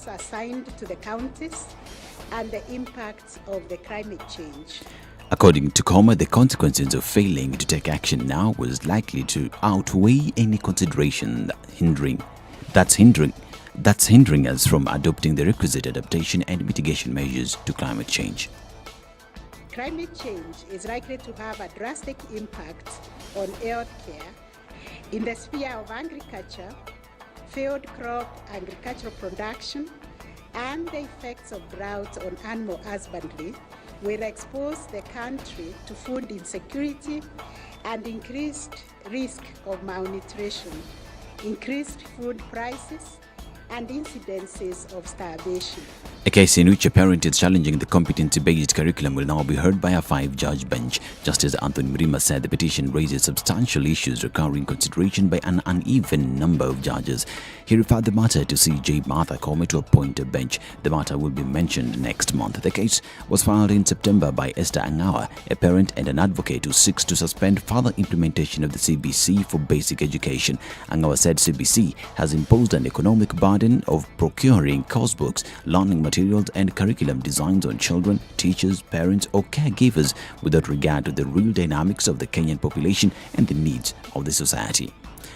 assigned to the counties and the impacts of the climate change. According to Koma, the consequences of failing to take action now was likely to outweigh any consideration that's hindering us from adopting the requisite adaptation and mitigation measures to climate change. Climate change is likely to have a drastic impact on health care in the sphere of agriculture, field crop agricultural production, and the effects of drought on animal husbandry will expose the country to food insecurity and increased risk of malnutrition, increased food prices, and incidences of starvation. A case in which a parent is challenging the competency-based curriculum will now be heard by a 5-judge bench. Justice Anthony Mrima said the petition raises substantial issues requiring consideration by an uneven number of judges. He referred the matter to CJ Martha Koome to appoint a bench. The matter will be mentioned next month. The case was filed in September by Esther Angawa, a parent and an advocate who seeks to suspend further implementation of the CBC for basic education. Angawa said CBC has imposed an economic burden of procuring course books, learning materials and curriculum designs on children, teachers, parents or caregivers without regard to the real dynamics of the Kenyan population and the needs of the society.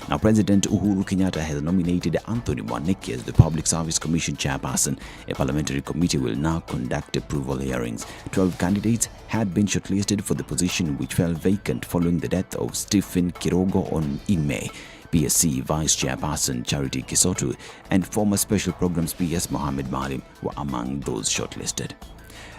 Now, President Uhuru Kenyatta has nominated Anthony Mwaniki as the Public Service Commission chairperson. A parliamentary committee will now conduct approval hearings. 12 candidates had been shortlisted for the position, which fell vacant following the death of Stephen Kirogo in May. PSC Vice Chairperson Charity Kisotu and former Special Programs PS Mohammed Malim were among those shortlisted.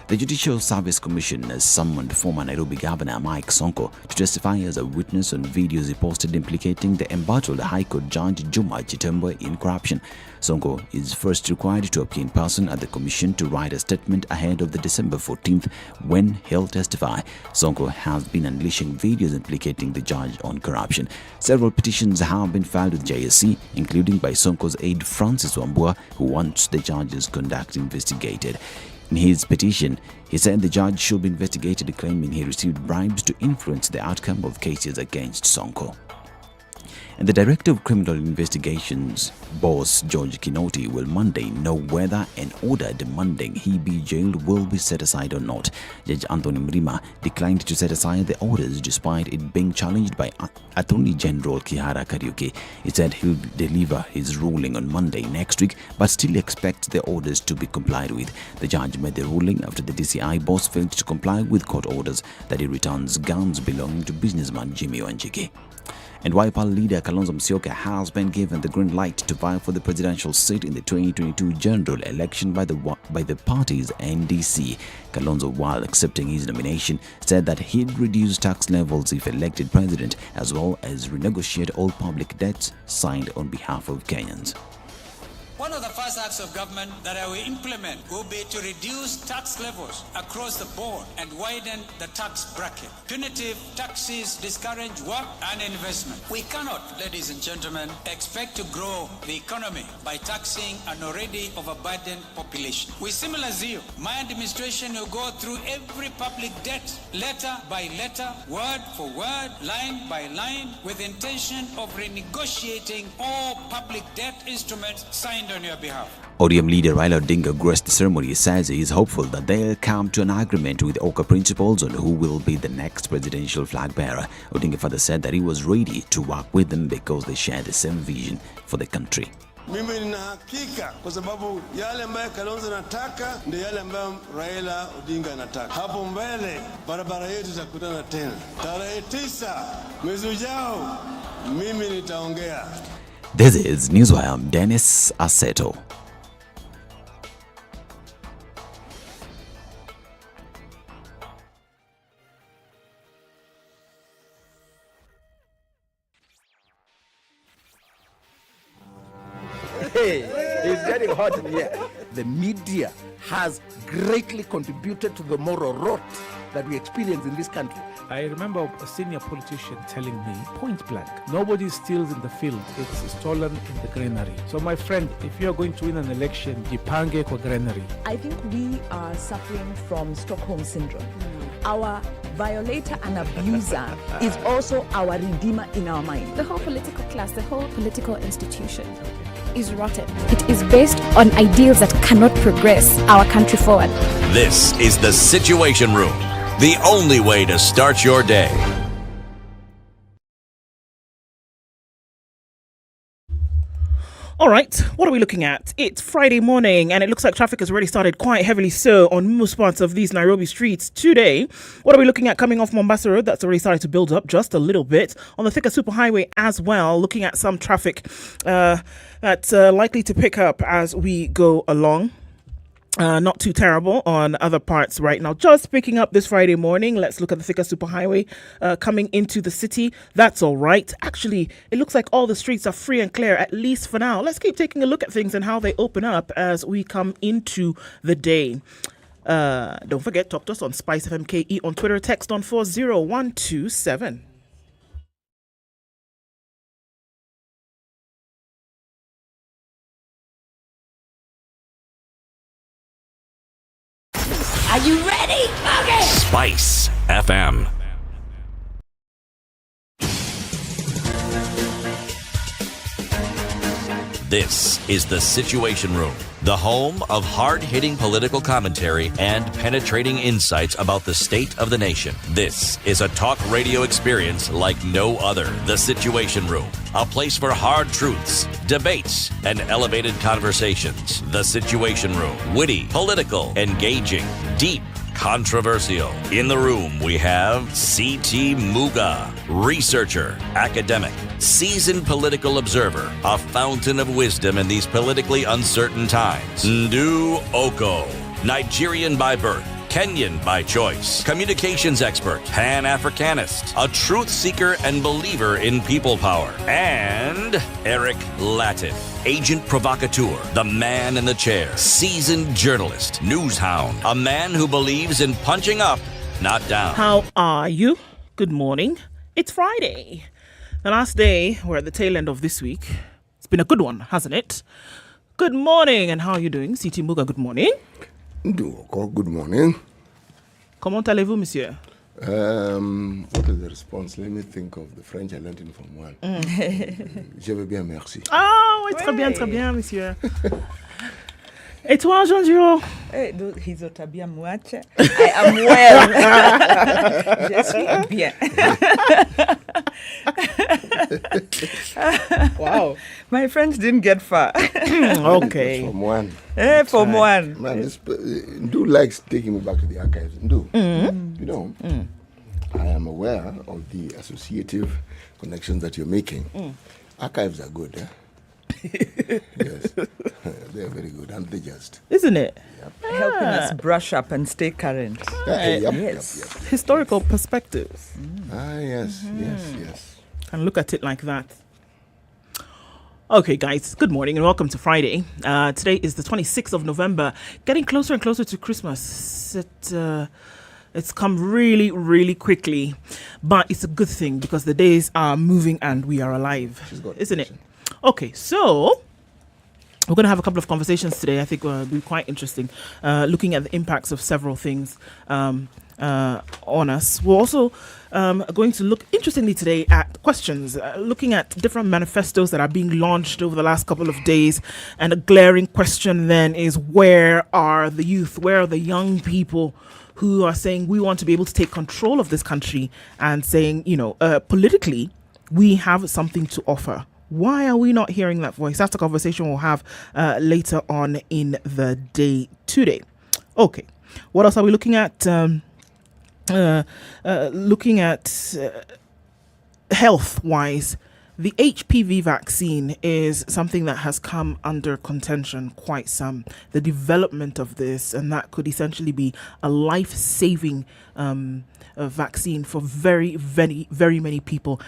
The Judicial Service Commission has summoned former Nairobi Governor Mike Sonko to testify as a witness on videos he posted implicating the embattled High Court Judge Juma Chitembwe in corruption. Sonko is first required to appear in person at the Commission to write a statement ahead of the December 14th when he'll testify. Sonko has been unleashing videos implicating the judge on corruption. Several petitions have been filed with JSC, including by Sonko's aide Francis Wambua, who wants the judge's conduct investigated. In his petition, he said the judge should be investigated, claiming he received bribes to influence the outcome of cases against Sonko. And the Director of Criminal Investigations, Boss George Kinoti, will Monday know whether an order demanding he be jailed will be set aside or not. Judge Anthony Mrima declined to set aside the orders despite it being challenged by Attorney General Kihara Kariuki. He said he'll deliver his ruling on Monday next week, but still expects the orders to be complied with. The judge made the ruling after the DCI boss failed to comply with court orders that he returns guns belonging to businessman Jimmy Wanjiru. And Wiper leader Kalonzo Musyoka has been given the green light to vie for the presidential seat in the 2022 general election by the party's NDC. Kalonzo, while accepting his nomination, said that he'd reduce tax levels if elected president, as well as renegotiate all public debts signed on behalf of Kenyans. One of the first acts of government that I will implement will be to reduce tax levels across the board and widen the tax bracket. Punitive taxes discourage work and investment. We cannot, ladies and gentlemen, expect to grow the economy by taxing an already overburdened population. With similar zeal, my administration will go through every public debt, letter by letter, word for word, line by line, with intention of renegotiating all public debt instruments signed on your behalf. ODM leader Raila Odinga graced the ceremony. He says he is hopeful that they'll come to an agreement with Okoh principals on who will be the next presidential flag bearer. Odinga further said that he was ready to work with them because they share the same vision for the country. Mimi nina hakika kwa sababu yale ambayo Kalonzo anataka ndio yale ambayo Raila Odinga anataka. Hapo mbele barabara yetu itakutana tena. Tarehe 9 mwezi ujao mimi nitaongea. This is Newswire. I'm Dennis Aseto. Hey, it's getting hot in here. The media has greatly contributed to the moral rot that we experience in this country. I remember a senior politician telling me, point blank, nobody steals in the field, it's stolen in the granary. So my friend, if you're going to win an election, jipange kwa granary. I think we are suffering from Stockholm Syndrome. Our violator and abuser is also our redeemer in our mind. The whole political class, the whole political institution is rotten. It is based on ideals that cannot progress our country forward. This is the Situation Room, the only way to start your day. All right, what are we looking at? It's Friday morning and it looks like traffic has already started quite heavily so on most parts of these Nairobi streets today. What are we looking at coming off Mombasa Road? That's already started to build up just a little bit. On the Thika Superhighway as well, looking at some traffic that's likely to pick up as we go along. Not too terrible on other parts right now. Just picking up this Friday morning. Let's look at the Thika Superhighway coming into the city. That's all right. Actually, it looks like all the streets are free and clear, at least for now. Let's keep taking a look at things and how they open up as we come into the day. Don't forget, talk to us on SpiceFM KE on Twitter. Text on 40127. Are you ready? Okay. Spice FM. This is the Situation Room, the home of hard-hitting political commentary and penetrating insights about the state of the nation. This is a talk radio experience like no other. The Situation Room, a place for hard truths, debates, and elevated conversations. The Situation Room, witty, political, engaging, deep, controversial. In the room, we have C.T. Muga, researcher, academic, seasoned political observer, a fountain of wisdom in these politically uncertain times. Ndu Okoh, Nigerian by birth, Kenyan by choice, communications expert, Pan-Africanist, a truth seeker and believer in people power, and Eric Latiff, agent provocateur, the man in the chair, seasoned journalist, news hound, a man who believes in punching up, not down. How are you? Good morning. It's Friday. The last day, we're at the tail end of this week. It's been a good one, hasn't it? Good morning, and how are you doing? C.T. Muga, good morning. Good morning. Comment allez-vous, monsieur? What is the response? Let me think of the French I learned in Form 1. Je vais bien, merci. Ah, oui, très bien, monsieur. Et toi, Wanjiru? Hizotabia muache. I am well. Je suis bien. Wow. My French didn't get far. Okay. Form 1. Form 1. Man, Ndu likes taking me back to the archives. Ndu, you know, I am aware of the associative connections that you're making. Archives are good, eh? Yes, they're very good, aren't they just? Isn't it? Yep. Helping us brush up and stay current. Yep. Historical perspectives. Yes. And look at it like that. Okay, guys, good morning and welcome to Friday. Today is the 26th of November, getting closer and closer to Christmas. It's come really, really quickly, but it's a good thing because the days are moving and we are alive, isn't it? Okay, so we're going to have a couple of conversations today. I think will be quite interesting, looking at the impacts of several things on us. We're also going to look interestingly today at questions, looking at different manifestos that are being launched over the last couple of days. And a glaring question then is, where are the youth? Where are the young people who are saying we want to be able to take control of this country and saying, politically, we have something to offer? Why are we not hearing that voice? That's a conversation we'll have later on in the day today. Okay, what else are we looking at? Health-wise, the HPV vaccine is something that has come under contention quite some. The development of this, and that could essentially be a life-saving vaccine for very, very, very many people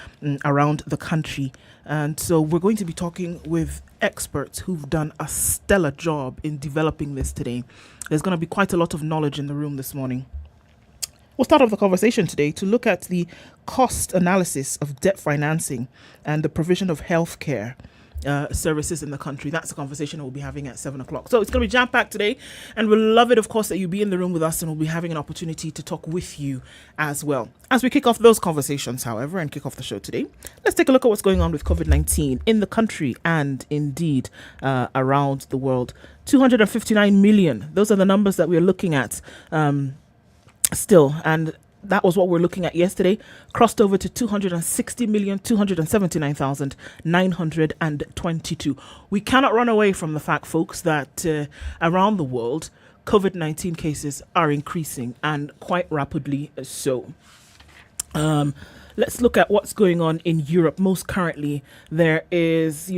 around the country. And so we're going to be talking with experts who've done a stellar job in developing this today. There's going to be quite a lot of knowledge in the room this morning. We'll start off the conversation today to look at the cost analysis of debt financing and the provision of health care services in the country. That's the conversation we'll be having at 7 o'clock. So it's going to be jam-packed today, and we'll love it, of course, that you be in the room with us, and we'll be having an opportunity to talk with you as well. As we kick off those conversations, however, and kick off the show today, let's take a look at what's going on with COVID-19 in the country and indeed around the world. 259 million. Those are the numbers that we're looking at still, and that was what we're looking at yesterday, crossed over to 260,279,922. We cannot run away from the fact, folks, that around the world, COVID-19 cases are increasing, and quite rapidly so. Let's look at what's going on in Europe. Most currently, there is,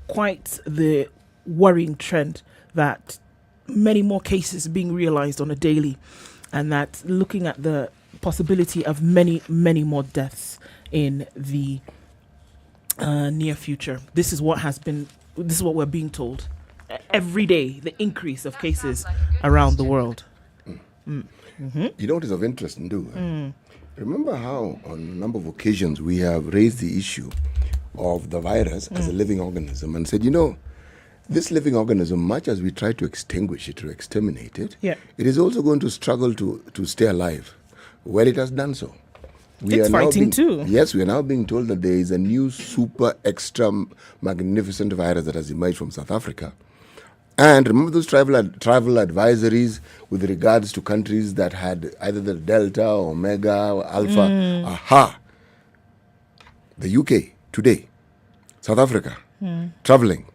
quite the worrying trend that many more cases being realized on a daily, and that looking at the possibility of many, many more deaths in the near future. This is what we're being told every day, the increase of cases around the world. Mm-hmm. You know what is of interest, Remember how on a number of occasions we have raised the issue of the virus as a living organism and said, this living organism, much as we try to extinguish it, to exterminate it, it is also going to struggle to stay alive. Well, it has done so. It's fighting too. Yes, we are now being told that there is a new super extra magnificent virus that has emerged from South Africa. And remember those travel advisories with regards to countries that had either the Delta, Omega, or Alpha. Aha! The UK today, South Africa, traveling.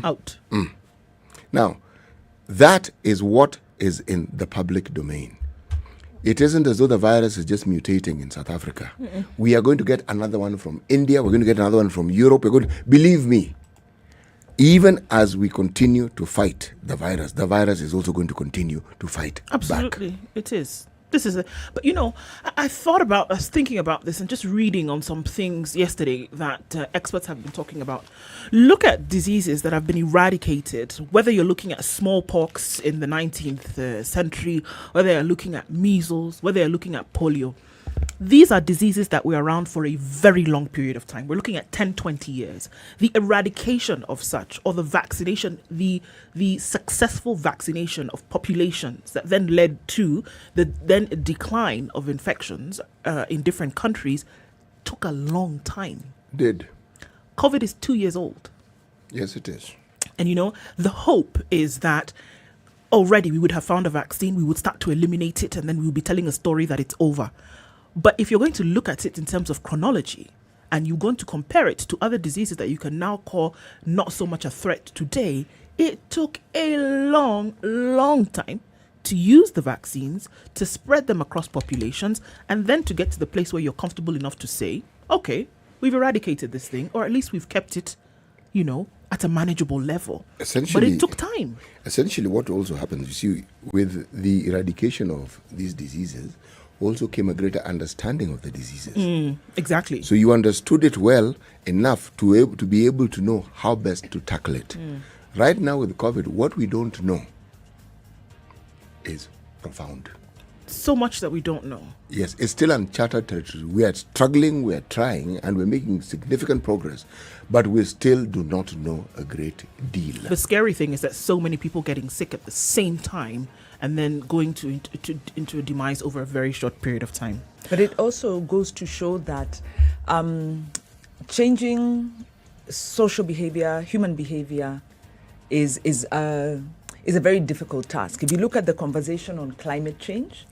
Out. Now, that is what is in the public domain. It isn't as though the virus is just mutating in South Africa. We are going to get another one from India. We're going to get another one from Europe. Believe me, even as we continue to fight the virus is also going to continue to fight Absolutely, back. It is. But I was thinking about this and just reading on some things yesterday that experts have been talking about. Look at diseases that have been eradicated, whether you're looking at smallpox in the 19th century, whether you're looking at measles, whether you're looking at polio. These are diseases that were around for a very long period of time. We're looking at 10, 20 years. The eradication of such, or the vaccination, the successful vaccination of populations that then led to the then decline of infections in different countries took a long time. Did. COVID is 2 years old. Yes, it is. And the hope is that already we would have found a vaccine, we would start to eliminate it, and then we will be telling a story that it's over. But if you're going to look at it in terms of chronology, and you're going to compare it to other diseases that you can now call not so much a threat today, it took a long, long time to use the vaccines, to spread them across populations, and then to get to the place where you're comfortable enough to say, okay, we've eradicated this thing, or at least we've kept it, at a manageable level. But it took time. Essentially, what also happens, you see, with the eradication of these diseases, also came a greater understanding of the diseases. Exactly. So you understood it well enough to be able to know how best to tackle it. Right now with COVID, what we don't know is profound. So much that we don't know. Yes, it's still uncharted territory. We are struggling, we are trying, and we're making significant progress, but we still do not know a great deal. The scary thing is that so many people getting sick at the same time and then going into a demise over a very short period of time. But it also goes to show that changing social behavior, human behavior, is a very difficult task. If you look at the conversation on climate change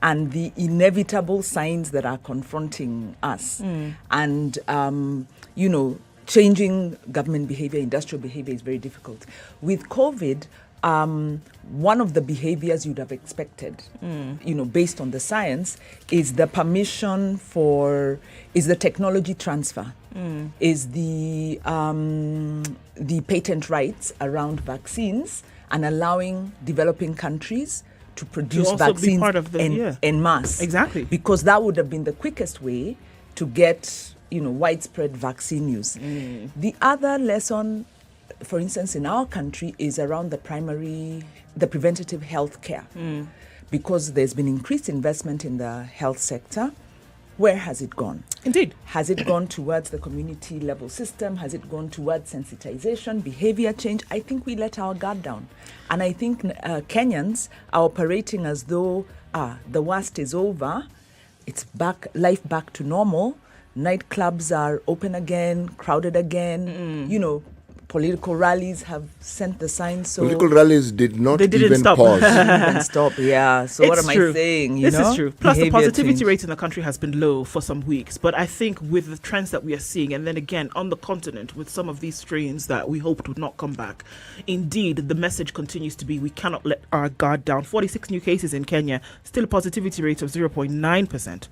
and the inevitable signs that are confronting us, and changing government behavior, industrial behavior is very difficult. With COVID, one of the behaviors you'd have expected, based on the science, is the technology transfer, is the patent rights around vaccines, and allowing developing countries to produce vaccines en masse. Exactly. Because that would have been the quickest way to get, widespread vaccine use. The other lesson, for instance, in our country is around the preventative health care. Because there's been increased investment in the health sector. Where has it gone? Indeed. Has it gone towards the community level system? Has it gone towards sensitization, behavior change? I think we let our guard down. And I think Kenyans are operating as though the worst is over. It's back, life back to normal. Nightclubs are open again, crowded again. You know, political rallies have sent the signs. So political rallies did not even stop. pause. Didn't stop, yeah. So what am I saying? This is true. Plus, the positivity change. rate in the country has been low for some weeks. But I think with the trends that we are seeing, and then again on the continent with some of these strains that we hoped would not come back, indeed, the message continues to be we cannot let our guard down. 46 new cases in Kenya, still a positivity rate of 0.9%.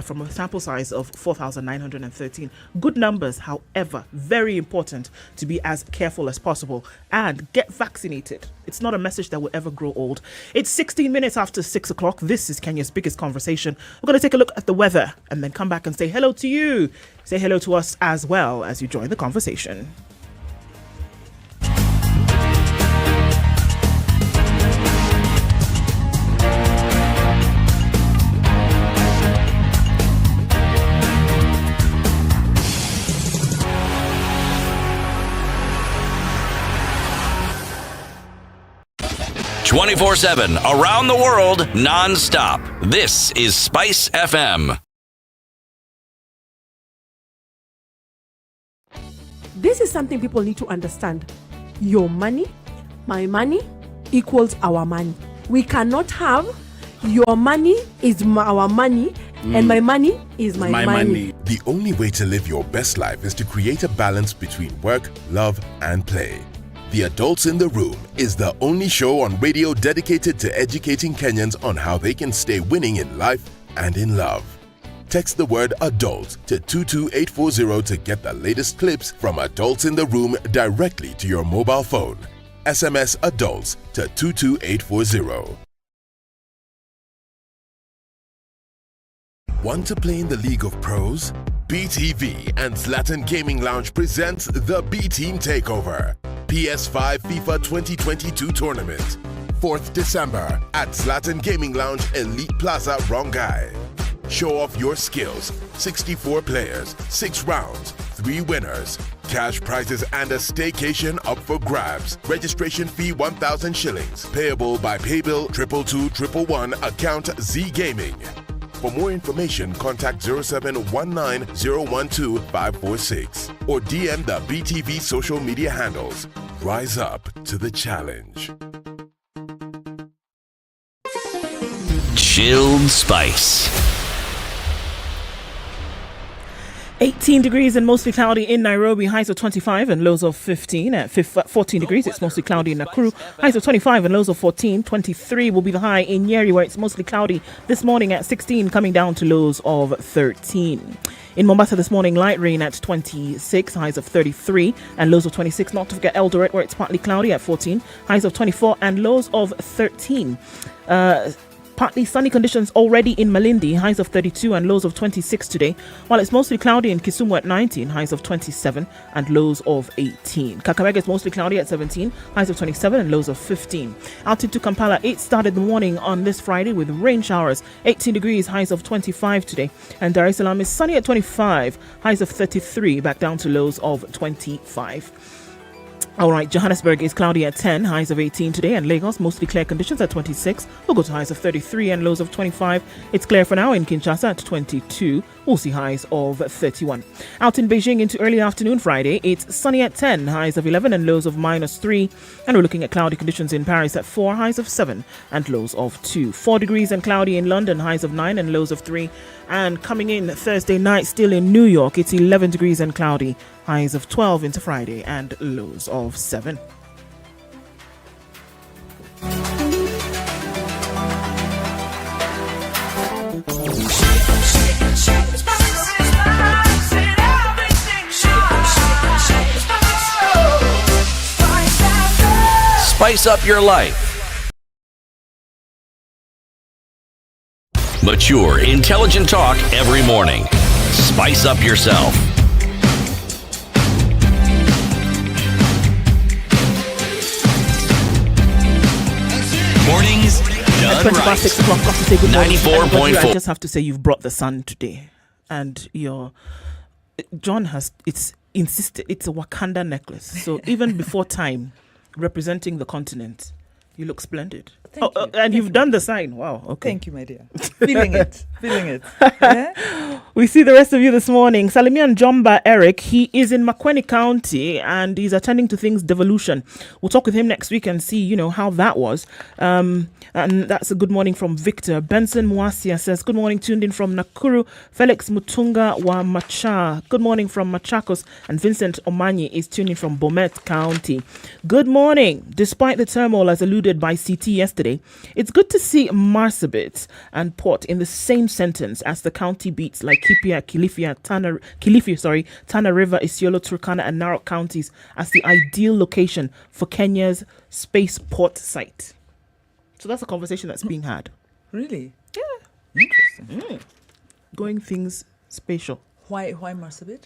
From a sample size of 4,913. Good numbers, however, very important to be as careful as possible and get vaccinated. It's not a message that will ever grow old. It's 16 minutes after 6 o'clock. This is Kenya's biggest conversation. We're going to take a look at the weather and then come back and say hello to you. Say hello to us as well as you join the conversation. ...24/7, around the world, non-stop. This is Spice FM. This is something people need to understand. Your money, my money, equals our money. We cannot have your money is our money and my money is my money. The only way to live your best life is to create a balance between work, love, and play. The Adults in the Room is the only show on radio dedicated to educating Kenyans on how they can stay winning in life and in love. Text the word adult to 22840 to get the latest clips from Adults in the Room directly to your mobile phone. SMS adults to 22840. Want to play in the League of Pros? BTV and Zlatan Gaming Lounge presents the B-Team Takeover. PS5 FIFA 2022 Tournament. 4th December at Zlatan Gaming Lounge Elite Plaza, Rongai. Show off your skills. 64 players, 6 rounds, 3 winners. Cash prizes and a staycation up for grabs. Registration fee 1,000 shillings. Payable by Paybill 22211 account Z Gaming. For more information, contact 0719-012-546 or DM the BTV social media handles. Rise up to the challenge. Chilled Spice. 18 degrees and mostly cloudy in Nairobi, highs of 25 and lows of 15. At 14 degrees, it's mostly cloudy in Nakuru, highs of 25 and lows of 14. 23 will be the high in Nyeri, where it's mostly cloudy this morning at 16, coming down to lows of 13. In Mombasa this morning, light rain at 26, highs of 33 and lows of 26. Not to forget Eldoret, where it's partly cloudy at 14, highs of 24 and lows of 13. Partly sunny conditions already in Malindi, highs of 32 and lows of 26 today, while it's mostly cloudy in Kisumu at 19, highs of 27 and lows of 18. Kakamega is mostly cloudy at 17, highs of 27 and lows of 15. Out into Kampala, it started the morning on this Friday with rain showers, 18 degrees, highs of 25 today, and Dar es Salaam is sunny at 25, highs of 33, back down to lows of 25. All right, Johannesburg is cloudy at 10, highs of 18 today, and Lagos mostly clear conditions at 26. We'll go to highs of 33 and lows of 25. It's clear for now in Kinshasa at 22. We'll see highs of 31. Out in Beijing into early afternoon Friday, it's sunny at 10, highs of 11 and lows of -3. And we're looking at cloudy conditions in Paris at 4, highs of 7 and lows of 2. 4 degrees and cloudy in London, highs of 9 and lows of 3. And coming in Thursday night, still in New York, it's 11 degrees and cloudy, highs of 12 into Friday and lows of 7. Spice up your life. Mature, intelligent talk every morning. Spice up yourself. Mornings done right. 6 o'clock, got to say good morning. 94.4. I just have to say you've brought the sun today. and John has insisted it's a Wakanda necklace. So even before time, representing the continent, you look splendid. Thank you. And you've done the sign. Wow. Okay. Thank you, my dear. Feeling it. Yeah? We see the rest of you this morning. Salimian Jomba Eric, he is in Makwene County and he's attending to things devolution. We'll talk with him next week and see, how that was. And that's a good morning from Victor. Benson Mwasia says, good morning, tuned in from Nakuru. Felix Mutunga wa Macha, good morning from Machakos. And Vincent Omanyi is tuning from Bomet County. Good morning. Despite the turmoil as alluded by CT yesterday, it's good to see Marsabit and Port in the same sentence as the county beats like Kilifi, Tana River, Isiolo, Turkana and Narok counties as the ideal location for Kenya's spaceport site. So that's a conversation that's being had. Really? Yeah. Interesting. Going things spatial. Why Marsabit?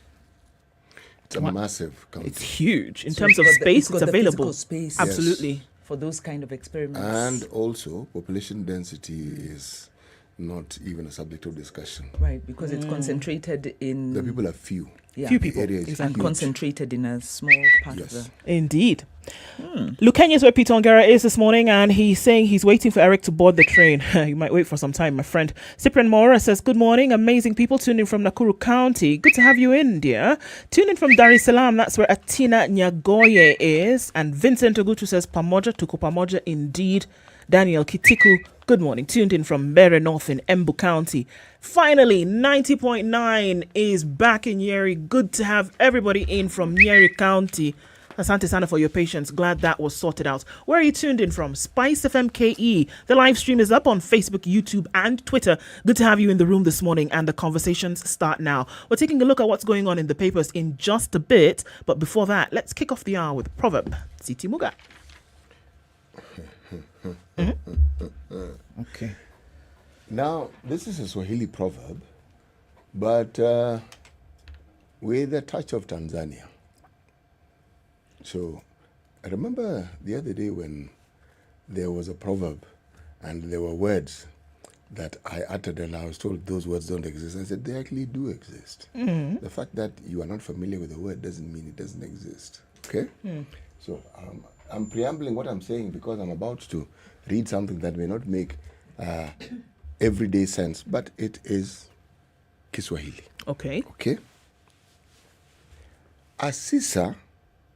It's a massive county. It's huge. In terms of space, it's available. Space. Absolutely. Yes. For those kind of experiments. And also, population density is not even a subject of discussion. Right, because it's concentrated in... The people are few. Yeah. Few people. And concentrated in a small part of the... Indeed. Lukenya's where Peter Ongera is this morning, and he's saying he's waiting for Eric to board the train. You might wait for some time, my friend. Cyprian Mora says, good morning, amazing people tuning in from Nakuru County. Good to have you in, dear. Tune in from Dar es Salaam, that's where Atina Nyagoye is. And Vincent Ogutu says, Pamoja, tuko pamoja indeed. Daniel Kitiku, good morning, tuned in from Mbere North in Embu County. Finally, 90.9 is back in Nyeri. Good to have everybody in from Nyeri County. Asante sana for your patience. Glad that was sorted out. Where are you tuned in from? SpiceFM KE. The live stream is up on Facebook, YouTube, and Twitter. Good to have you in the room this morning, and the conversations start now. We're taking a look at what's going on in the papers in just a bit, but before that, let's kick off the hour with Proverb. Siti Muga. Okay. Now, this is a Swahili proverb, but with a touch of Tanzania. So, I remember the other day when there was a proverb and there were words that I uttered and I was told those words don't exist. I said, they actually do exist. The fact that you are not familiar with the word doesn't mean it doesn't exist. Okay? So, I'm preambling what I'm saying because I'm about to read something that may not make everyday sense, but it is Kiswahili. Okay. Okay? Asisa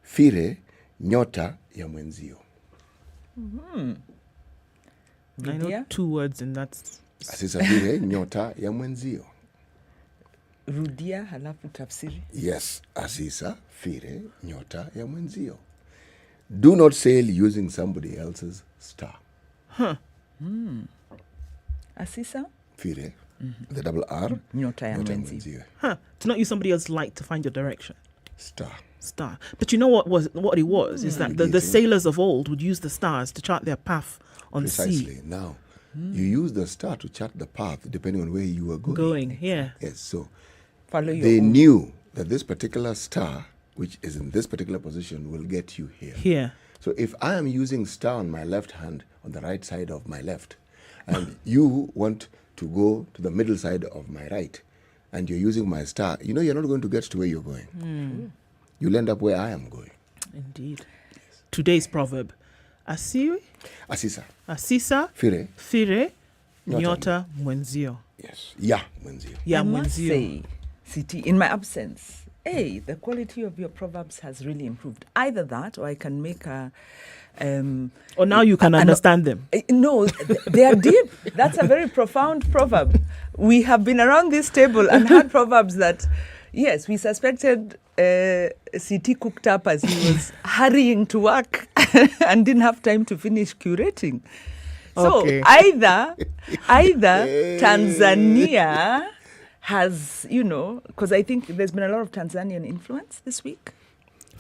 fire nyota ya mwenzio. I know 2 words in that. Asisa fire nyota ya mwenzio. Rudia halafu tafsiri. Yes, asisa fire nyota ya mwenzio. Do not sail using somebody else's star. Asisa fire, the double R, nyota ya mwenzio. To not use somebody else's light to find your direction. Star. But you know what it was is that the sailors of old would use the stars to chart their path on sea. Precisely. Now, you use the star to chart the path depending on where you are going. Yeah. Yes, so they knew that this particular star, which is in this particular position, will get you here. Here. So if I am using star on my left hand on the right side of my left, and you want to go to the middle side of my right, and you're using my star, you're not going to get to where you're going. You'll end up where I am going. Indeed. Yes. Today's proverb. Asisa. Fire. Nyota mwenzio. Yes. Ya mwenzio. I must say, Siti, in my absence, the quality of your proverbs has really improved. Either that, or I can make a... or now you can understand them. No, they are deep. That's a very profound proverb. We have been around this table and had proverbs that, yes, we suspected CT cooked up as he was hurrying to work and didn't have time to finish curating. So either Tanzania has, because I think there's been a lot of Tanzanian influence this week.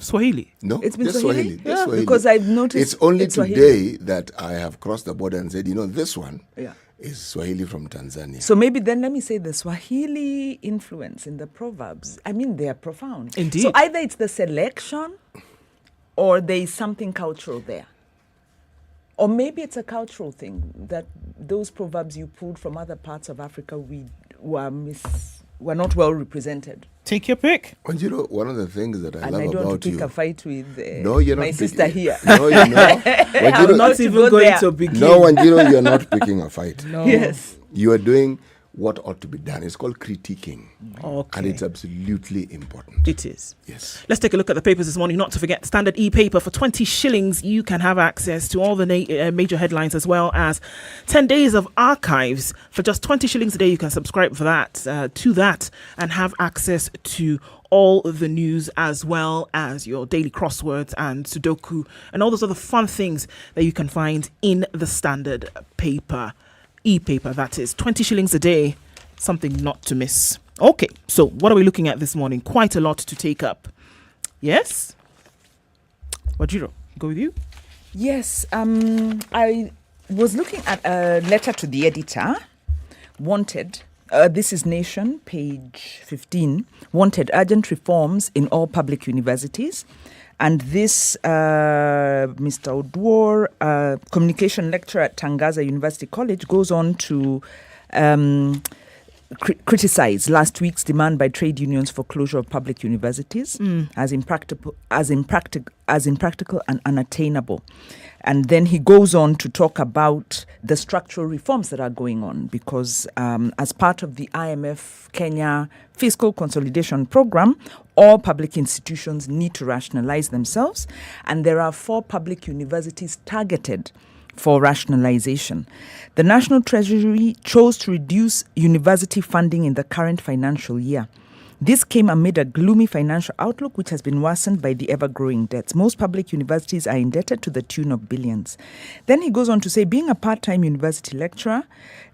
Swahili? No, it's been Swahili. Yeah, Swahili. Because I've noticed it's only today that I have crossed the border and said, this one is Swahili from Tanzania. So maybe then let me say the Swahili influence in the proverbs, they are profound. Indeed. So either it's the selection or there is something cultural there. Or maybe it's a cultural thing that those proverbs you pulled from other parts of Africa we were were not well represented. Take your pick. Wanjiru, one of the things that I love don't about pick you. a fight with no, you're my not sister here. No, you're not. I'm not even going to begin. No, Wanjiru, you're not picking a fight. No. Yes. You are doing what ought to be done. It's called critiquing. Okay. And it's absolutely important. It is. Yes. Let's take a look at the papers this morning. Not to forget, Standard e-paper. For 20 shillings, you can have access to all the major headlines as well as 10 days of archives. For just 20 shillings a day, you can subscribe for that, to that and have access to all the news as well as your daily crosswords and Sudoku and all those other fun things that you can find in the Standard paper. E-paper, that is 20 shillings a day, something not to miss. Okay, so what are we looking at this morning? Quite a lot to take up. Yes? Wanjiru, go with you. Yes, I was looking at a letter to the editor. Wanted, this is Nation, page 15. Wanted urgent reforms in all public universities. And this, Mr. Odwor, communication lecturer at Tangaza University College, goes on to criticize last week's demand by trade unions for closure of public universities as impractical and unattainable. And then he goes on to talk about the structural reforms that are going on because as part of the IMF Kenya fiscal consolidation program, all public institutions need to rationalize themselves. And there are 4 public universities targeted for rationalization. The National Treasury chose to reduce university funding in the current financial year. This came amid a gloomy financial outlook which has been worsened by the ever-growing debts. Most public universities are indebted to the tune of billions. Then he goes on to say being a part-time university lecturer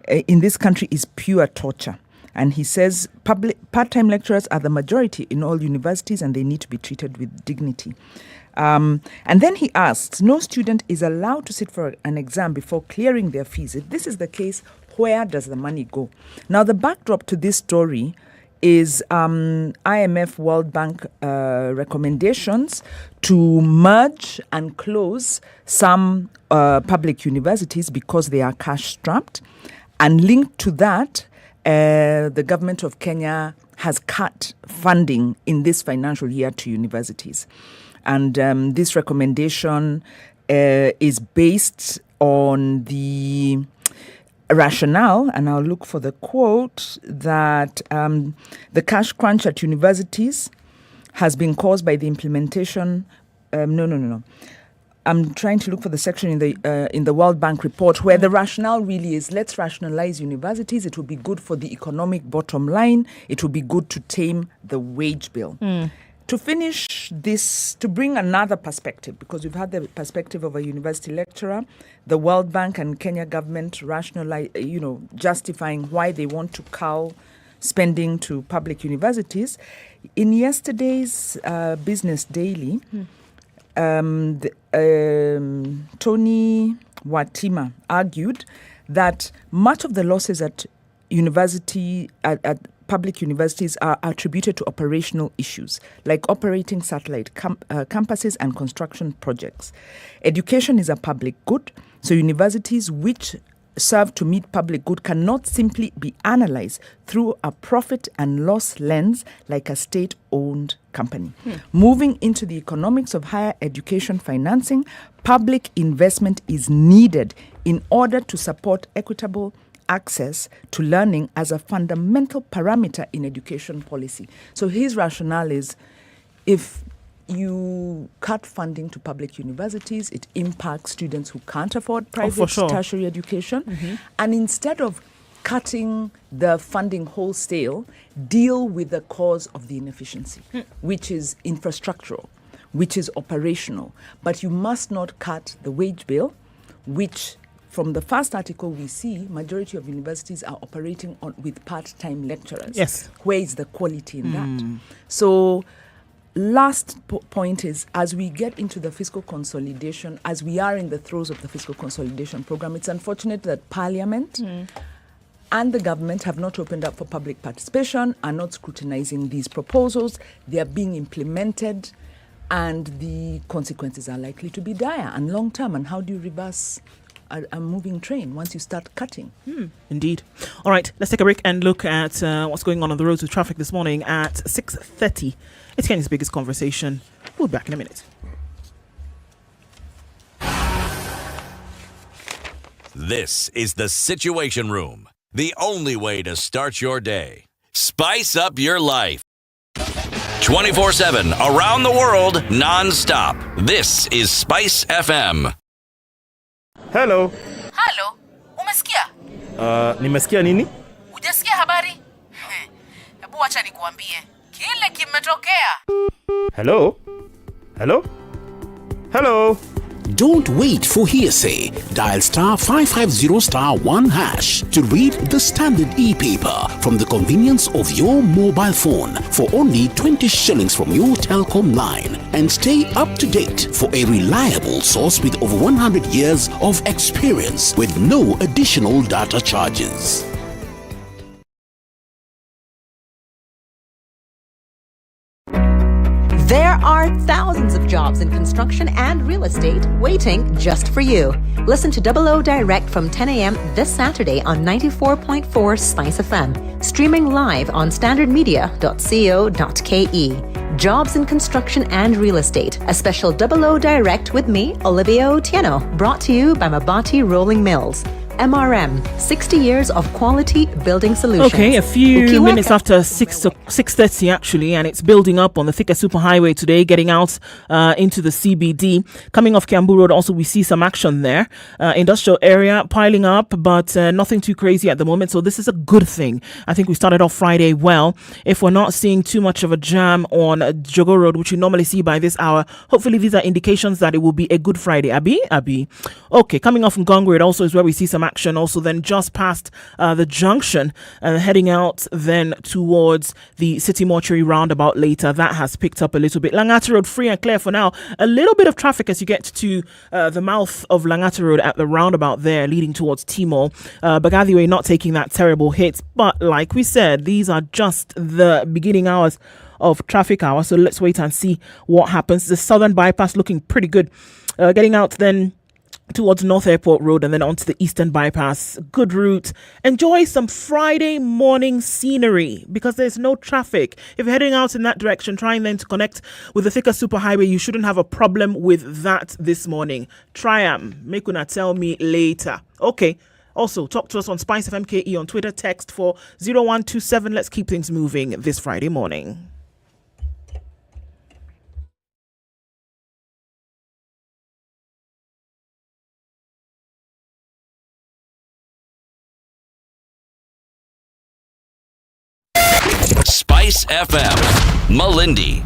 in this country is pure torture. And he says part-time lecturers are the majority in all universities and they need to be treated with dignity. And then he asks, no student is allowed to sit for an exam before clearing their fees. If this is the case, where does the money go? Now, the backdrop to this story is IMF World Bank recommendations to merge and close some public universities because they are cash-strapped. And linked to that, the government of Kenya has cut funding in this financial year to universities. And this recommendation is based on the rationale, and I'll look for the quote, that the cash crunch at universities has been caused by the implementation. I'm trying to look for the section in the World Bank report where the rationale really is, let's rationalize universities. It will be good for the economic bottom line. It will be good to tame the wage bill. To finish this, to bring another perspective, because we've had the perspective of a university lecturer, the World Bank and Kenya government justifying why they want to cull spending to public universities. In yesterday's Business Daily, Tony Watima argued that much of the losses at public universities are attributed to operational issues like operating satellite campuses and construction projects. Education is a public good, so universities which serve to meet public good cannot simply be analyzed through a profit and loss lens like a state-owned company. Moving into the economics of higher education financing, public investment is needed in order to support equitable access to learning as a fundamental parameter in education policy. So his rationale is if you cut funding to public universities, it impacts students who can't afford private tertiary education. And instead of cutting the funding wholesale, deal with the cause of the inefficiency, which is infrastructural, which is operational. But you must not cut the wage bill, which from the first article we see, majority of universities are operating with part-time lecturers. Yes. Where is the quality in that? So last point is, as we get into the fiscal consolidation, as we are in the throes of the fiscal consolidation program, it's unfortunate that Parliament and the government have not opened up for public participation, are not scrutinizing these proposals. They are being implemented, and the consequences are likely to be dire and long-term. And how do you reverse a moving train once you start cutting. Indeed. All right, let's take a break and look at what's going on the roads with traffic this morning at 6:30. It's Kenya's biggest conversation. We'll be back in a minute. This is the Situation Room, the only way to start your day. Spice up your life. 24/7, around the world, non-stop. This is Spice FM. Hello. Halo, umesikia? Nimesikia nini? Hujasikia habari? Hebu acha nikuambie. Kile kimetokea. Hello? Hello? Hello? Don't wait for hearsay. Dial *550*1# to read the Standard e-paper from the convenience of your mobile phone for only 20 shillings from your telecom line, and stay up to date for a reliable source with over 100 years of experience with no additional data charges. There are thousands of jobs in construction and real estate waiting just for you. Listen to Double O Direct from 10 a.m. this Saturday on 94.4 SpiceFM. Streaming live on standardmedia.co.ke. Jobs in construction and real estate. A special Double O Direct with me, Olivia Otieno. Brought to you by Mabati Rolling Mills. MRM, 60 years of quality building solutions. Okay, a few minutes after 6:30 actually, and it's building up on the Thika Superhighway today, getting out into the CBD. Coming off Kiambu Road, also we see some action there. Industrial area piling up, but nothing too crazy at the moment, so this is a good thing. I think we started off Friday well. If we're not seeing too much of a jam on Jogo Road, which you normally see by this hour, hopefully these are indications that it will be a good Friday. Abi. Okay, coming off from Ngong Road also is where we see some action. Also then just past the junction and heading out then towards the City Mortuary roundabout later. That has picked up a little bit. Langata Road free and clear for now. A little bit of traffic as you get to the mouth of Langata Road at the roundabout there leading towards Timor. Bagathi Way not taking that terrible hit. But like we said, these are just the beginning hours of traffic hour. So let's wait and see what happens. The southern bypass looking pretty good. Getting out then towards North Airport Road and then onto the eastern bypass. Good route. Enjoy some Friday morning scenery because there's no traffic. If you're heading out in that direction, trying then to connect with the Thika Superhighway, you shouldn't have a problem with that this morning. Try make una tell me later. Okay. Also, talk to us on SpiceFM KE on Twitter. Text for 0127. Let's keep things moving this Friday morning. Spice FM, Malindi.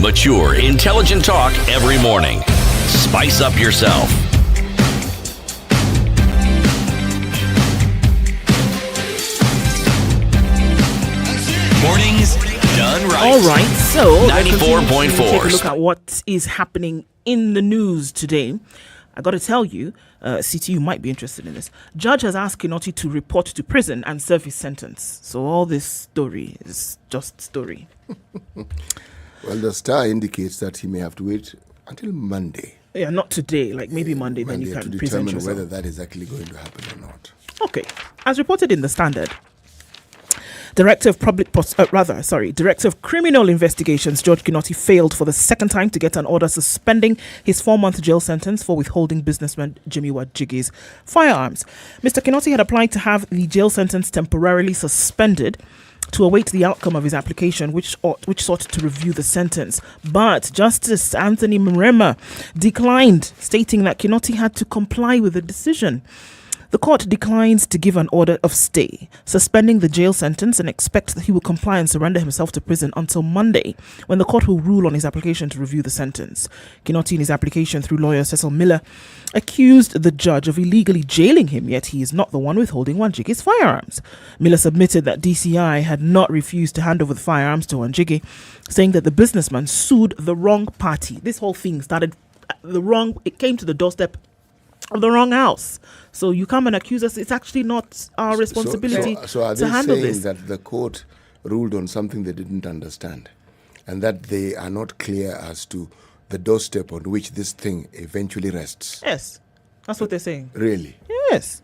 Mature, intelligent talk every morning. Spice up yourself. Mornings done right. All right, so 94.4. Take a look at what is happening in the news today. I got to tell you, CT, you might be interested in this. Judge has asked Kinoti to report to prison and serve his sentence. So all this story is just story. Well, the Star indicates that he may have to wait until Monday. Yeah, not today. Like maybe Monday, then you can to present determine yourself. whether that is actually going to happen or not. Okay, as reported in the Standard. Director of Criminal Investigations, George Kinoti, failed for the second time to get an order suspending his 4-month jail sentence for withholding businessman Jimmy Wanjiru's firearms. Mr. Kinoti had applied to have the jail sentence temporarily suspended to await the outcome of his application, which sought to review the sentence. But Justice Anthony Mrema declined, stating that Kinoti had to comply with the decision. The court declines to give an order of stay, suspending the jail sentence, and expects that he will comply and surrender himself to prison until Monday, when the court will rule on his application to review the sentence. Kinoti, in his application through lawyer Cecil Miller, accused the judge of illegally jailing him, yet he is not the one withholding Wanjiru's firearms. Miller submitted that DCI had not refused to hand over the firearms to Wanjiru, saying that the businessman sued the wrong party. This whole thing started it came to the doorstep of the wrong house. So you come and accuse us. It's actually not our responsibility so are to they handle saying this. that the court ruled on something they didn't understand, and that they are not clear as to the doorstep on which this thing eventually rests. Yes, that's what they're saying. Really? Yes.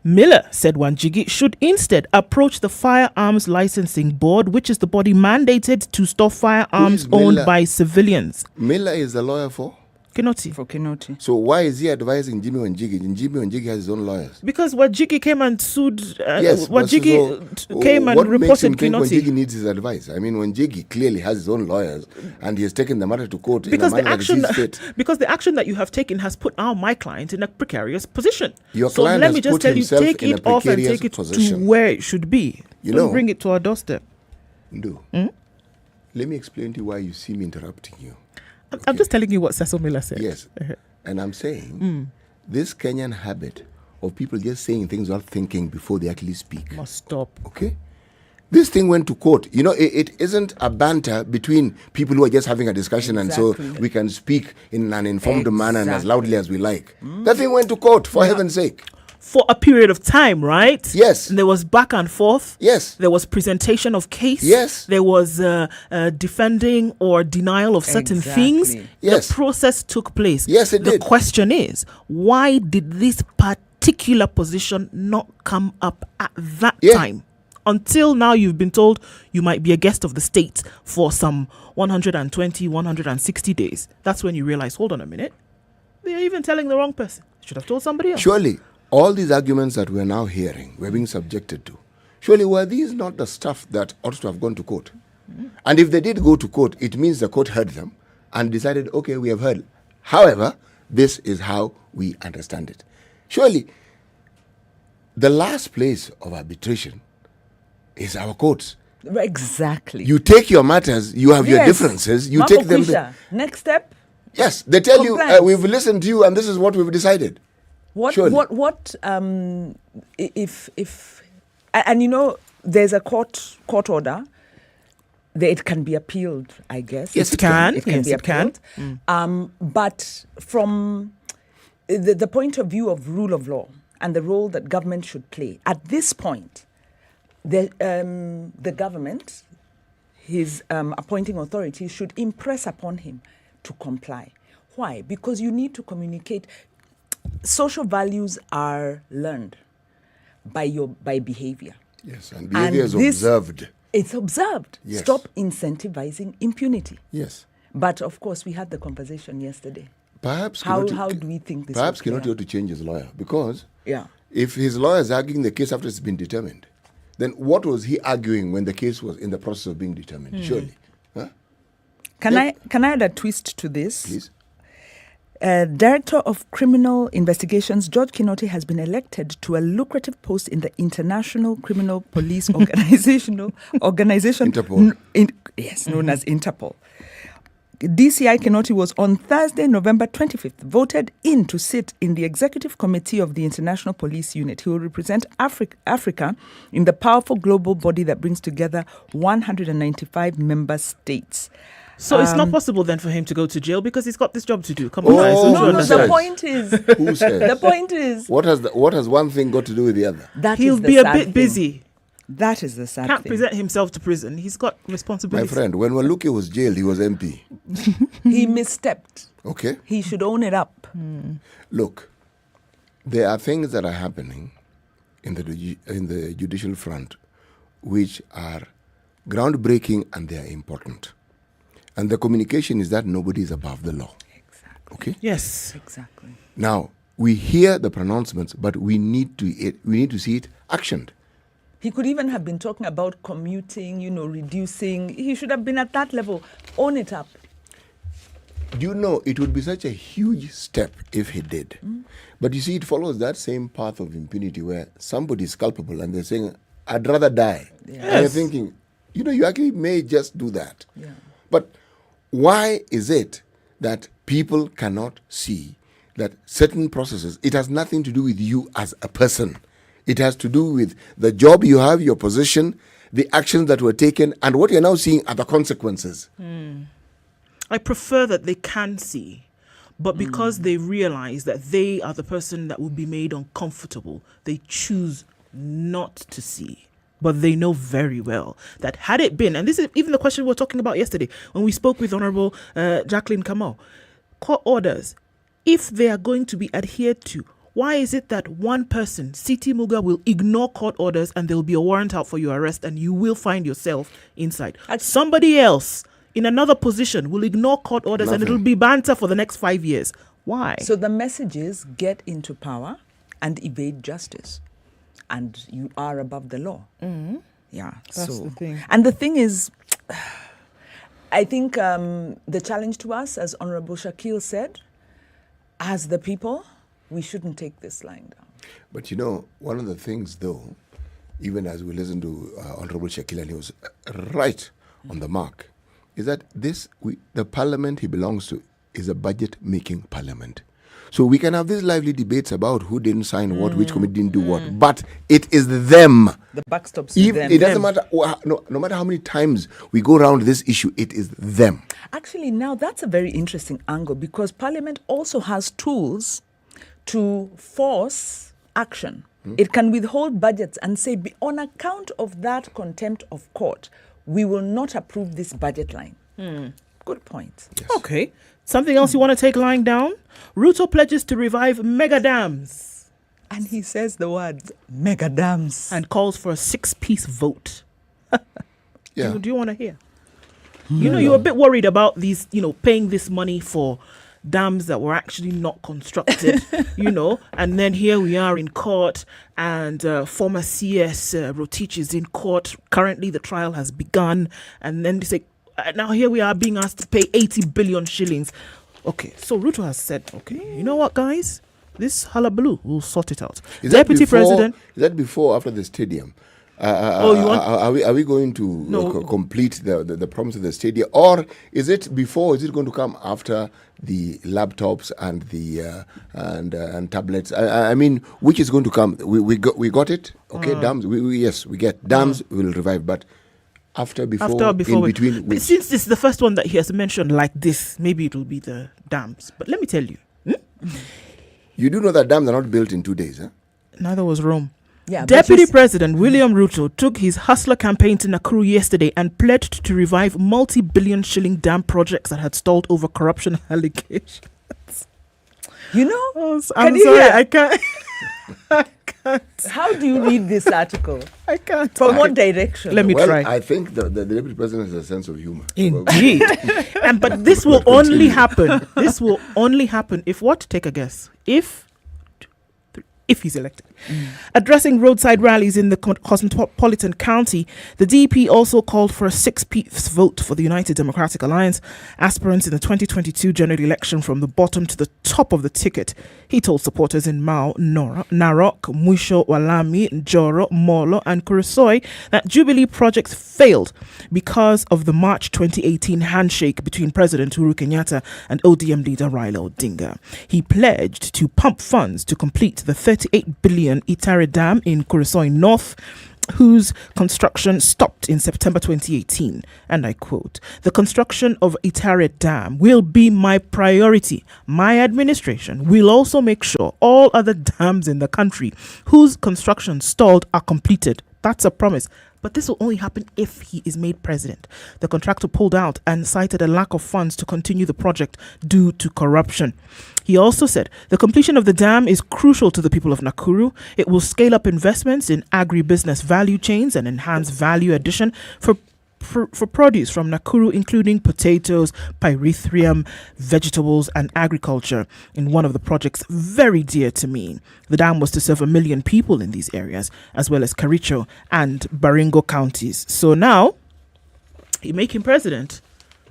Miller said Wanjiru should instead approach the Firearms Licensing Board, which is the body mandated to store firearms owned by civilians. Miller is the lawyer for? Kinoti. For Kinoti. So why is he advising Jimmy Wanjiru? Jimmy Wanjiru has his own lawyers. Because Wanjiru came and sued. Yes, Wanjiru came and what reported makes him think Kinoti. Wanjiru needs his advice? I mean, Wanjiru clearly has his own lawyers, and he has taken the matter to court Because in a manner that sees fit. Because the action that you have taken has put my client in a precarious position. Your so client let has me just put tell you, himself take in a it off and precarious take it position. to where it should be. You Don't know, bring it to our doorstep. Let me explain to you why you see me interrupting you. I'm just telling you what Cecil Miller said. Yes. And I'm saying this Kenyan habit of people just saying things without thinking before they actually speak must stop. Okay? This thing went to court. You know, it isn't a banter between people who are just having a discussion and so we can speak in an informed manner and as loudly as we like. That thing went to court, for heaven's sake. For a period of time, right? Yes. And there was back and forth. Yes. There was presentation of case. Yes. There was defending or denial of certain things. Yes. The process took place. Yes, it did. The question is, why did this particular position not come up at that time? Until now, you've been told you might be a guest of the state for some 120, 160 days. That's when you realize, hold on a minute. They're even telling the wrong person. Should have told somebody else. Surely, all these arguments that we're now hearing, we're being subjected to, surely were these not the stuff that ought to have gone to court? And if they did go to court, it means the court heard them and decided, okay, we have heard. However, this is how we understand it. Surely, the last place of arbitration is our courts. Exactly. You take your matters, you have your differences, you take them. Next step? Yes, they tell you, we've listened to you and this is what we've decided. If and you know, there's a court order that it can be appealed, I guess. Yes, it can. It can be appealed. But from the point of view of rule of law and the role that government should play, at this point, the government, his appointing authority, should impress upon him to comply. Why? Because you need to communicate. Social values are learned by behavior. Yes, and behavior is observed. It's observed. Yes. Stop incentivizing impunity. Yes. But of course, we had the conversation yesterday. Perhaps how do we think this? Perhaps Kinoti ought to change his lawyer, because if his lawyer is arguing the case after it's been determined, then what was he arguing when the case was in the process of being determined? Surely. Huh? Can I add a twist to this? Please. Director of Criminal Investigations, George Kinoti, has been elected to a lucrative post in the International Criminal Police Organization, Interpol. Known as Interpol. DCI Kinoti was on Thursday, November 25th, voted in to sit in the Executive Committee of the International Police Unit. He will represent Africa in the powerful global body that brings together 195 member states. So it's not possible then for him to go to jail because he's got this job to do. Come on, guys. No, the point is... Who says? The point is... What has one thing got to do with the other? He'll be a bit busy. That is the sad Can't thing. present himself to prison. He's got responsibility. My friend, when Waluke was jailed, he was MP. He misstepped. Okay. He should own it up. Look, there are things that are happening in the judicial front which are groundbreaking and they are important. And the communication is that nobody is above the law. Exactly. Okay? Yes. Exactly. Now, we hear the pronouncements, but we need to see it actioned. He could even have been talking about commuting, reducing. He should have been at that level. Own it up. Do you know, it would be such a huge step if he did. But you see, it follows that same path of impunity where somebody is culpable and they're saying, I'd rather die. Yes. And you're thinking, you actually may just do that. Yeah. But why is it that people cannot see that certain processes, it has nothing to do with you as a person. It has to do with the job you have, your position, the actions that were taken, and what you're now seeing are the consequences. I prefer that they can see, but because they realize that they are the person that will be made uncomfortable, they choose not to see. But they know very well that had it been, and this is even the question we were talking about yesterday when we spoke with Honorable Jacqueline Kamau, court orders, if they are going to be adhered to, why is it that one person, City Muga, will ignore court orders and there will be a warrant out for your arrest and you will find yourself inside? Somebody else in another position will ignore court orders and it'll be banter for the next 5 years. Why? So the message is get into power and evade justice. And you are above the law. Mm-hmm. Yeah. That's the thing. And the thing is, I think the challenge to us, as Honorable Shakil said, as the people, we shouldn't take this lying down. But you know, one of the things though, even as we listen to Honorable Shakil, and he was right on the mark, is that the parliament he belongs to is a budget-making parliament. So we can have these lively debates about who didn't sign what, which committee didn't do what, but it is them. The buck stops with them. It doesn't matter, no matter how many times we go around this issue, it is them. Actually, now that's a very interesting angle because Parliament also has tools to force action. It can withhold budgets and say, on account of that contempt of court, we will not approve this budget line. Good point. Yes. Okay. Something else you want to take lying down? Ruto pledges to revive mega dams. And he says the words, mega dams. And calls for a 6-piece vote. Yeah. Do you want to hear? You know, you were a bit worried about these, paying this money for dams that were actually not constructed, and then here we are in court and former CS Rotich is in court. Currently, the trial has begun. And then they say, now here we are being asked to pay 80 billion shillings. Okay, so Ruto has said, okay, you know what, guys? This hullabaloo, we'll sort it out. Deputy President. Is that before or after the stadium? Are we going to complete the promise of the stadium? Or is it before, is it going to come after the laptops and the and tablets? I mean, which is going to come? We got it? Okay, dams. Yes, we get. Dams will revive, but before, in between. But since this is the first one that he has mentioned like this, maybe it will be the dams. But let me tell you. You do know that dams are not built in 2 days, huh? Neither was Rome. Yeah, Deputy President William Ruto took his hustler campaign to Nakuru yesterday and pledged to revive multi-billion shilling dam projects that had stalled over corruption allegations. I'm sorry, I can't. How do you read this article? I can't. From what direction? Let me try. I think the Deputy President has a sense of humor. Indeed. But this will only happen. This will only happen if what? Take a guess. If he's elected. Addressing roadside rallies in the cosmopolitan county, the DP also called for a 6-piece vote for the United Democratic Alliance aspirants in the 2022 general election from the bottom to the top of the ticket. He told supporters in Mao, Narok, Mwisho, Walami, Njoro, Molo and Kuresoi that Jubilee projects failed because of the March 2018 handshake between President Uhuru Kenyatta and ODM leader Raila Odinga. He pledged to pump funds to complete the 38 billion Itare Dam in Kuresoi North, whose construction stopped in September 2018. And I quote, "The construction of Itare Dam will be my priority. My administration will also make sure all other dams in the country whose construction stalled are completed." That's a promise. But this will only happen if he is made president. The contractor pulled out and cited a lack of funds to continue the project due to corruption. He also said the completion of the dam is crucial to the people of Nakuru. It will scale up investments in agribusiness value chains and enhance value addition for produce from Nakuru, including potatoes, pyrethrum, vegetables and agriculture in one of the projects very dear to me. The dam was to serve 1 million people in these areas, as well as Kericho and Baringo counties. So now, you make him president,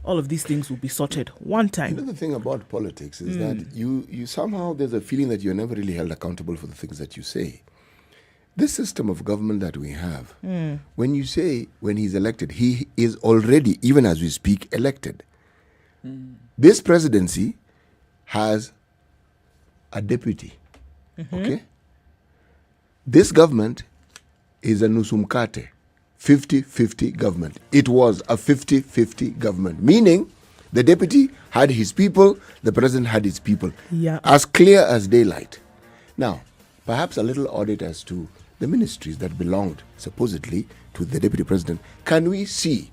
all of these things will be sorted one time. You know, the thing about politics is that you somehow, there's a feeling that you're never really held accountable for the things that you say. This system of government that we have, when you say when he's elected, he is already, even as we speak, elected. This presidency has a deputy. Okay? This government is a nusumkate, 50-50 government. It was a 50-50 government, meaning the deputy had his people, the president had his people. Yeah. As clear as daylight. Now, perhaps a little audit as to the ministries that belonged supposedly to the deputy president. Can we see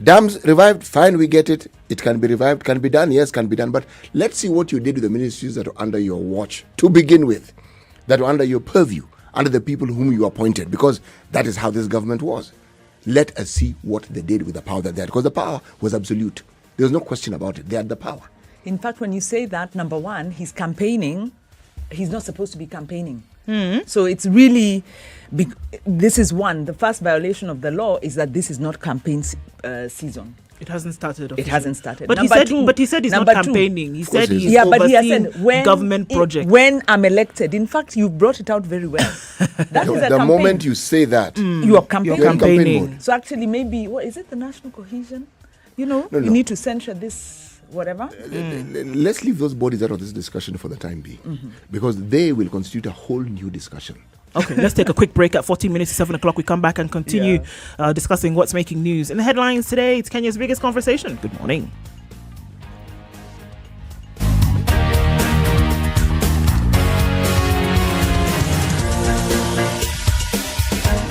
dams revived? Fine, we get it. It can be revived, can be done. Yes, can be done. But let's see what you did with the ministries that are under your watch to begin with, that were under your purview, under the people whom you appointed, because that is how this government was. Let us see what they did with the power that they had, because the power was absolute. There's no question about it. They had the power. In fact, when you say that, number one, he's campaigning. He's not supposed to be campaigning. So it's really, this is one. The first violation of the law is that this is not campaign season. It hasn't started. It hasn't started. But he said he's not campaigning. He said he's overseeing government projects. When I'm elected, in fact, you brought it out very well. That is the moment you say that, you are campaigning. You're in campaign mode. So actually, maybe what is it? The national cohesion? You need to censure this. Whatever. Let's leave those bodies out of this discussion for the time being, because they will constitute a whole new discussion. Okay, let's take a quick break at 14 minutes to 7 o'clock. We come back and continue discussing what's making news. In the headlines today, it's Kenya's biggest conversation. Good morning.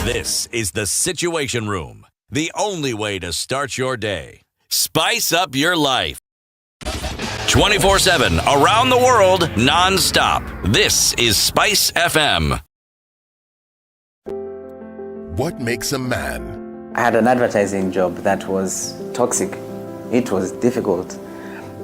This is the Situation Room, the only way to start your day. Spice up your life. 24/7 around the world, non-stop. This is SpiceFM. What makes a man? I had an advertising job that was toxic. It was difficult.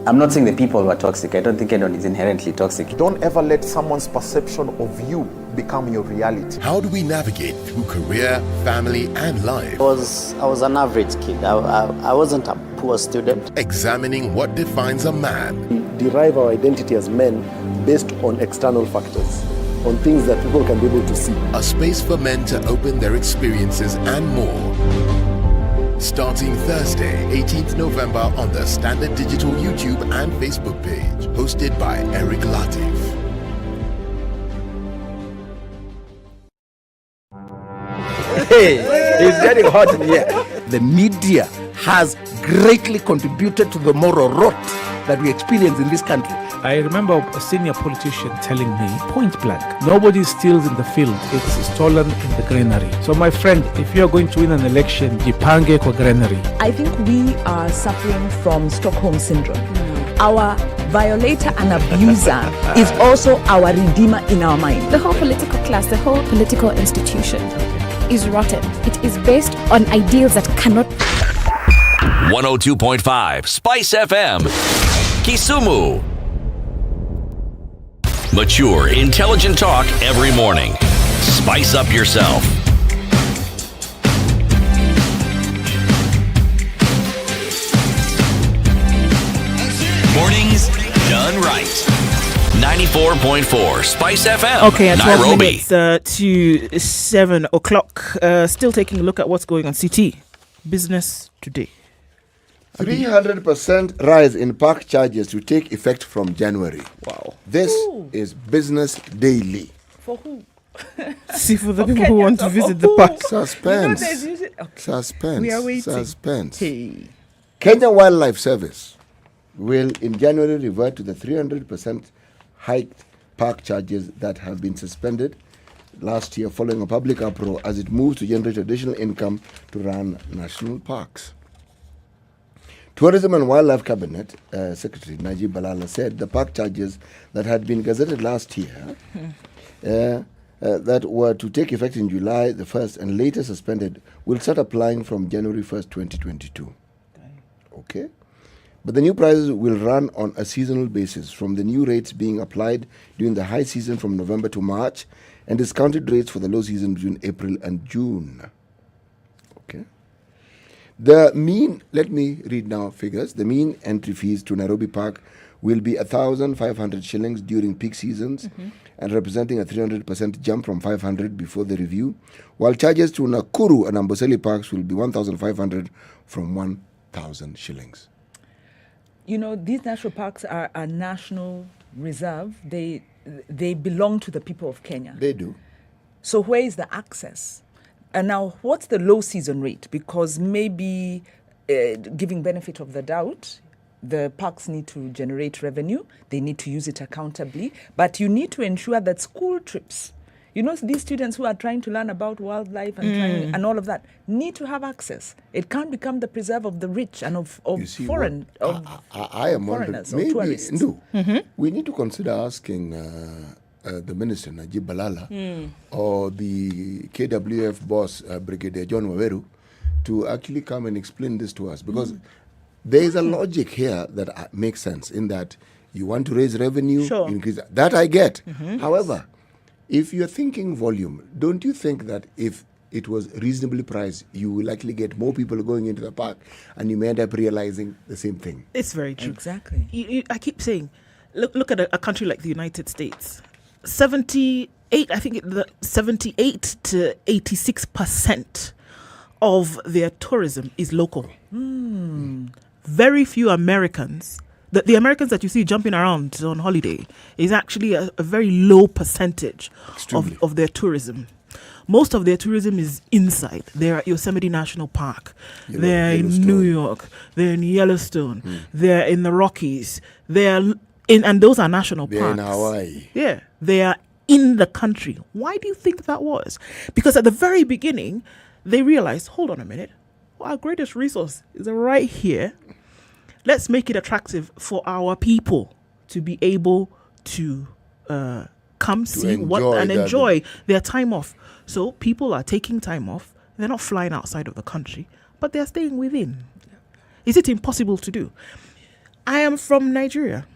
I'm not saying the people were toxic. I don't think anyone is inherently toxic. Don't ever let someone's perception of you become your reality. How do we navigate through career, family, and life? I was an average kid. I wasn't a poor student. Examining what defines a man. We derive our identity as men based on external factors, on things that people can be able to see. A space for men to open their experiences and more. Starting Thursday, 18th November on the Standard Digital YouTube and Facebook page. Hosted by Eric Latiff. Hey, it's getting hot in here. The media has greatly contributed to the moral rot that we experience in this country. I remember a senior politician telling me, point blank, nobody steals in the field, it's stolen in the granary. So my friend, if you're going to win an election, jipange kwa granary. I think we are suffering from Stockholm syndrome. Our violator and abuser is also our redeemer in our mind. The whole political class, the whole political institution is rotten. It is based on ideals that cannot... 102.5 Spice FM, Kisumu. Mature, intelligent talk every morning. Spice up yourself. Mornings done right. 94.4 Spice FM. Okay, at 12 Nairobi. minutes to 7 o'clock. Still taking a look at what's going on. CT, business today. 300% rise in park charges to take effect from January. Wow. This is Business Daily. For who? See, for the people who want to visit the park. Suspense. Okay. Suspense. We are waiting. Suspense. Hey. Kenya Wildlife Service will in January revert to the 300% hiked park charges that have been suspended last year following a public uproar as it moves to generate additional income to run national parks. Tourism and Wildlife Cabinet Secretary Najib Balala said the park charges that had been gazetted last year that were to take effect in July the 1st and later suspended will start applying from January 1st, 2022. Okay? But the new prices will run on a seasonal basis, from the new rates being applied during the high season from November to March and discounted rates for the low season between April and June. Okay? The mean, let me read now figures. The mean entry fees to Nairobi Park will be 1,500 shillings during peak seasons and representing a 300% jump from 500 before the review, while charges to Nakuru and Amboseli parks will be 1,500 from 1,000 shillings. You know, these national parks are a national reserve. They belong to the people of Kenya. They do. So where is the access? And now, what's the low season rate? Because maybe giving benefit of the doubt, the parks need to generate revenue. They need to use it accountably. But you need to ensure that school trips, You know, these students who are trying to learn about wildlife and and all of that need to have access. It can't become the preserve of the rich and of You see, foreign I am wondering, foreigners or maybe tourists. we need to consider asking the minister Najib Balala or the KWF boss Brigadier John Waweru to actually come and explain this to us, because there is a logic here that makes sense in that you want to raise revenue, increase that I get. However, if you're thinking volume, don't you think that if it was reasonably priced, you will likely get more people going into the park, and you may end up realizing the same thing? It's very true. Exactly. I keep saying, look at a country like the United States. 78 to 86% of their tourism is local. Very few Americans, the Americans that you see jumping around on holiday, is actually a very low percentage of their tourism. Most of their tourism is inside. They're at Yosemite National Park. They're in New York. They're in Yellowstone. They're in the Rockies. And those are national parks. They're in Hawaii. Yeah, they are in the country. Why do you think that was? Because at the very beginning, they realized, hold on a minute, our greatest resource is right here. Let's make it attractive for our people to be able to come see enjoy their time off. So people are taking time off. They're not flying outside of the country, but they're staying within. Is it impossible to do? I am from Nigeria.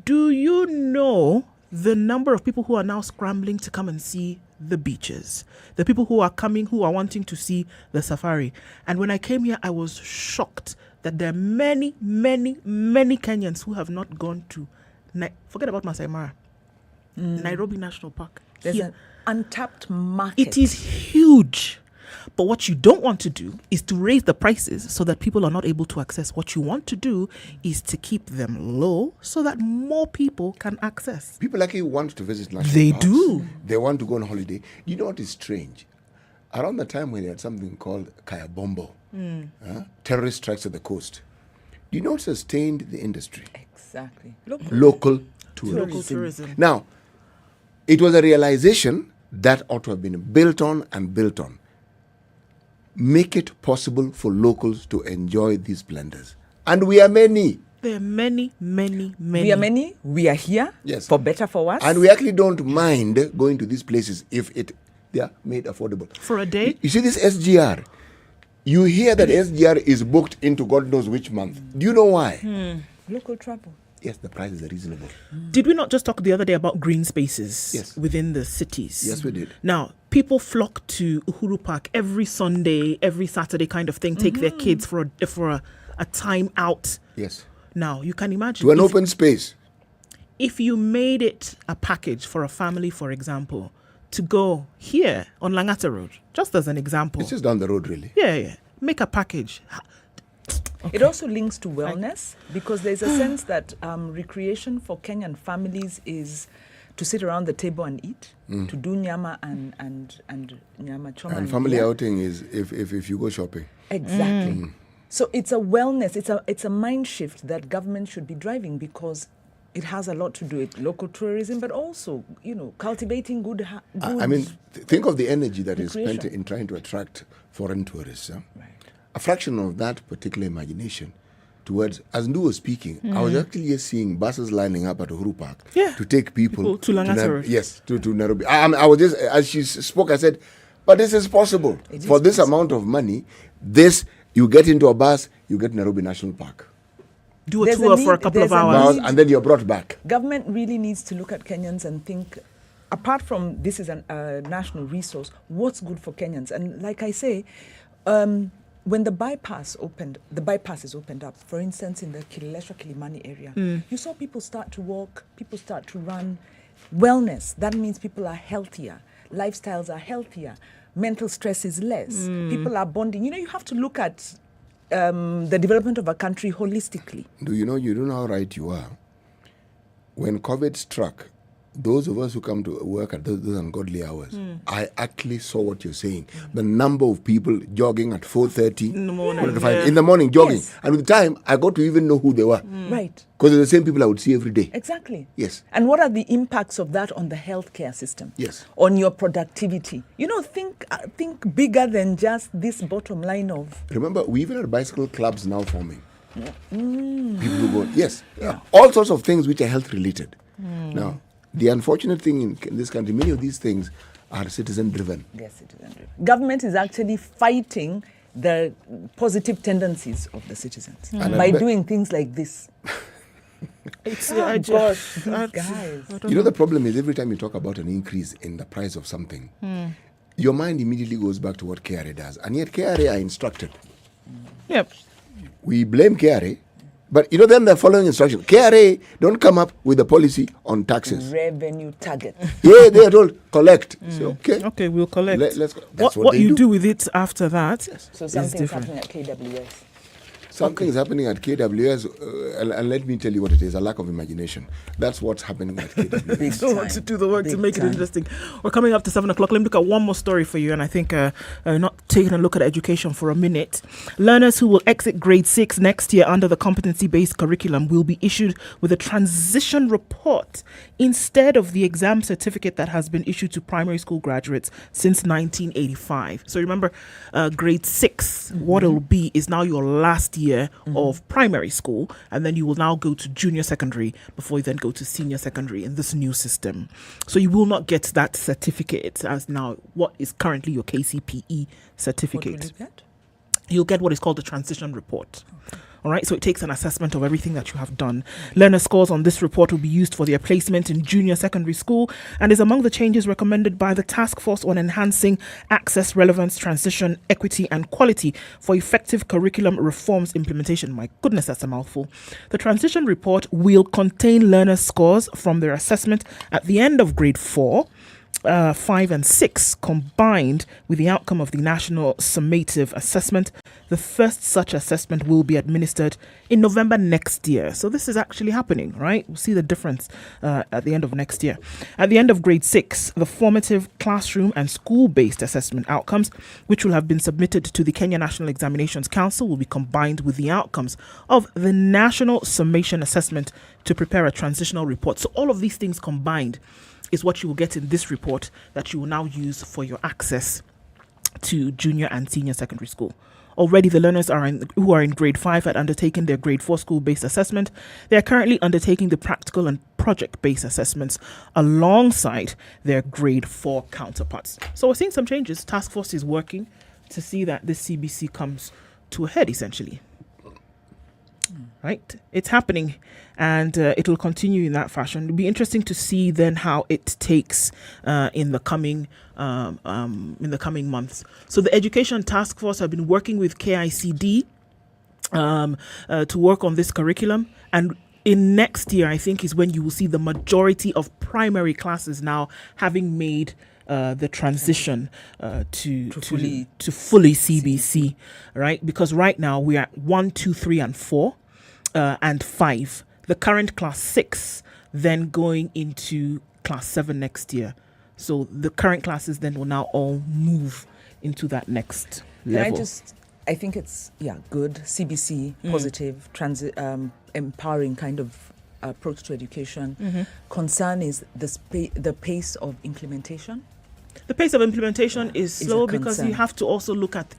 Do you know the number of people who are now scrambling to come and see the beaches? The people who are coming, who are wanting to see the safari. And when I came here, I was shocked that there are many, many, many Kenyans who have not gone to, forget about Masai Mara, Nairobi National Park. There's an untapped market. It is huge. But what you don't want to do is to raise the prices so that people are not able to access. What you want to do is to keep them low so that more people can access. People actually want to visit national They parks. do. They want to go on holiday. You know what is strange? Around the time when they had something called Kaya Bombo, terrorist strikes at the coast, do you know what sustained the industry? Exactly. Local tourism. Now, it was a realization that ought to have been built on and built on. Make it possible for locals to enjoy these splendors. And we are many. There are many, many, many. We are many. We are here. Yes. For better, for worse. And we actually don't mind going to these places if they are made affordable. For a day? You see this SGR. You hear that SGR is booked into God knows which month. Do you know why? Local travel. Yes, the prices are reasonable. Did we not just talk the other day about green spaces within the cities? Yes, we did. Now, people flock to Uhuru Park every Sunday, every Saturday kind of thing, take their kids for a time out. Yes. Now, you can imagine. To an open space. If you made it a package for a family, for example, to go here on Langata Road, just as an example. It's just down the road, really. Yeah. Make a package. Okay. It also links to wellness because there's a sense that recreation for Kenyan families is to sit around the table and eat, to do nyama and nyama choma. And family outing is if you go shopping. Exactly. So it's a wellness, it's a mind shift that government should be driving because it has a lot to do with local tourism, but also, cultivating good. I mean, think of the energy that is spent in trying to attract foreign tourists. Right. A fraction of that particular imagination towards, as Ndu was speaking, I was actually just seeing buses lining up at Uhuru Park to take people to Langata Road. Yes, to Nairobi. I was just, as she spoke, I said, but this is possible. For this amount of money, you get into a bus, you get Nairobi National Park. Do a tour for a couple of hours. And then you're brought back. Government really needs to look at Kenyans and think, apart from this is a national resource, what's good for Kenyans? And like I say, when the bypass is opened up, for instance, in the Kileleshwa-Kilimani area, you saw people start to walk, people start to run. Wellness, that means people are healthier, lifestyles are healthier, mental stress is less, people are bonding. You have to look at the development of a country holistically. You don't know how right you are. When COVID struck, those of us who come to work at those ungodly hours, I actually saw what you're saying. The number of people jogging at 4:30 in the morning, in the morning jogging. Yes. And with time, I got to even know who they were. Right. Because they're the same people I would see every day. Exactly. Yes. And what are the impacts of that on the healthcare system? Yes. On your productivity? Think bigger than just this bottom line of... Remember, we even have bicycle clubs now forming. People who go, yes. Yeah. All sorts of things which are health related. Now, the unfortunate thing in this country, many of these things are citizen driven. They're citizen driven. Government is actually fighting the positive tendencies of the citizens by doing things like this. It's guys. You know, the problem is every time you talk about an increase in the price of something, your mind immediately goes back to what KRA does. And yet KRA are instructed. Yep. We blame KRA, but then they're following instructions. KRA don't come up with a policy on taxes. Revenue target. Yeah, they are told collect. So, okay, we'll collect. Let's go. That's what you do. do with it after that So is something's different. happening at KWS. Something is happening at KWS, and let me tell you what it is, a lack of imagination. That's what's happening at KWS. So want to do the work to make it interesting. We're coming up to 7 o'clock. Let me look at one more story for you, and I think not taking a look at education for a minute. Learners who will exit grade 6 next year under the competency-based curriculum will be issued with a transition report instead of the exam certificate that has been issued to primary school graduates since 1985. So remember, grade 6, what it'll be is now your last year of primary school, and then you will now go to junior secondary before you then go to senior secondary in this new system. So you will not get that certificate as now what is currently your KCPE certificate. What will you get? You'll get what is called the transition report. All right, so it takes an assessment of everything that you have done. Learner scores on this report will be used for their placement in junior secondary school and is among the changes recommended by the Task Force on Enhancing Access, Relevance, Transition, Equity and Quality for Effective Curriculum Reforms Implementation. My goodness, that's a mouthful. The transition report will contain learner scores from their assessment at the end of grade 4, 5 and 6 combined with the outcome of the national summative assessment. The first such assessment will be administered in November next year. So this is actually happening, right? We'll see the difference at the end of next year. At the end of grade 6, the formative classroom and school-based assessment outcomes, which will have been submitted to the Kenya National Examinations Council, will be combined with the outcomes of the national summation assessment to prepare a transitional report. So all of these things combined is what you will get in this report that you will now use for your access to junior and senior secondary school. Already the learners who are in grade 5 had undertaken their grade 4 school-based assessment. They are currently undertaking the practical and project-based assessments alongside their grade 4 counterparts. So we're seeing some changes. Task Force is working to see that this CBC comes to a head, essentially. Right, it's happening, and it will continue in that fashion. It'll be interesting to see then how it takes in the coming months. So the Education Task Force have been working with KICD to work on this curriculum, and in next year, I think, is when you will see the majority of primary classes now having made the transition to fully CBC, right? Because right now we are 1, 2, 3, and 4. And 5, the current class 6, then going into class 7 next year. So the current classes then will now all move into that next level. I think it's good, CBC, positive, empowering kind of approach to education. Concern is the pace of implementation. The pace of implementation is slow because you have to also look at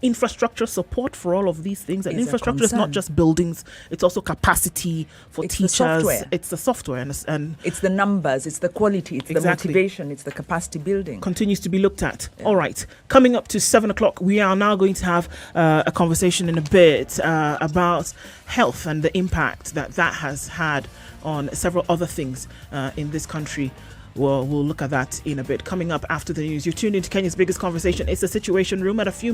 infrastructure support for all of these things. And infrastructure is not just buildings; it's also capacity for teachers. It's the software and it's the numbers, it's the quality, it's the motivation, it's the capacity building. Continues to be looked at. Yeah. All right, coming up to 7 o'clock, we are now going to have a conversation in a bit about health and the impact that has had on several other things in this country. Well, we'll look at that in a bit. Coming up after the news, you're tuned into Kenya's biggest conversation. It's the Situation Room at a few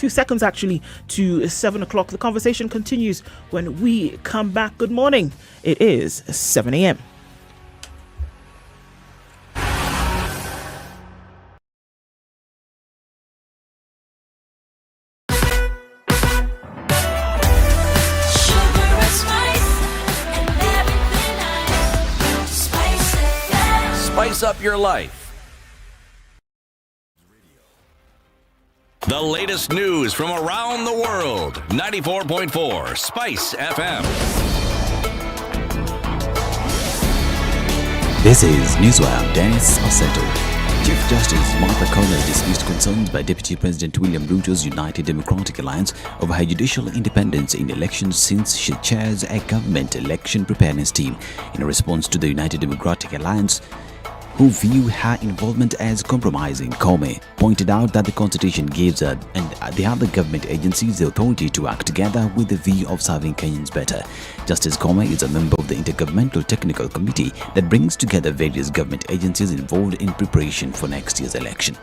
seconds actually to 7 o'clock. The conversation continues when we come back. Good morning. It is 7 a.m. Sugar and spice and everything nice. Spice it. up your life. The latest news from around the world. 94.4 Spice FM. This is Newswire. Dennis Aseto. Chief Justice Martha Koome dismissed concerns by Deputy President William Ruto's United Democratic Alliance over her judicial independence in elections since she chairs a government election preparedness team. In a response to the United Democratic Alliance, who view her involvement as compromising, Koome pointed out that the Constitution gives her and the other government agencies the authority to act together with the view of serving Kenyans better. Justice Koome is a member of the Intergovernmental Technical Committee that brings together various government agencies involved in preparation for next year's election.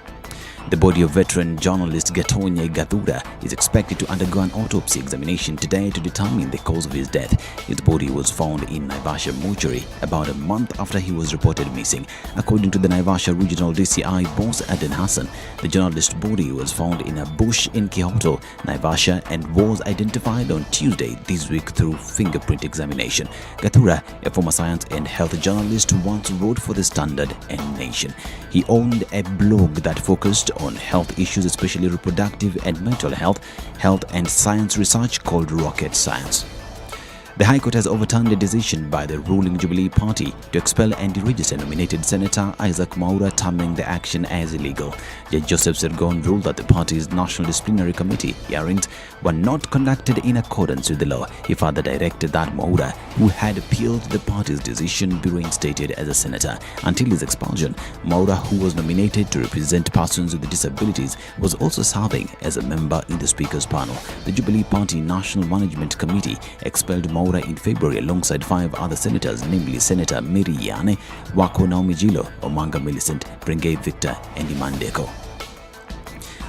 The body of veteran journalist Gikonyo is expected to undergo an autopsy examination today to determine the cause of his death. His body was found in Naivasha mortuary about a month after he was reported missing. According to the Naivasha Regional DCI boss Aden Hassan, the journalist's body was found in a bush in Kihoto, Naivasha, and was identified on Tuesday this week through fingerprint examination. Gathura, a former science and health journalist, once wrote for the Standard and Nation. He owned a blog that focused on health issues, especially reproductive and mental health and science research called Rocket Science. The High Court has overturned a decision by the ruling Jubilee Party to expel and deregister nominated Senator Isaac Mwaura, terming the action as illegal. Judge Joseph Sergon ruled that the party's National Disciplinary Committee hearings were not conducted in accordance with the law. He further directed that Mwaura, who had appealed the party's decision, be reinstated as a senator. Until his expulsion, Mwaura, who was nominated to represent persons with disabilities, was also serving as a member in the Speaker's panel. The Jubilee Party National Management Committee expelled Mwaura in February alongside 5 other senators, namely Senator Mary Yane, Wako Naomi Jilo, Omanga Millicent, Brengay Victor, and Imandeko.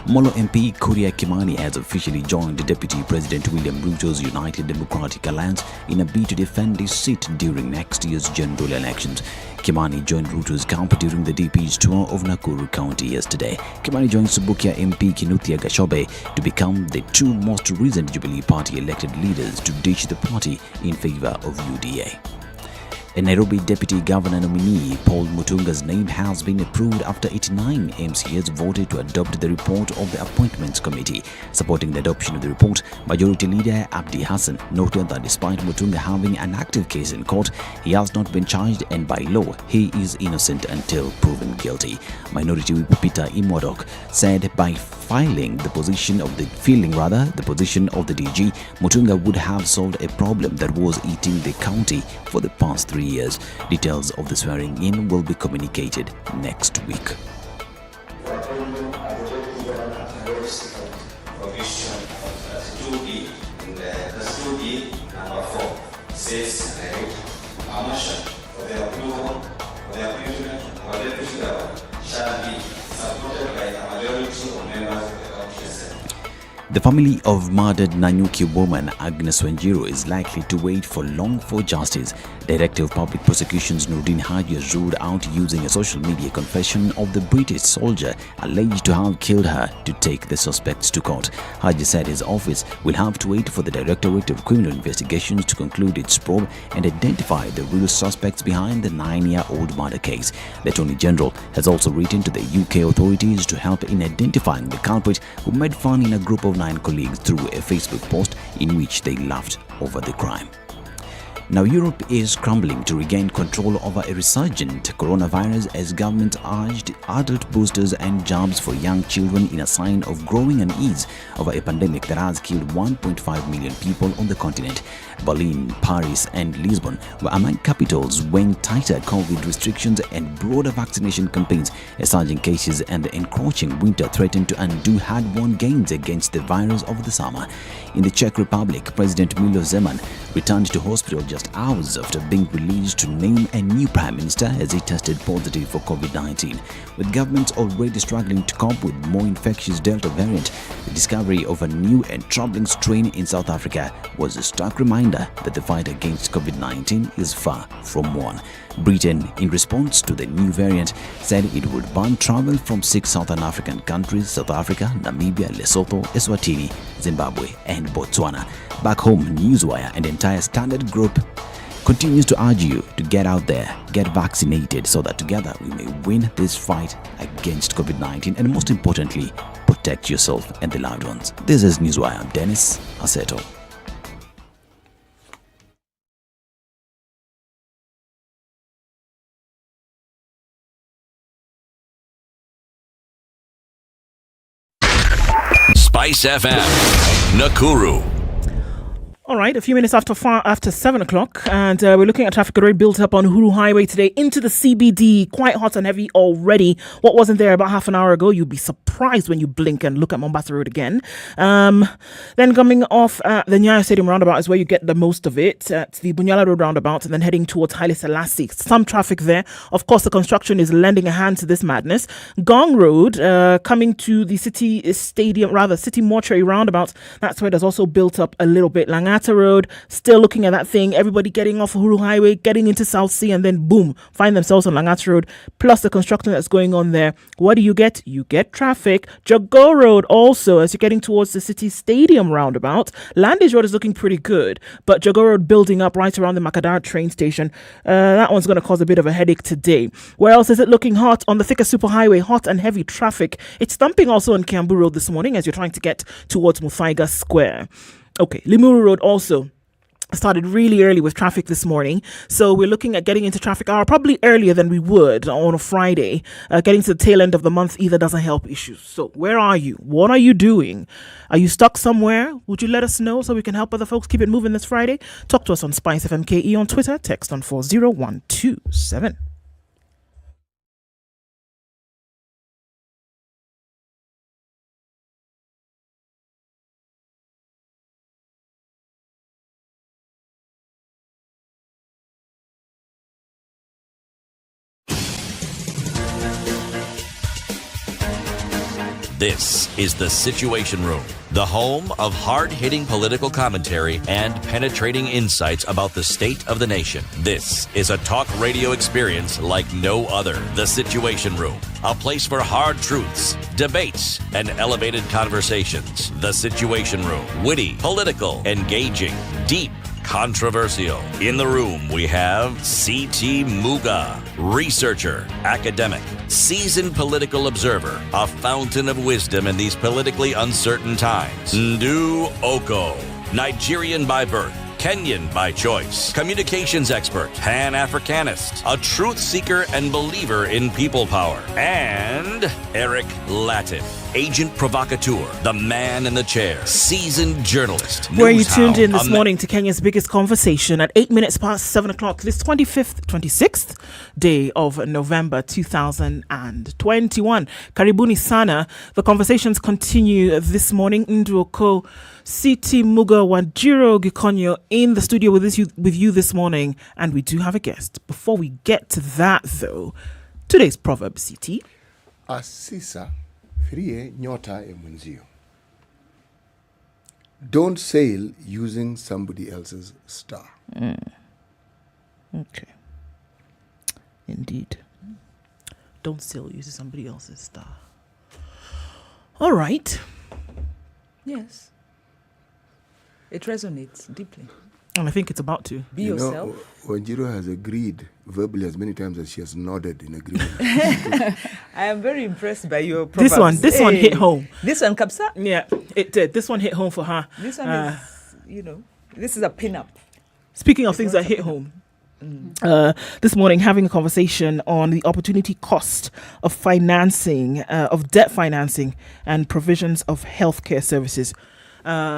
Molo MP Kuria Kimani has officially joined Deputy President William Ruto's United Democratic Alliance in a bid to defend his seat during next year's general elections. Kimani joined Ruto's camp during the DP's tour of Nakuru County yesterday. Kimani joined Subukia MP Kinuthia Gashobe to become the 2 most recent Jubilee Party elected leaders to ditch the party in favor of UDA. A Nairobi Deputy Governor nominee, Paul Mutunga's name has been approved after 89 MCAs voted to adopt the report of the Appointments Committee. Supporting the adoption of the report, Majority Leader Abdi Hassan noted that despite Mutunga having an active case in court, he has not been charged and by law he is innocent until proven guilty. Minority Whip Peter Imwadok said by filling the position of the DG, Mutunga would have solved a problem that was eating the county for the past 3 years. Details of the swearing in will be communicated next week. The family of murdered Nanyuki woman Agnes Wanjiru is likely to wait for long for justice. Director of Public Prosecutions Nurdin Haji has ruled out using a social media confession of the British soldier alleged to have killed her to take the suspects to court. Haji said his office will have to wait for the Directorate of Criminal Investigations to conclude its probe and identify the real suspects behind the 9-year-old murder case. The Attorney General has also written to the UK authorities to help in identifying the culprit who made fun in a group of 9 colleagues through a Facebook post in which they laughed over the crime. Now, Europe is scrambling to regain control over a resurgent coronavirus as governments urged adult boosters and jabs for young children in a sign of growing unease over a pandemic that has killed 1.5 million people on the continent. Berlin, Paris, and Lisbon were among capitals weighing tighter COVID restrictions and broader vaccination campaigns as surging cases and the encroaching winter threatened to undo hard-won gains against the virus over the summer. In the Czech Republic, President Miloš Zeman returned to hospital just hours after being released to name a new prime minister as he tested positive for COVID-19. With governments already struggling to cope with more infectious Delta variant, the discovery of a new and troubling strain in South Africa was a stark reminder that the fight against COVID-19 is far from won. Britain, in response to the new variant, said it would ban travel from 6 Southern African countries: South Africa, Namibia, Lesotho, Eswatini, Zimbabwe, and Botswana. Back home, Newswire and entire Standard Group continues to urge you to get out there, get vaccinated so that together we may win this fight against COVID-19 and most importantly, protect yourself and the loved ones. This is Newswire. I'm Dennis Aseto. SpiceFM, Nakuru. All right, a few minutes after 7 o'clock, and we're looking at traffic already built up on Uhuru Highway today into the CBD. Quite hot and heavy already. What wasn't there about half an hour ago, you'd be surprised when you blink and look at Mombasa Road again. Then coming off the Nyeri Stadium roundabout is where you get the most of it. At the Bunyala Road roundabout, and then heading towards Haile Selassie. Some traffic there. Of course, the construction is lending a hand to this madness. Gong Road, coming to the City Mortuary roundabout, that's where there's also built up a little bit. Langata Road, still looking at that thing. Everybody getting off Uhuru Highway, getting into South Sea, and then boom, find themselves on Langata Road. Plus the construction that's going on there. What do you get? You get traffic. Jago Road also, as you're getting towards the City Stadium roundabout. Landage Road is looking pretty good, but Jago Road building up right around the Makadar train station. That one's going to cause a bit of a headache today. Where else is it looking hot? On the Thika Superhighway, hot and heavy traffic. It's thumping also on Kiambu Road this morning as you're trying to get towards Muthaiga Square. Okay, Limuru Road also started really early with traffic this morning. So we're looking at getting into traffic hour probably earlier than we would on a Friday. Getting to the tail end of the month either doesn't help issues. So where are you? What are you doing? Are you stuck somewhere? Would you let us know so we can help other folks keep it moving this Friday? Talk to us on SpiceFMKE on Twitter. Text on 40127. This is The Situation Room, the home of hard-hitting political commentary and penetrating insights about the state of the nation. This is a talk radio experience like no other. The Situation Room, a place for hard truths, debates, and elevated conversations. The Situation Room, witty, political, engaging, deep, controversial. In the room, we have C.T. Muga, researcher, academic, seasoned political observer, a fountain of wisdom in these politically uncertain times. Ndu Okoh, Nigerian by birth, Kenyan by choice, communications expert, Pan-Africanist, a truth seeker and believer in people power, and Eric Latiff, agent provocateur, the man in the chair, seasoned journalist. Where you tuned in this morning to Kenya's biggest conversation at 8 minutes past 7 o'clock, this 26th day of November 2021. Karibuni sana. The conversations continue this morning. Ndu Okoh, C.T. Muga, Wanjiru, Gikonyo in the studio with you this morning. And we do have a guest. Before we get to that, though, today's proverb, C.T. Asisa frie nyota ya mwenzio. Don't sail using somebody else's star. Okay. Indeed. Don't sail using somebody else's star. All right. Yes. It resonates deeply. And I think it's about to. Be yourself. Wanjiru has agreed verbally as many times as she has nodded in agreement. I am very impressed by your proverbs. This one hit home. This one, Kapsa? Yeah, it did. This one hit home for her. This one is, this is a pin-up. Speaking of things that hit home, this morning having a conversation on the opportunity cost of financing, of debt financing and provisions of healthcare services.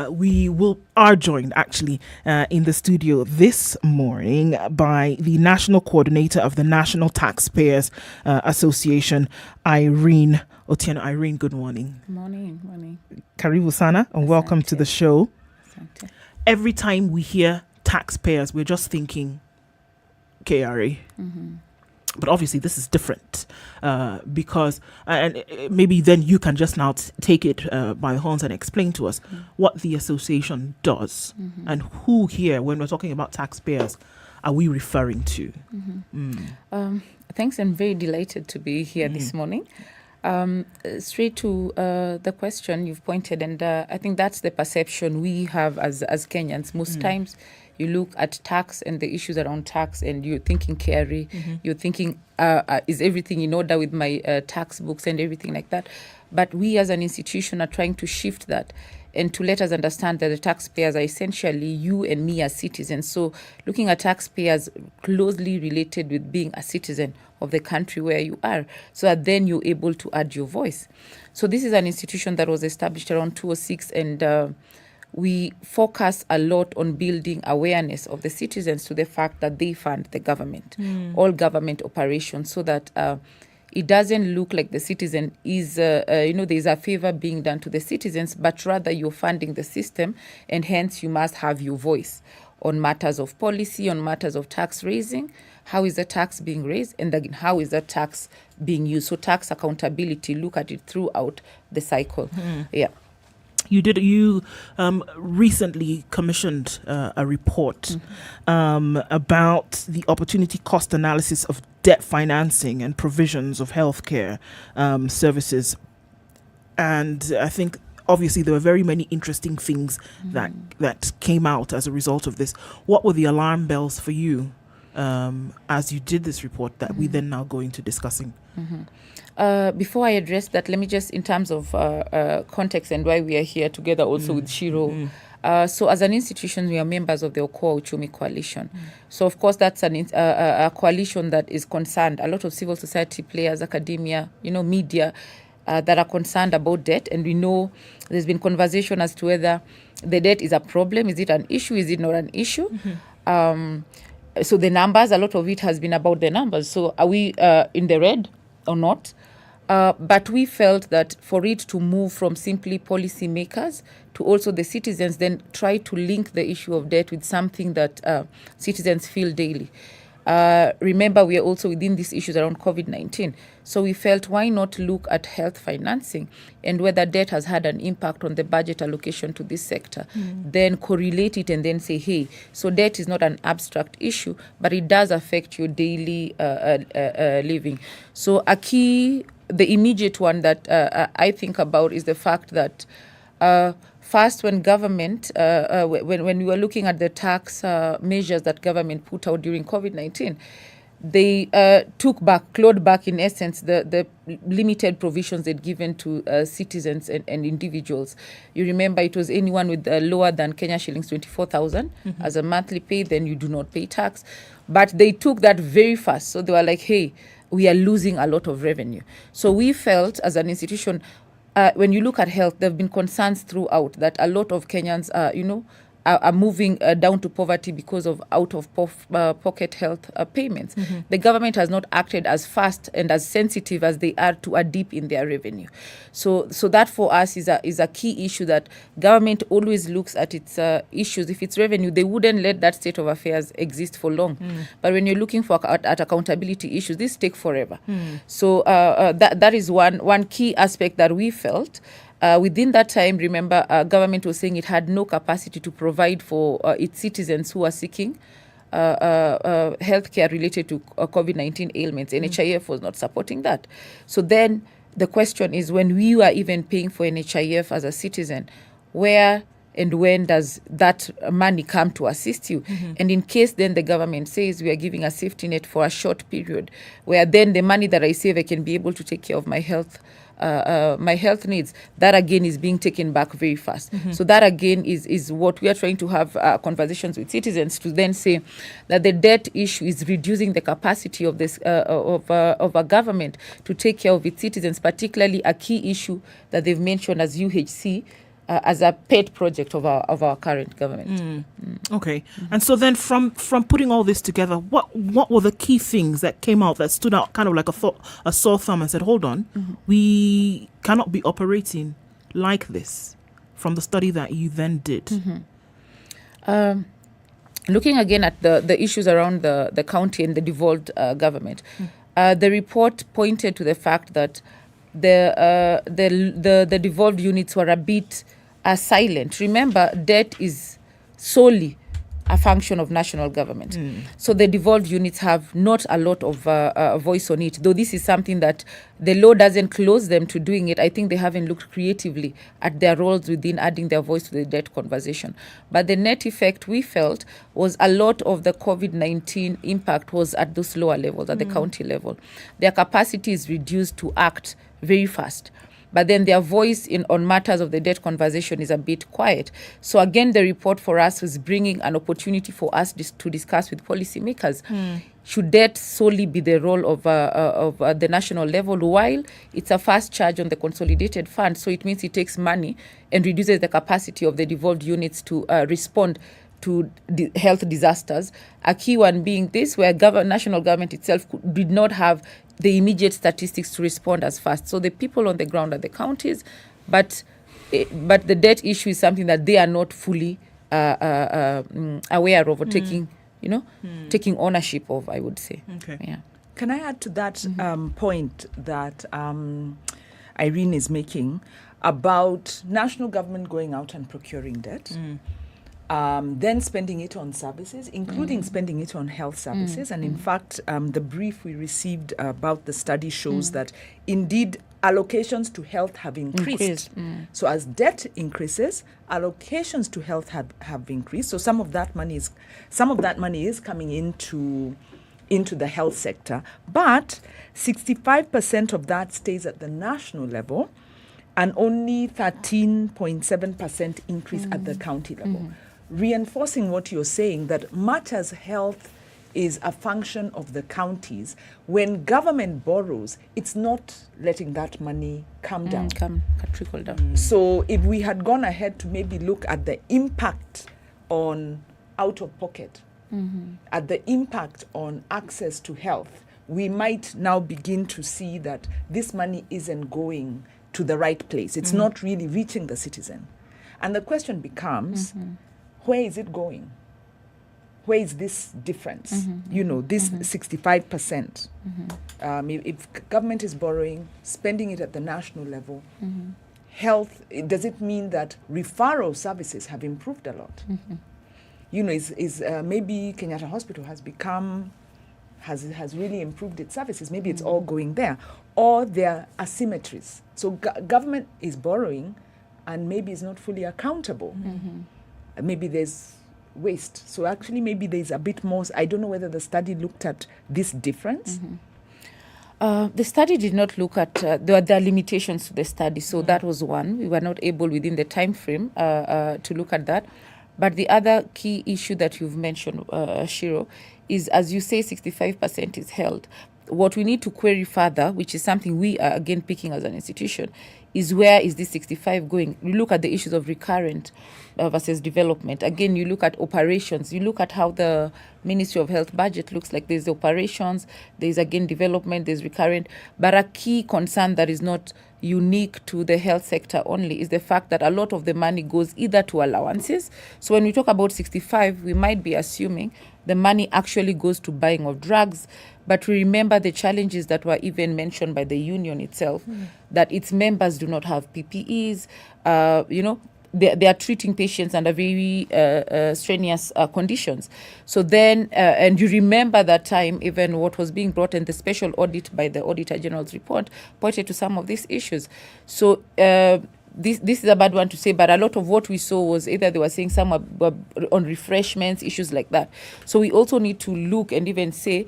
We are joined actually in the studio this morning by the National Coordinator of the National Taxpayers Association, Irene Otieno. Irene, good morning. Morning. Karibu sana and welcome to the show. Asante. Every time we hear taxpayers, we're just thinking KRA. Mm-hmm. But obviously this is different because, and maybe then you can just now take it by the horns and explain to us what the association does and who here, when we're talking about taxpayers, are we referring to? Thanks, I'm very delighted to be here this morning. Straight to the question you've pointed, and I think that's the perception we have as Kenyans. Most times you look at tax and the issues around tax, and you're thinking carry, you're thinking, is everything in order with my tax books and everything like that? But we as an institution are trying to shift that and to let us understand that the taxpayers are essentially you and me as citizens. So looking at taxpayers closely related with being a citizen of the country where you are, so that then you're able to add your voice. So this is an institution that was established around 2006, and we focus a lot on building awareness of the citizens to the fact that they fund the government, all government operations, so that it doesn't look like the citizen is, there's a favor being done to the citizens, but rather you're funding the system, and hence you must have your voice on matters of policy, on matters of tax raising. How is the tax being raised? And again, how is the tax being used? So tax accountability, look at it throughout the cycle. Yeah. You recently commissioned a report about the opportunity cost analysis of debt financing and provisions of healthcare services. And I think obviously there were very many interesting things that came out as a result of this. What were the alarm bells for you as you did this report that we then now go into discussing? Before I address that, let me just, in terms of context and why we are here together also with Shiro. So as an institution, we are members of the Okoh Uchumi Coalition. So of course, that's a coalition that is concerned. A lot of civil society players, academia, media, that are concerned about debt. And we know there's been conversation as to whether the debt is a problem. Is it an issue? Is it not an issue? So the numbers, a lot of it has been about the numbers. So are we in the red or not? But we felt that for it to move from simply policy makers to also the citizens, then try to link the issue of debt with something that citizens feel daily. Remember, we are also within these issues around COVID-19. So we felt, why not look at health financing and whether debt has had an impact on the budget allocation to this sector, then correlate it and then say, hey, so debt is not an abstract issue, but it does affect your daily living. So the immediate one that I think about is the fact that first, when government, when we were looking at the tax measures that government put out during COVID-19, they clawed back, in essence, the limited provisions they'd given to citizens and individuals. You remember it was anyone with lower than Kenya shillings 24,000 as a monthly pay, then you do not pay tax. But they took that very fast. So they were like, hey, we are losing a lot of revenue. So we felt as an institution, when you look at health, there have been concerns throughout that a lot of Kenyans, are moving down to poverty because of out-of-pocket health payments. The government has not acted as fast and as sensitive as they are to a dip in their revenue. So that for us is a key issue, that government always looks at its issues. If it's revenue, they wouldn't let that state of affairs exist for long. But when you're looking at accountability issues, these take forever. So that is one key aspect that we felt. Within that time, remember, government was saying it had no capacity to provide for its citizens who are seeking healthcare related to COVID-19 ailments. NHIF was not supporting that. So then the question is, when we were even paying for NHIF as a citizen, where and when does that money come to assist you? And in case then the government says we are giving a safety net for a short period, where then the money that I save, I can be able to take care of my health needs, that again is being taken back very fast. So that again is what we are trying to have conversations with citizens to then say that the debt issue is reducing the capacity of this of a government to take care of its citizens, particularly a key issue that they've mentioned as UHC. As a pet project of our current government. Okay. And so then from putting all this together, what were the key things that came out that stood out kind of like a sore thumb and said, hold on, we cannot be operating like this, from the study that you then did? Looking again at the issues around the county and the devolved government, the report pointed to the fact that the devolved units were a bit silent. Remember, debt is solely a function of national government. So the devolved units have not a lot of voice on it, though this is something that the law doesn't close them to doing it. I think they haven't looked creatively at their roles within adding their voice to the debt conversation. But the net effect we felt was a lot of the COVID-19 impact was at those lower levels, at the county level. Their capacity is reduced to act very fast. But then their voice on matters of the debt conversation is a bit quiet. So again, the report for us was bringing an opportunity for us to discuss with policymakers. Should debt solely be the role of the national level, while it's a fast charge on the consolidated fund? So it means it takes money and reduces the capacity of the devolved units to respond to health disasters. A key one being this, where national government itself did not have the immediate statistics to respond as fast. So the people on the ground are the counties, but the debt issue is something that they are not fully aware of or taking ownership of, I would say. Okay. Yeah. Can I add to that point that Irene is making about national government going out and procuring debt? Then spending it on services, including spending it on health services. And in fact, the brief we received about the study shows that indeed allocations to health have increased. So as debt increases, allocations to health have increased. So some of that money is coming into the health sector. But 65% of that stays at the national level and only 13.7% increase at the county level. Reinforcing what you're saying, that much as health is a function of the counties, when government borrows, it's not letting that money come down. Trickle down. So if we had gone ahead to maybe look at the impact on out of pocket, at the impact on access to health, we might now begin to see that this money isn't going to the right place. It's not really reaching the citizen. And the question becomes, where is it going? Where is this difference? This 65%. If government is borrowing, spending it at the national level, health, does it mean that referral services have improved a lot? Maybe Kenyatta Hospital has really improved its services. Maybe it's all going there. Or there are asymmetries. So government is borrowing and maybe is not fully accountable. Maybe there's waste. So actually maybe there's a bit more. I don't know whether the study looked at this difference. The study did not look at, there are limitations to the study. So that was one. We were not able within the time frame to look at that. But the other key issue that you've mentioned, Shiro, is, as you say, 65% is held. What we need to query further, which is something we are again picking as an institution, is where is this 65 going? You look at the issues of recurrent versus development. Again, you look at operations. You look at how the Ministry of Health budget looks like. There's operations, there's again development, there's recurrent. But a key concern that is not unique to the health sector only is the fact that a lot of the money goes either to allowances. So when we talk about 65, we might be assuming the money actually goes to buying of drugs. But we remember the challenges that were even mentioned by the union itself, that its members do not have PPEs, they are treating patients under very strenuous conditions. So then, and you remember that time, even what was being brought in the special audit by the Auditor General's report pointed to some of these issues. So this is a bad one to say, but a lot of what we saw was either they were saying some were on refreshments, issues like that. So we also need to look and even say,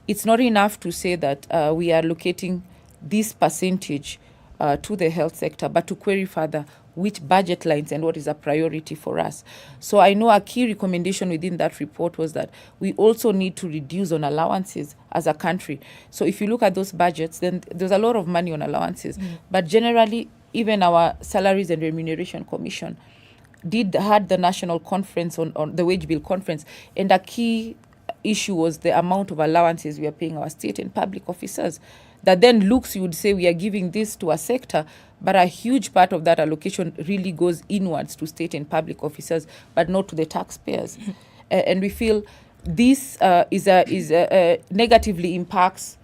it's not enough to say that we are allocating this percentage to the health sector, but to query further which budget lines and what is a priority for us. So I know a key recommendation within that report was that we also need to reduce on allowances as a country. So if you look at those budgets, then there's a lot of money on allowances. But generally, even our Salaries and Remuneration Commission had the national conference on the wage bill conference, and a key issue was the amount of allowances we are paying our state and public officers. That then looks, you would say we are giving this to a sector, but a huge part of that allocation really goes inwards to state and public officers, but not to the taxpayers. And we feel this negatively impacts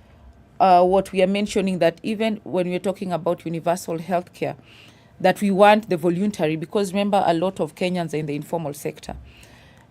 what we are mentioning, that even when we're talking about universal health care, that we want the voluntary, because remember, a lot of Kenyans are in the informal sector.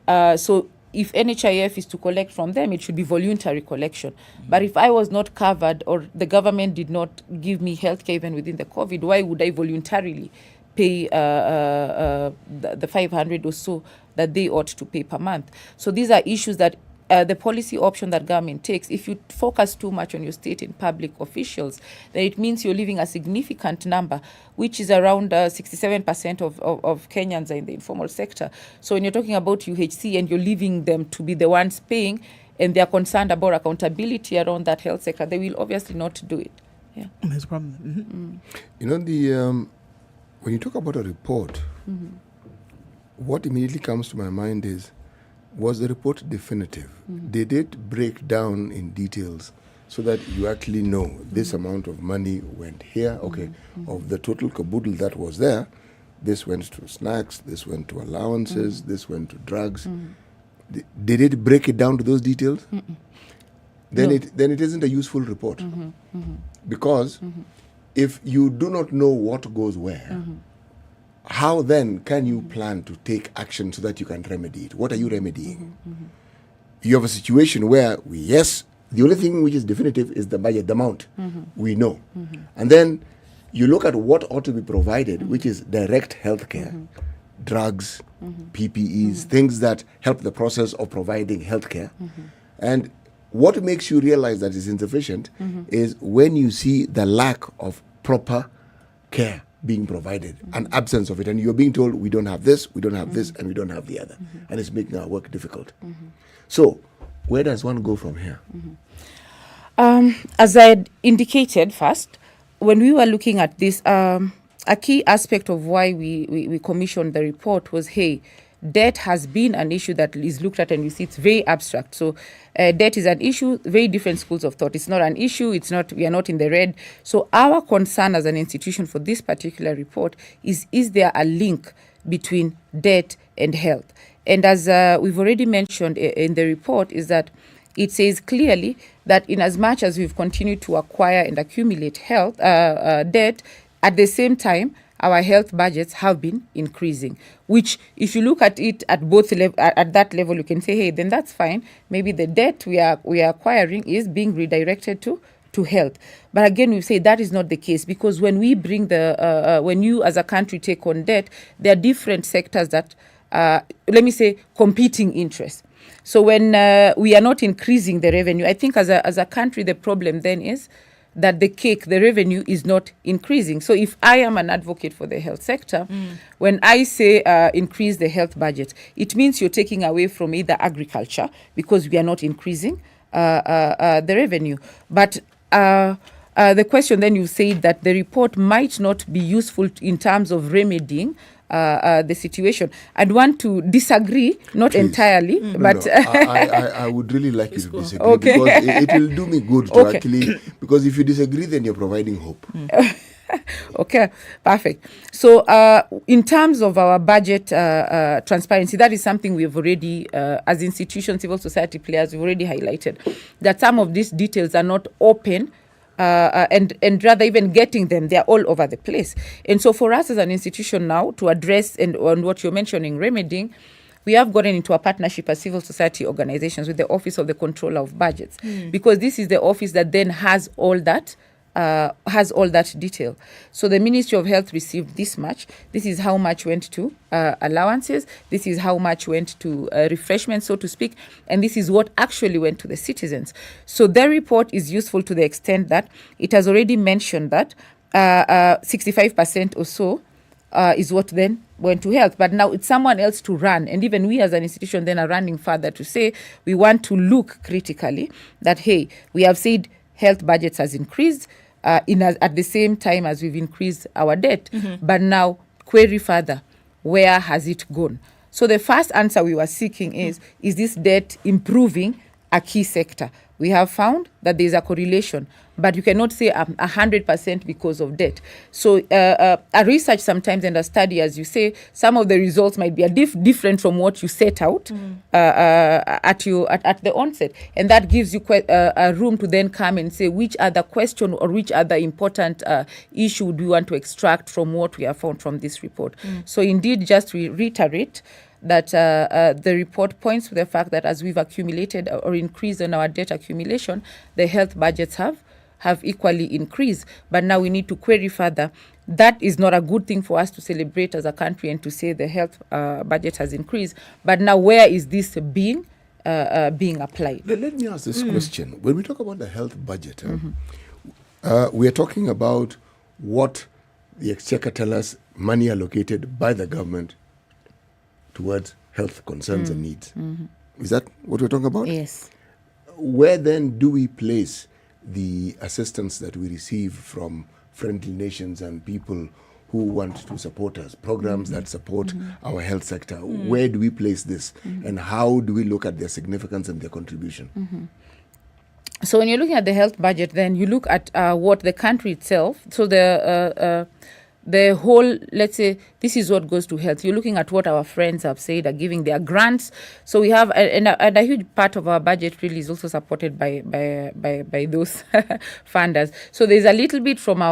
So if NHIF is to collect from them, it should be voluntary collection. But if I was not covered or the government did not give me healthcare even within the COVID, why would I voluntarily pay the 500 or so that they ought to pay per month? So these are issues that the policy option that government takes, if you focus too much on your state and public officials, then it means you're leaving a significant number, which is around 67% of Kenyans are in the informal sector. So when you're talking about UHC and you're leaving them to be the ones paying, and they're concerned about accountability around that health sector, they will obviously not do it. Yeah, there's a problem. You know, when you talk about a report, what immediately comes to my mind is, was the report definitive? Did it break down in details so that you actually know this amount of money went here? Okay, of the total caboodle that was there, this went to snacks, this went to allowances, this went to drugs. Did it break it down to those details? Then it isn't a useful report. Because if you do not know what goes where, how then can you plan to take action so that you can remedy it? What are you remedying? You have a situation where, the only thing which is definitive is the budget, the amount. We know. And then you look at what ought to be provided, which is direct healthcare, drugs, PPEs, things that help the process of providing healthcare. And what makes you realize that is insufficient is when you see the lack of proper care being provided, an absence of it, and you're being told we don't have this, we don't have this, and we don't have the other, and it's making our work difficult. So where does one go from here? As I had indicated first, when we were looking at this, a key aspect of why we commissioned the report was, debt has been an issue that is looked at, and you see it's very abstract. So debt is an issue, very different schools of thought. It's not an issue, we are not in the red. So our concern as an institution for this particular report is there a link between debt and health? And as we've already mentioned in the report, is that it says clearly that in as much as we've continued to acquire and accumulate debt, at the same time, our health budgets have been increasing, which if you look at it at both at that level, you can say, then that's fine. Maybe the debt we are acquiring is being redirected to health. But again, we say that is not the case, because when we bring when you as a country take on debt, there are different sectors that, competing interests. So when we are not increasing the revenue, I think as a country, the problem then is that the revenue is not increasing. So if I am an advocate for the health sector, when I say increase the health budget, it means you're taking away from either agriculture, because we are not increasing the revenue. But the question then, you say that the report might not be useful in terms of remedying the situation. I'd want to disagree, not Please. Entirely, but I would really like you to disagree, because it will do me good to actually, because if you disagree, then you're providing hope. Okay, perfect. So in terms of our budget transparency, that is something we've already, as institutions, civil society players, we've already highlighted that some of these details are not open. And rather even getting them, they're all over the place. And so for us as an institution now to address and on what you're mentioning, remedying, we have gotten into a partnership as civil society organizations with the Office of the Controller of Budgets, because this is the office that then has all that detail. So the Ministry of Health received this much. This is how much went to allowances. This is how much went to refreshments, so to speak. And this is what actually went to the citizens. So their report is useful to the extent that it has already mentioned that 65% or so is what then went to health. But now it's someone else to run. And even we as an institution then are running further to say we want to look critically that, we have said health budgets has increased, at the same time as we've increased our debt. But now, query further, where has it gone? So the first answer we were seeking is this debt improving a key sector? We have found that there is a correlation, but you cannot say 100% because of debt. So a research sometimes and a study, as you say, some of the results might be different from what you set out at the onset. And that gives you a room to then come and say which other question or which other important issue do you want to extract from what we have found from this report. So indeed, just to reiterate, that the report points to the fact that as we've accumulated or increased on our debt accumulation, the health budgets have equally increased. But now we need to query further. That is not a good thing for us to celebrate as a country and to say the health budget has increased. But now where is this being applied? Let me ask this question. When we talk about the health budget, we are talking about what the Exchequer tell us money allocated by the government towards health concerns and needs. Is that what we're talking about? Yes. Where then do we place the assistance that we receive from friendly nations and people who want to support us, programs that support our health sector? Where do we place this? And how do we look at their significance and their contribution? So when you're looking at the health budget, then you look at what the country itself, so the whole, let's say, this is what goes to health. You're looking at what our friends have said are giving their grants. So we have, and a huge part of our budget really is also supported by those funders. So there's a little bit from the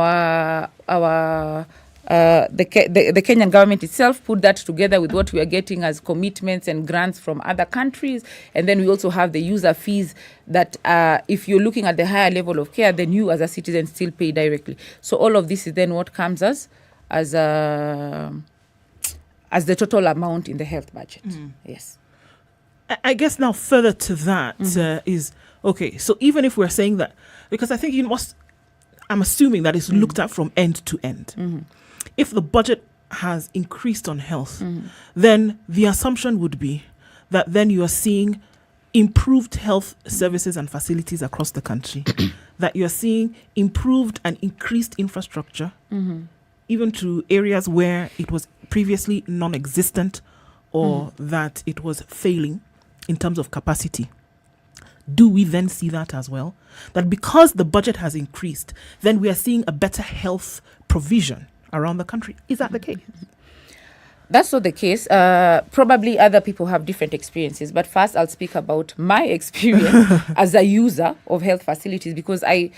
Kenyan government itself, put that together with what we are getting as commitments and grants from other countries. And then we also have the user fees that if you're looking at the higher level of care, then you as a citizen still pay directly. So all of this is then what comes as the total amount in the health budget. Yes. I guess now further to that is, okay, so even if we're saying that, because I think I'm assuming that it's looked at from end to end. If the budget has increased on health, then the assumption would be that then you are seeing improved health services and facilities across the country, that you're seeing improved and increased infrastructure, even to areas where it was previously non-existent or that it was failing in terms of capacity. Do we then see that as well? That because the budget has increased, then we are seeing a better health provision around the country. Is that the case? That's not the case. Probably other people have different experiences. But first, I'll speak about my experience as a user of health facilities, because I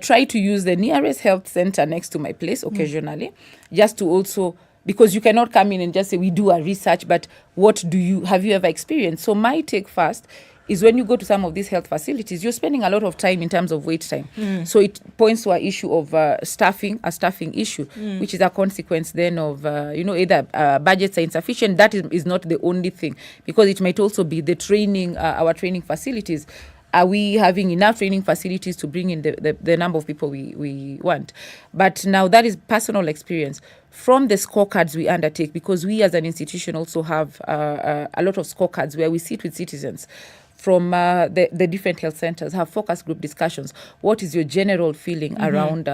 try to use the nearest health center next to my place occasionally, just to also, because you cannot come in and just say, we do a research, but have you ever experienced? So my take first is when you go to some of these health facilities, you're spending a lot of time in terms of wait time. So it points to an issue of a staffing issue, which is a consequence then of, either budgets are insufficient. That is not the only thing, because it might also be the training, our training facilities. Are we having enough training facilities to bring in the number of people we want? But now that is personal experience. From the scorecards we undertake, because we as an institution also have a lot of scorecards where we sit with citizens from the different health centers, have focus group discussions. What is your general feeling around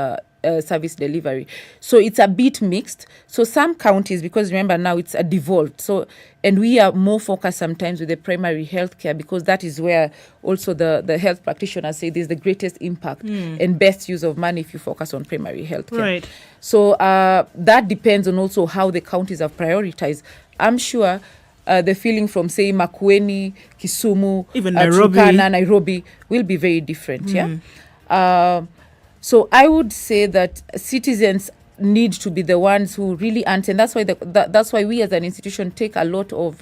service delivery? So it's a bit mixed. So some counties, because remember now it's a devolved, so, and we are more focused sometimes with the primary health care, because that is where also the health practitioners say there's the greatest impact and best use of money if you focus on primary health care. Right. So that depends on also how the counties have prioritized. I'm sure the feeling from, say, Makueni, Kisumu, even Nairobi. Turkana, Nairobi will be very different. So I would say that citizens need to be the ones who really answer, and that's why we as an institution take a lot of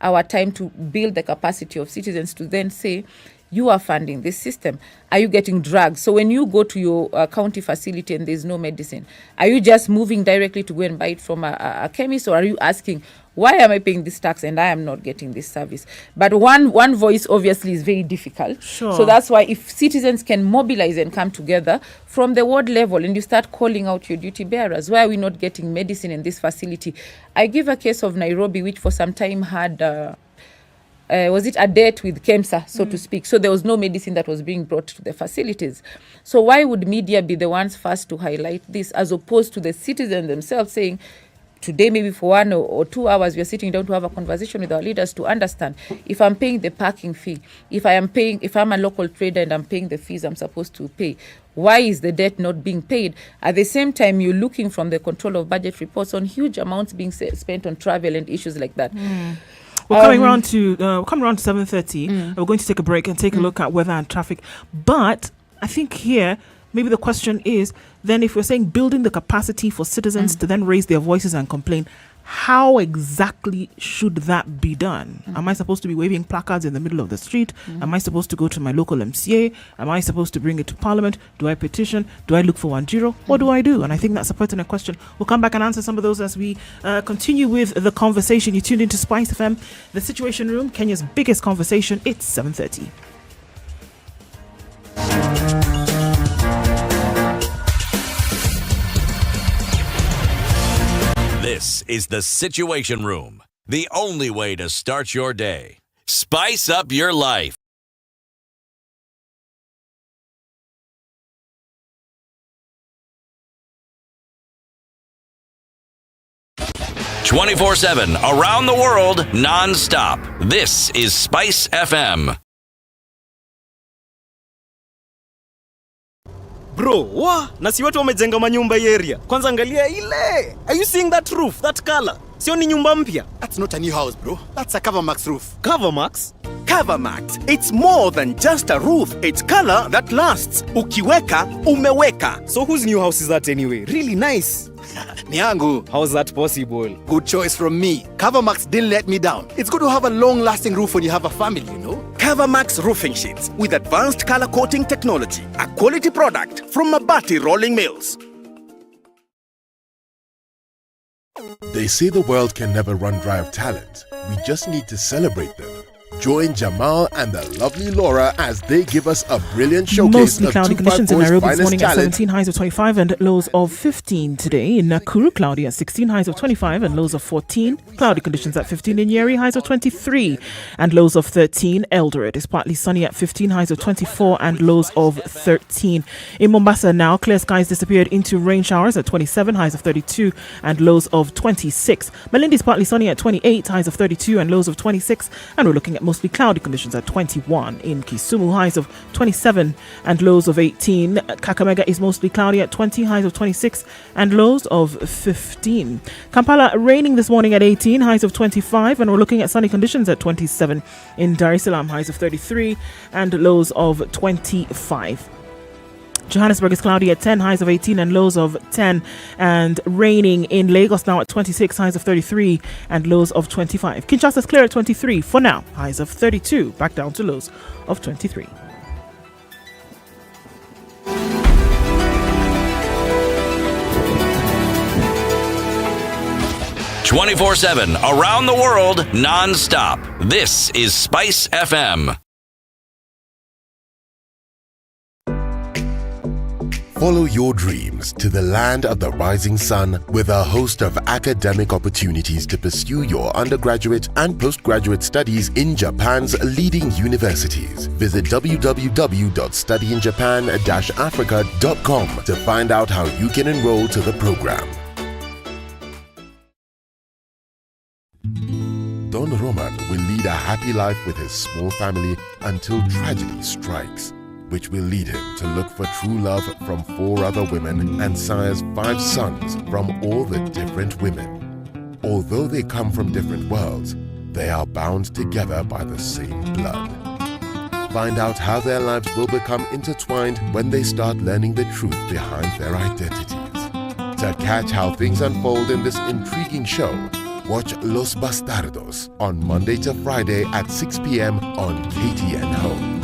our time to build the capacity of citizens to then say, you are funding this system. Are you getting drugs? So when you go to your county facility and there's no medicine, are you just moving directly to go and buy it from a chemist, or are you asking, why am I paying this tax and I am not getting this service? But one voice obviously is very difficult. Sure. So that's why if citizens can mobilize and come together from the ward level and you start calling out your duty bearers, why are we not getting medicine in this facility? I give a case of Nairobi, which for some time had was it a debt with KEMSA, so to speak? So there was no medicine that was being brought to the facilities. So why would media be the ones first to highlight this, as opposed to the citizens themselves saying, today, maybe for 1 or 2 hours, we are sitting down to have a conversation with our leaders to understand, if I'm paying the parking fee, if I'm a local trader and I'm paying the fees I'm supposed to pay, why is the debt not being paid? At the same time, you're looking from the control of budget reports on huge amounts being spent on travel and issues like that. We're coming around to 7:30. We're going to take a break and take a look at weather and traffic. But I think here, maybe the question is, then if we're saying building the capacity for citizens to then raise their voices and complain, How exactly should that be done? Am I supposed to be waving placards in the middle of the street? Am I supposed to go to my local MCA? Am I supposed to bring it to Parliament? Do I petition? Do I look for Wanjiru? What do I do? And I think that's a pertinent question. We'll come back and answer some of those as we continue with the conversation. You tuned into SpiceFM, the Situation Room, Kenya's biggest conversation. It's 7:30. This is the Situation Room, the only way to start your day. Spice up your life. "24/7 around the world, non-stop. This is Spice FM. Bro, na si watu wamejenga manyumba hii area. Kwanza angalia ile. Are you seeing that roof? That color? Sio ni nyumba mpya? That's not a new house, bro. That's a Covermax roof. Covermax? Covermax. It's more than just a roof. It's color that lasts. Ukiweka, umeweka. So whose new house is that anyway? Really nice. Niangu. How's that possible? Good choice from me. Covermax didn't let me down. It's good to have a long-lasting roof when you have a family, you know? Covermax roofing sheets with advanced color coating technology. A quality product from Mabati Rolling Mills. They say the world can never run dry of talent. We just need to celebrate them. Join Jamal and the lovely Laura as they give us a brilliant showcase Mostly of cloudy conditions in 254's Nairobi this finest morning at talent. 17, highs of 25 and lows of 15 today. In Nakuru, cloudy at 16, highs of 25 and lows of 14. Cloudy conditions at 15 in Nyeri, highs of 23 and lows of 13. Eldoret is partly sunny at 15, highs of 24 and lows of 13. In Mombasa now, clear skies disappeared into rain showers at 27, highs of 32 and lows of 26. Malindi is partly sunny at 28, highs of 32 and lows of 26. And we're looking at mostly cloudy conditions at 21. In Kisumu, highs of 27 and lows of 18. Kakamega is mostly cloudy at 20, highs of 26 and lows of 15. Kampala raining this morning at 18, highs of 25, and we're looking at sunny conditions at 27. In Dar es Salaam, highs of 33 and lows of 25. Johannesburg is cloudy at 10, highs of 18 and lows of 10, and raining in Lagos now at 26, highs of 33 and lows of 25. Kinshasa is clear at 23 for now, highs of 32, back down to lows of 23. "24/7 around the world, non-stop. This is Spice FM. Follow your dreams to the land of the rising sun with a host of academic opportunities to pursue your undergraduate and postgraduate studies in Japan's leading universities. Visit www.studyinjapan-africa.com to find out how you can enroll to the program. Don Roman will lead a happy life with his small family until tragedy strikes, which will lead him to look for true love from 4 other women and sires 5 sons from all the different women. Although they come from different worlds, they are bound together by the same blood. Find out how their lives will become intertwined when they start learning the truth behind their identities. To catch how things unfold in this intriguing show, watch Los Bastardos on Monday to Friday at 6 p.m. on KTN Home.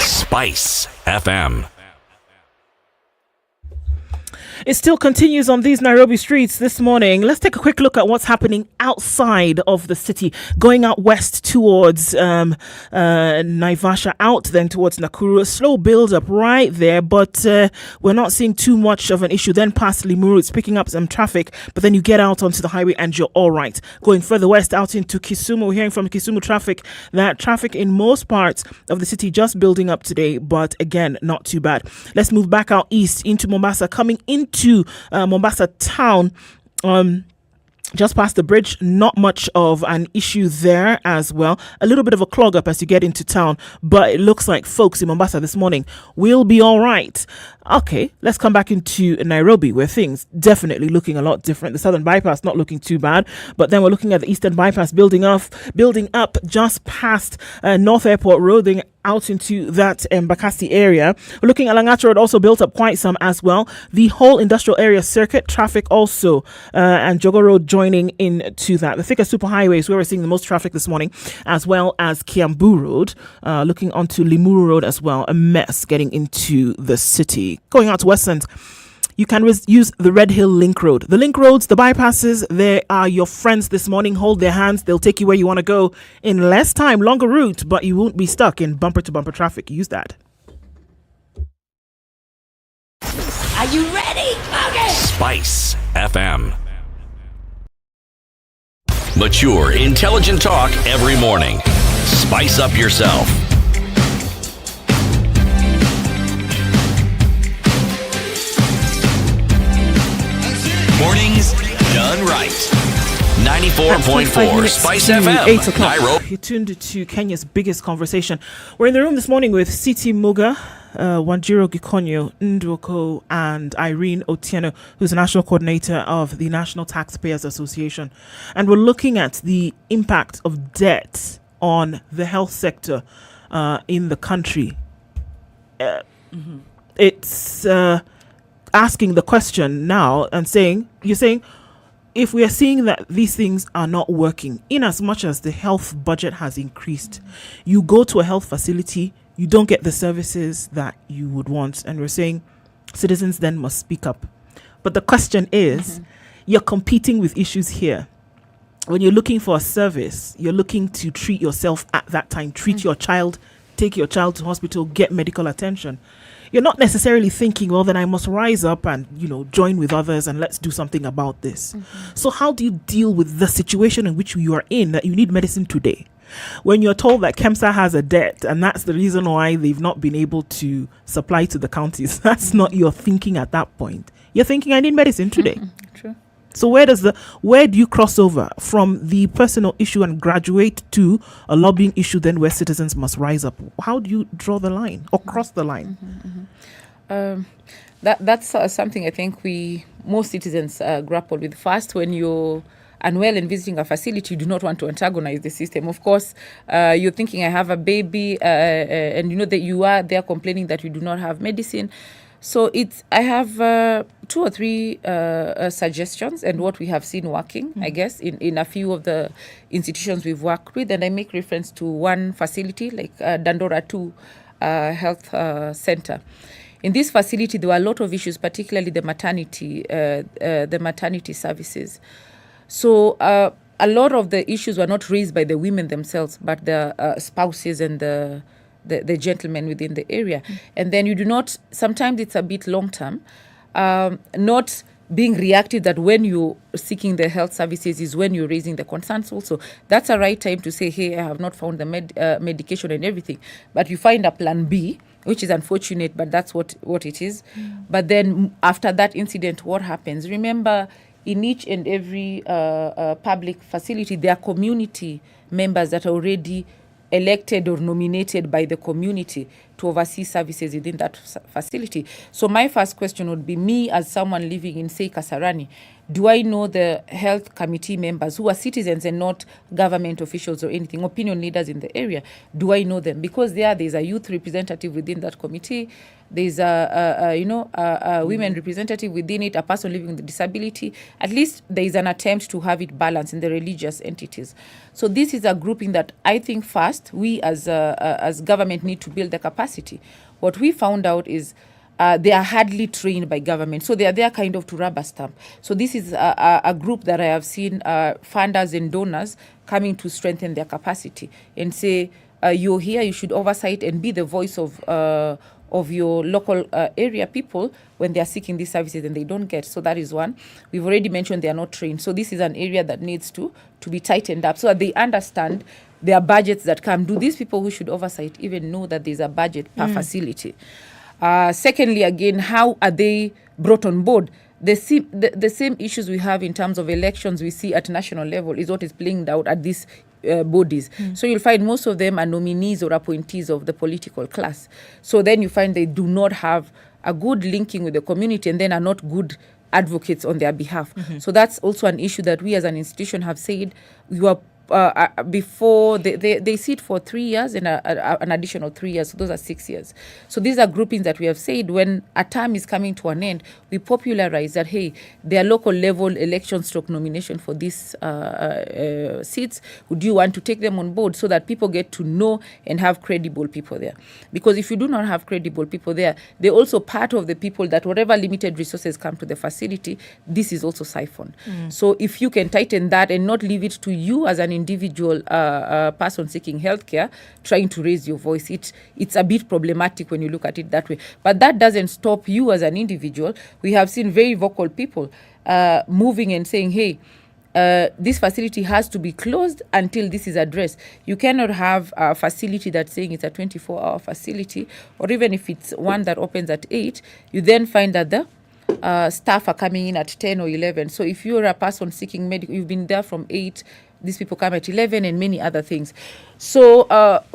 Spice FM. It still continues on these Nairobi streets this morning. Let's take a quick look at what's happening outside of the city, going out west towards Naivasha, out then towards Nakuru. A slow build up right there, but we're not seeing too much of an issue. Then past Limuru, it's picking up some traffic, but then you get out onto the highway and you're all right. Going further west out into Kisumu, we're hearing from Kisumu traffic that traffic in most parts of the city just building up today, but again, not too bad. Let's move back out east into Mombasa, coming into Mombasa town. Just past the bridge, not much of an issue there as well. A little bit of a clog up as you get into town, but it looks like folks in Mombasa this morning will be all right. Okay, let's come back into Nairobi, where things definitely looking a lot different. The southern bypass not looking too bad, but then we're looking at the eastern bypass building up just past North Airport Road, out into that Bakassi area. We're looking at Langata Road, also built up quite some as well. The whole industrial area circuit traffic also, and Jogo Road joining into that. The thickest superhighways where we're seeing the most traffic this morning, as well as Kiambu Road, looking onto Limuru Road as well. A mess getting into the city. Going out to Westland, you can use the Red Hill Link Road. The link roads, the bypasses, they are your friends this morning. Hold their hands. They'll take you where you want to go in less time, longer route, but you won't be stuck in bumper-to-bumper traffic. Use that. Are you ready? Okay. Spice FM. Mature, intelligent talk every morning. Spice up yourself. Mornings done right. 94.4 Spice FM. 8 o'clock. Nairobi. You're tuned to Kenya's biggest conversation. We're in the room this morning with Siti Muga, Wanjiru Gikonyo, Okoh, and Irene Otieno, who's the national coordinator of the National Taxpayers Association. And we're looking at the impact of debt on the health sector in the country. It's asking the question now and you're saying, if we are seeing that these things are not working, in as much as the health budget has increased, you go to a health facility, you don't get the services that you would want. And we're saying citizens then must speak up. But the question is, you're competing with issues here. When you're looking for a service, you're looking to treat yourself at that time, treat your child, take your child to hospital, get medical attention. You're not necessarily thinking, well, then I must rise up and, join with others and let's do something about this. So how do you deal with the situation in which you are in, that you need medicine today? When you're told that KEMSA has a debt and that's the reason why they've not been able to supply to the counties, that's not your thinking at that point. You're thinking, I need medicine today. True. So where do you cross over from the personal issue and graduate to a lobbying issue then where citizens must rise up? How do you draw the line or cross the line? That's something I think most citizens grapple with. First, when you're unwell and visiting a facility, you do not want to antagonize the system. Of course, you're thinking, I have a baby, and you know that you are there complaining that you do not have medicine. So I have 2 or 3 suggestions and what we have seen working, I guess, in a few of the institutions we've worked with. And I make reference to one facility like Dandora 2 Health Center. In this facility, there were a lot of issues, particularly the maternity services. So a lot of the issues were not raised by the women themselves, but the spouses and the gentlemen within the area. And then you do not, sometimes it's a bit long term, not being reactive that when you're seeking the health services is when you're raising the concerns also. That's a right time to say, hey, I have not found the medication and everything. But you find a plan B, which is unfortunate, but that's what it is. But then after that incident, what happens? Remember, in each and every public facility, there are community members that are already elected or nominated by the community to oversee services within that facility. So my first question would be, me as someone living in, say, Kasarani, do I know the health committee members who are citizens and not government officials or anything, opinion leaders in the area? Do I know them? Because there's a youth representative within that committee. There's a women representative within it, a person living with disability. At least there is an attempt to have it balanced in the religious entities. So this is a grouping that I think first we as government need to build the capacity. What we found out is they are hardly trained by government. So they are there kind of to rubber stamp. So this is a group that I have seen funders and donors coming to strengthen their capacity and say, you're here, you should oversight and be the voice of your local area people when they are seeking these services and they don't get. So that is one. We've already mentioned they are not trained. So this is an area that needs to be tightened up so that they understand there are budgets that come. Do these people who should oversight even know that there's a budget per facility? Secondly, again, how are they brought on board? The same issues we have in terms of elections we see at national level is what is playing out at these bodies. So you'll find most of them are nominees or appointees of the political class. So then you find they do not have a good linking with the community and then are not good advocates on their behalf. So that's also an issue that we as an institution have said we were before they sit for 3 years and an additional 3 years. So those are 6 years. So these are groupings that we have said when a term is coming to an end, we popularize that, hey, there are local level election stroke nomination for these seats. Would you want to take them on board so that people get to know and have credible people there? Because if you do not have credible people there, they're also part of the people that whatever limited resources come to the facility, this is also siphoned. So if you can tighten that and not leave it to you as an individual person seeking healthcare, trying to raise your voice, it's a bit problematic when you look at it that way. But that doesn't stop you as an individual. We have seen very vocal people moving and saying, hey, this facility has to be closed until this is addressed. You cannot have a facility that's saying it's a 24-hour facility, or even if it's one that opens at 8, you then find that the staff are coming in at 10 or 11. So if you're a person seeking medical, you've been there from 8, these people come at 11 and many other things. So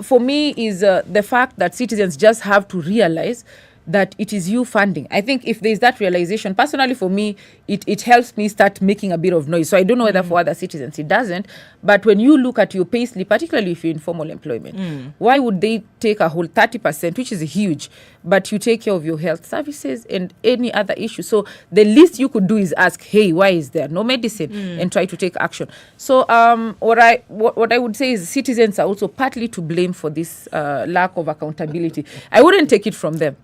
for me is the fact that citizens just have to realize that it is you funding. I think if there's that realization, personally for me, it helps me start making a bit of noise. So I don't know whether for other citizens it doesn't, but when you look at your pay slip, particularly if you're in formal employment, why would they take a whole 30%, which is huge, but you take care of your health services and any other issue? So the least you could do is ask, hey, why is there no medicine, and try to take action. So what I would say is citizens are also partly to blame for this lack of accountability. I wouldn't take it from them.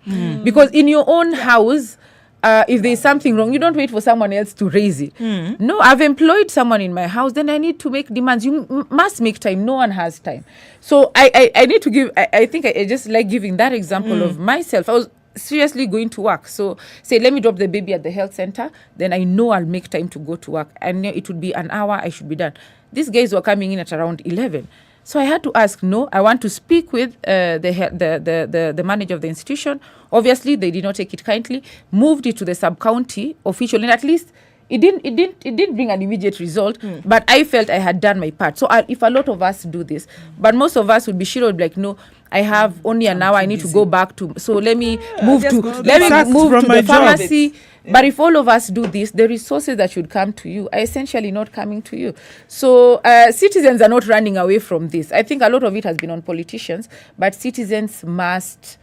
Because in your own house, if there's something wrong, you don't wait for someone else to raise it. No, I've employed someone in my house, then I need to make demands. You must make time. No one has time. So I need to give, I think I just like giving that example of myself. I was seriously going to work. So say, let me drop the baby at the health center. Then I know I'll make time to go to work. I know it would be an hour, I should be done. These guys were coming in at around 11. So I had to ask, no, I want to speak with the manager of the institution. Obviously, they did not take it kindly, moved it to the sub-county official, and at least it didn't bring an immediate result, but I felt I had done my part. So if a lot of us do this, but most of us would be sure, like, no, I have only an hour, I need to go back to, so let me move to the pharmacy. But if all of us do this, the resources that should come to you are essentially not coming to you. So citizens are not running away from this. I think a lot of it has been on politicians, but citizens must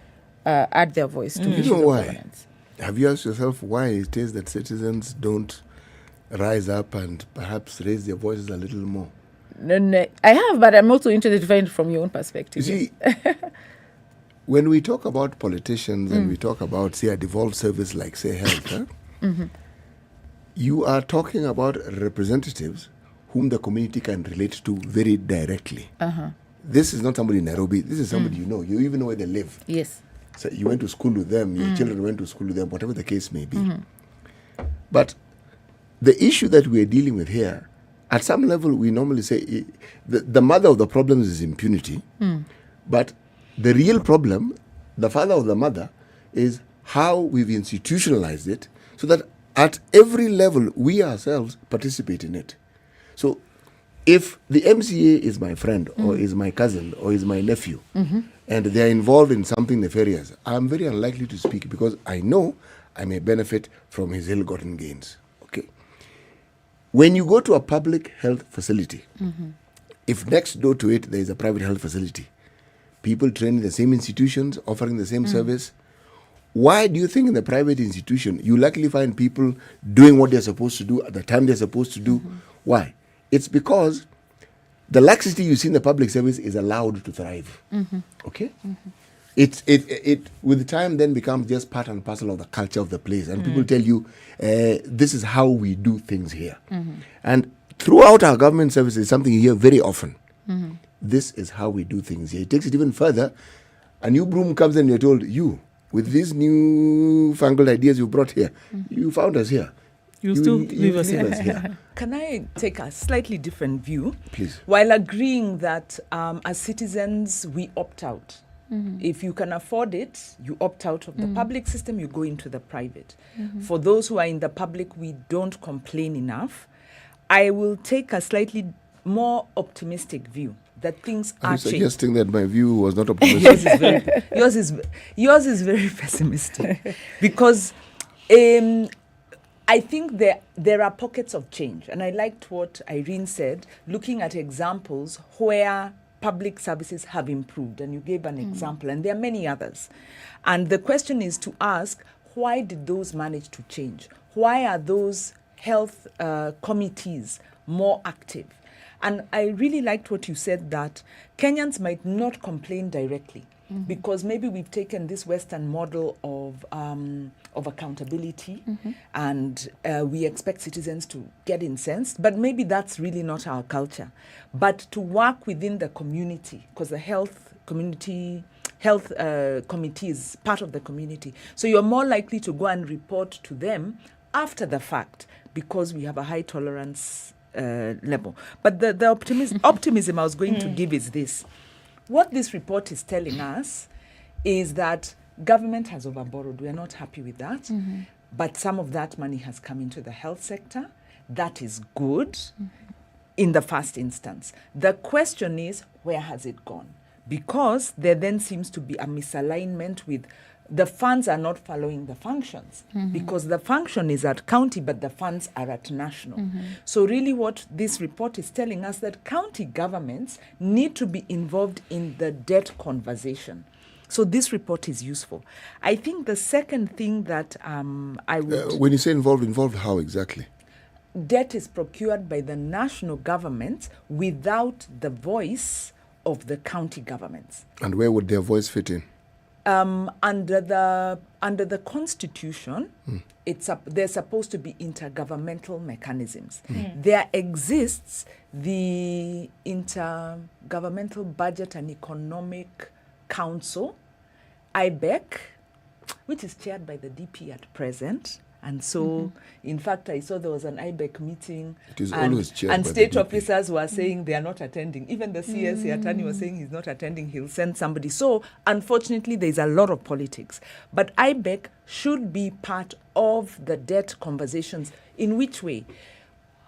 add their voice to You know why? Governance. Have you asked yourself why it is that citizens don't rise up and perhaps raise their voices a little more? No, I have, but I'm also interested to find it from your own perspective. You see, when we talk about politicians and we talk about, say, a devolved service like, say, health, you are talking about representatives whom the community can relate to very directly. This is not somebody in Nairobi. This is somebody you know. You even know where they live. Yes. So you went to school with them. Your children went to school with them, whatever the case may be. But the issue that we are dealing with here, at some level, we normally say the mother of the problems is impunity. But the real problem, the father of the mother, is how we've institutionalized it so that at every level, we ourselves participate in it. So if the MCA is my friend or is my cousin or is my nephew and they're involved in something nefarious, I'm very unlikely to speak because I know I may benefit from his ill-gotten gains. Okay. When you go to a public health facility, if next door to it there is a private health facility, people trained in the same institutions, offering the same service, why do you think in the private institution you likely find people doing what they're supposed to do at the time they're supposed to do? Why? It's because the laxity you see in the public service is allowed to thrive. Okay? It with time then becomes just part and parcel of the culture of the place. And people tell you, this is how we do things here. And throughout our government services, something you hear very often. This is how we do things here. It takes it even further. A new broom comes and you're told, you, with these new fangled ideas you brought here, you found us here. You still leave us here. Can I take a slightly different view? Please. While agreeing that as citizens, we opt out. If you can afford it, you opt out of the public system, you go into the private. For those who are in the public, we don't complain enough. I will take a slightly more optimistic view that things are changing. Suggesting that my view was not optimistic? yours is very pessimistic because I think there are pockets of change. And I liked what Irene said, looking at examples where public services have improved. And you gave an example, and there are many others. And the question is to ask, why did those manage to change? Why are those health committees more active? And I really liked what you said, that Kenyans might not complain directly because maybe we've taken this Western model of accountability and we expect citizens to get incensed, but maybe that's really not our culture. But to work within the community, because the health committee is part of the community. So you're more likely to go and report to them after the fact because we have a high tolerance level. But the optimism I was going to give is this. What this report is telling us is that government has overborrowed. We are not happy with that. But some of that money has come into the health sector. That is good in the first instance. The question is, where has it gone? Because there then seems to be a misalignment with the funds are not following the functions because the function is at county, but the funds are at national. So really what this report is telling us that county governments need to be involved in the debt conversation. So this report is useful. I think the second thing that I would... when you say involved how exactly? Debt is procured by the national government without the voice of the county governments. And where would their voice fit in? Under the Constitution, there's supposed to be intergovernmental mechanisms. There exists the Intergovernmental Budget and Economic Council, IBEC, which is chaired by the DP at present. And so, in fact, I saw there was an IBEC meeting. It is always chaired and by state the DP. officers were saying they are not attending. Even the CSA attorney was saying he's not attending, he'll send somebody. So, unfortunately, there's a lot of politics. But IBEC should be part of the debt conversations. In which way?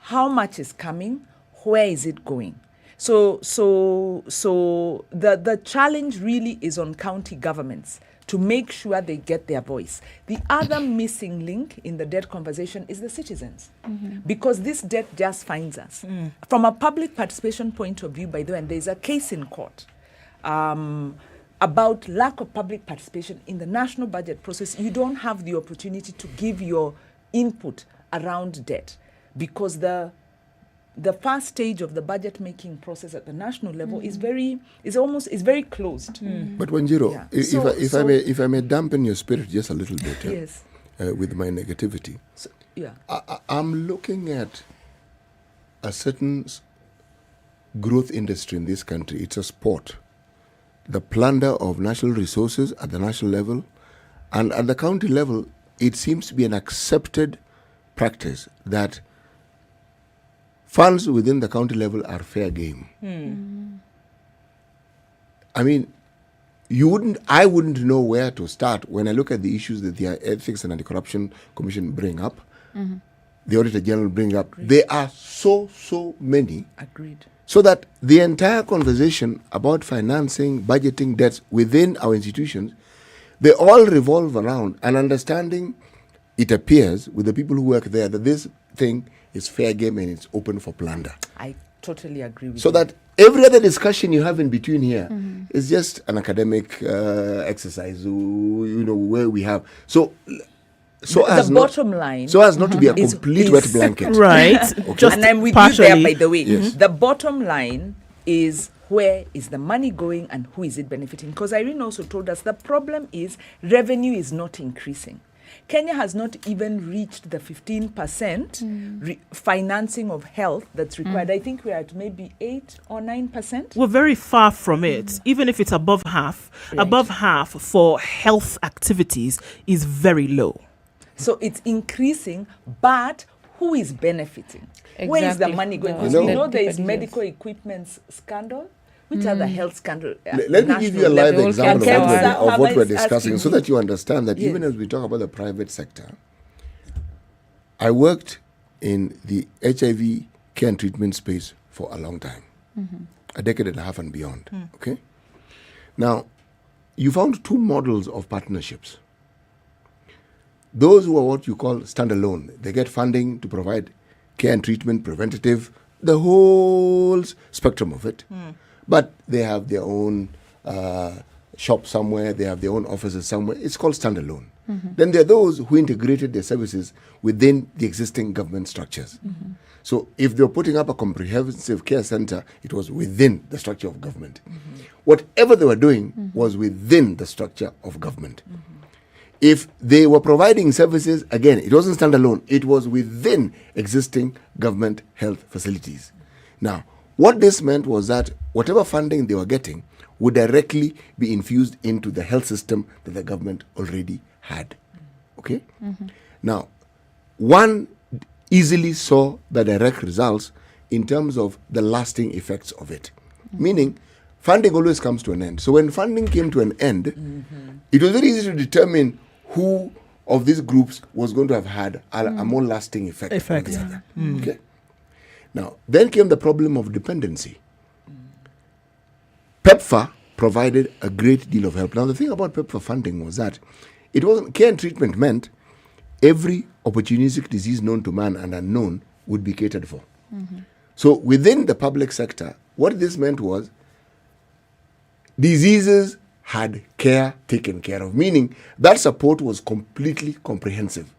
How much is coming? Where is it going? So the challenge really is on county governments to make sure they get their voice. The other missing link in the debt conversation is the citizens, because this debt just finds us. From a public participation point of view, by the way, and there's a case in court about lack of public participation in the national budget process. You don't have the opportunity to give your input around debt because the first stage of the budget making process at the national level is very closed. But Wanjiru, if I may dampen your spirit just a little bit, yes, with my negativity. I'm looking at a certain growth industry in this country. It's a sport. The plunder of national resources at the national level, and at the county level, it seems to be an accepted practice that funds within the county level are fair game. I mean, I wouldn't know where to start when I look at the issues that the Ethics and Anti-Corruption Commission bring up, the Auditor General bring up. There are so many. Agreed. So that the entire conversation about financing, budgeting debts within our institutions, they all revolve around an understanding, it appears, with the people who work there, that this thing is fair game and it's open for plunder. I totally agree with you. So that every other discussion you have in between here is just an academic exercise, where we have. So as not to be a complete wet blanket. Right. Okay. And I'm with you there, by the way. Yes. The bottom line is, where is the money going and who is it benefiting? Because Irene also told us the problem is revenue is not increasing. Kenya has not even reached the 15% financing of health that's required. I think we're at maybe 8 or 9%. We're very far from it. Even if it's above half, above half for health activities is very low. So it's increasing, but who is benefiting? Where is the money going? Because we know there is medical equipment scandal. Which are the health scandal? Let me give you a live example of what we're discussing so that you understand that even as we talk about the private sector, I worked in the HIV care and treatment space for a long time, a decade and a half and beyond. Okay. Now, you found two models of partnerships. Those who are what you call standalone, they get funding to provide care and treatment, preventative, the whole spectrum of it. But they have their own shop somewhere, they have their own offices somewhere. It's called standalone. Then there are those who integrated their services within the existing government structures. So if they were putting up a comprehensive care center, it was within the structure of government. Whatever they were doing was within the structure of government. If they were providing services, again, it wasn't standalone. It was within existing government health facilities. Now, what this meant was that whatever funding they were getting would directly be infused into the health system that the government already had. Okay? Now, one easily saw the direct results in terms of the lasting effects of it. Meaning, funding always comes to an end. So when funding came to an end, it was very easy to determine who of these groups was going to have had a more lasting effect on the other. Okay? Now, then came the problem of dependency. PEPFAR provided a great deal of help. Now, the thing about PEPFAR funding was that it wasn't care and treatment meant every opportunistic disease known to man and unknown would be catered for. So within the public sector, what this meant was diseases had care taken care of, meaning that support was completely comprehensive.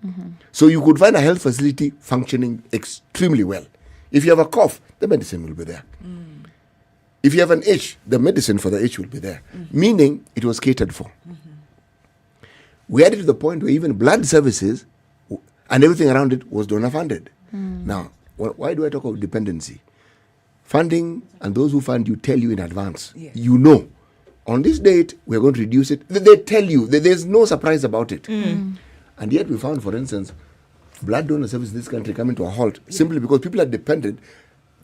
So you could find a health facility functioning extremely well. If you have a cough, the medicine will be there. If you have an itch, the medicine for the itch will be there, meaning it was catered for. We had it to the point where even blood services and everything around it was donor funded. Now, why do I talk about dependency? Funding, and those who fund you tell you in advance. You know, on this date, we're going to reduce it. They tell you, there's no surprise about it. And yet we found, for instance, blood donor service in this country coming to a halt simply because people are dependent.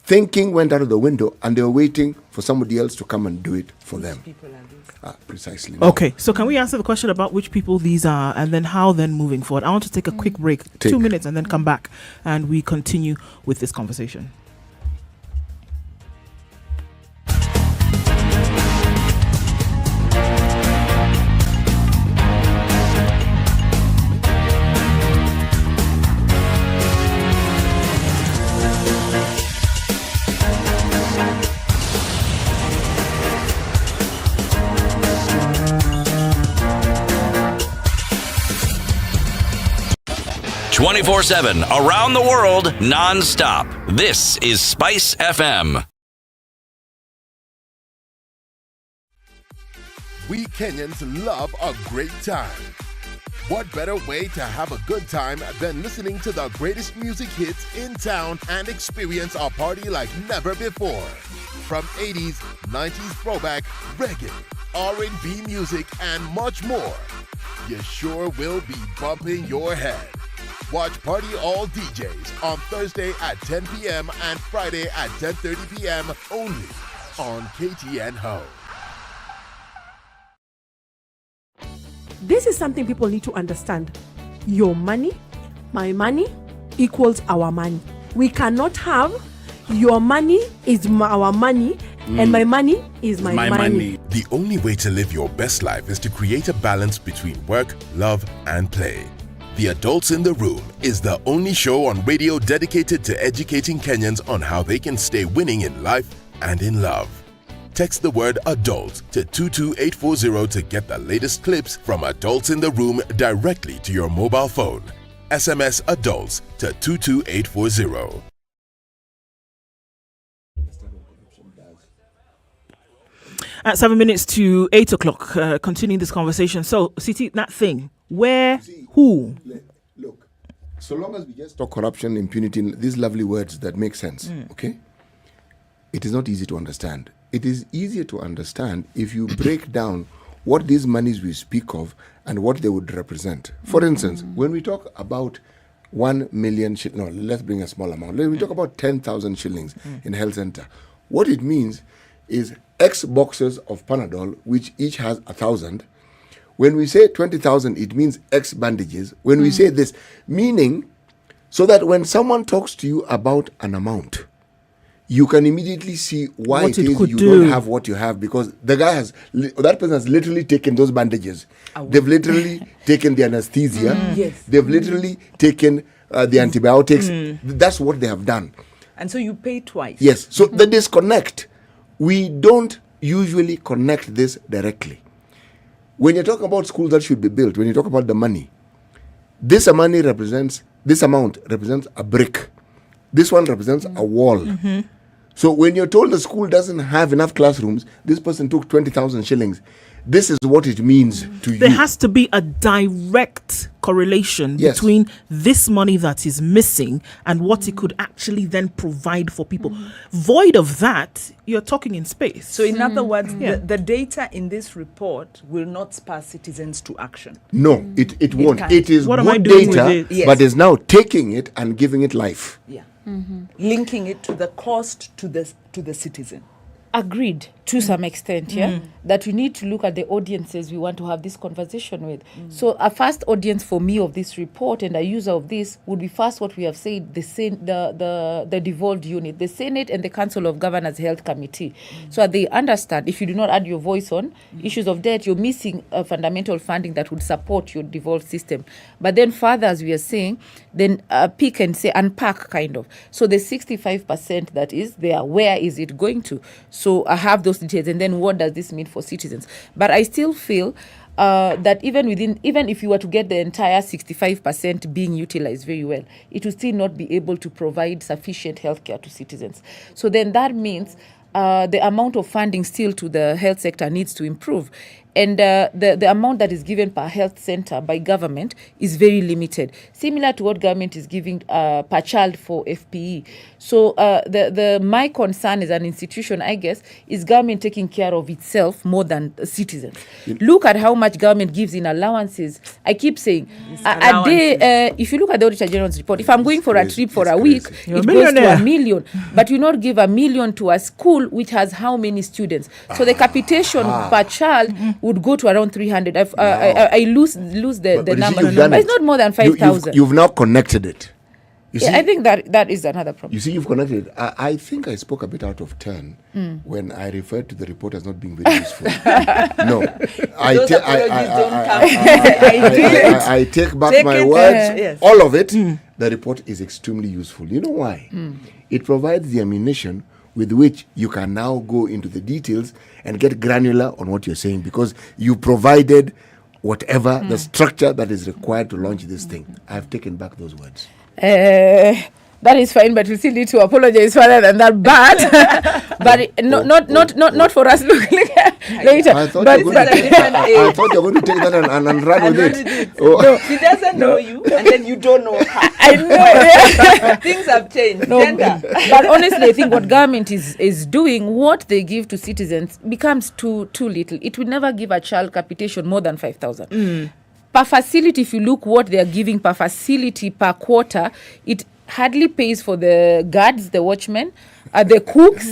Thinking went out of the window and they were waiting for somebody else to come and do it for them. Precisely. Okay, so can we answer the question about which people these are and then how then moving forward? I want to take a quick break, 2 minutes, and then come back and we continue with this conversation. ...24/7, around the world, non-stop. This is SpiceFM. We Kenyans love a great time. What better way to have a good time than listening to the greatest music hits in town and experience a party like never before? From 80s, 90s throwback, reggae, R&B music, and much more. You sure will be bumping your head. Watch Party All DJs on Thursday at 10 p.m. and Friday at 10:30 p.m. only on KTN Ho. This is something people need to understand. Your money, my money, equals our money. We cannot have your money is our money and my money is my money. The only way to live your best life is to create a balance between work, love, and play. The Adults in the Room is the only show on radio dedicated to educating Kenyans on how they can stay winning in life and in love. Text the word adult to 22840 to get the latest clips from Adults in the Room directly to your mobile phone. SMS adults to 22840. At 7 minutes to 8 o'clock, continuing this conversation. So, Siti, that thing, where, who? Look, so long as we just talk corruption, impunity, these lovely words that make sense, okay? It is not easy to understand. It is easier to understand if you break down what these monies we speak of and what they would represent. For instance, when we talk about 1 million shillings, no, let's bring a small amount. When we talk about 10,000 shillings in a health center, what it means is X boxes of Panadol, which each has 1,000. When we say 20,000, it means X bandages. When we say this, meaning so that when someone talks to you about an amount, you can immediately see why What it it is could you do. don't have what you have, because that person has literally taken those bandages. They've literally taken the anesthesia. Yes. They've literally taken the antibiotics. That's what they have done. And so you pay twice. Yes. So the disconnect, we don't usually connect this directly. When you talk about schools that should be built, when you talk about the money, this amount represents a brick. This one represents a wall. So when you're told the school doesn't have enough classrooms, this person took 20,000 shillings. This is what it means to you. There has to be a direct correlation between this money that is missing and what it could actually then provide for people. Void of that, you're talking in space. So in other words, the data in this report will not spur citizens to action. No, it won't. can't. It is What am good I doing with data, it? Yes. but is now taking it and giving it life. Yeah. Linking it to the cost to the citizen. Agreed to some extent, that we need to look at the audiences we want to have this conversation with. So a first audience for me of this report and a user of this would be first what we have said, the devolved unit, the Senate and the Council of Governors Health Committee. So they understand if you do not add your voice on issues of debt, you're missing a fundamental funding that would support your devolved system. But then further, as we are saying, then pick and say, unpack kind of. So the 65% that is there, where is it going to? So I have those details, and then what does this mean for citizens? But I still feel that even if you were to get the entire 65% being utilized very well, it will still not be able to provide sufficient healthcare to citizens. So then that means the amount of funding still to the health sector needs to improve. And the amount that is given per health center by government is very limited, similar to what government is giving per child for FPE. So my concern as an institution, I guess, is government taking care of itself more than citizens. Look at how much government gives in allowances. I keep saying, a day, if you look at the Auditor General's report, if I'm going for a trip for a week, it goes to $1 million. But you not give $1 million to a school which has how many students? So the capitation per child would go to around 300. I lose the number, but it's not more than 5,000. You've now connected it. You see, I think that is another problem. You see, you've connected it. I think I spoke a bit out of turn when I referred to the report as not being very useful. No, I take back my words. Yes. All of it. The report is extremely useful. You know why? It provides the ammunition with which you can now go into the details and get granular on what you're saying, because you provided whatever the structure that is required to launch this thing. I've taken back those words. That is fine, but we still need to apologize further than that. But not for us looking later. I thought you were going to take that and run with it. No, she doesn't know you, and then you don't know her. I know. Things have changed. No, Gender. but honestly, I think what government is doing, what they give to citizens becomes too little. It will never give a child capitation more than 5,000. Per facility, if you look what they are giving per facility per quarter, it hardly pays for the guards, the watchmen, the cooks,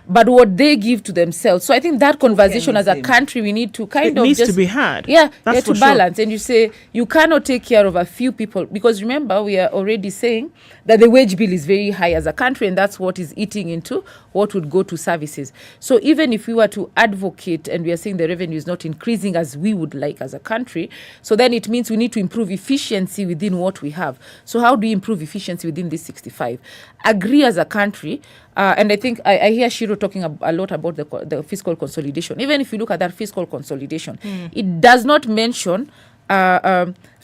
but what they give to themselves. So I think that conversation as a country, we need to kind of needs just to be had. Yeah, That's to for balance. And you say you cannot take care of a few people, because remember, we are already saying that the wage bill is very high as a country, and that's what is eating into what would go to services. So even if we were to advocate, and we are saying the revenue is not increasing as we would like as a country, so then it means we need to improve efficiency within what we have. So how do we improve efficiency within this 65? Agree as a country, and I think I hear Shiro talking a lot about the fiscal consolidation. Even if you look at that fiscal consolidation, it does not mention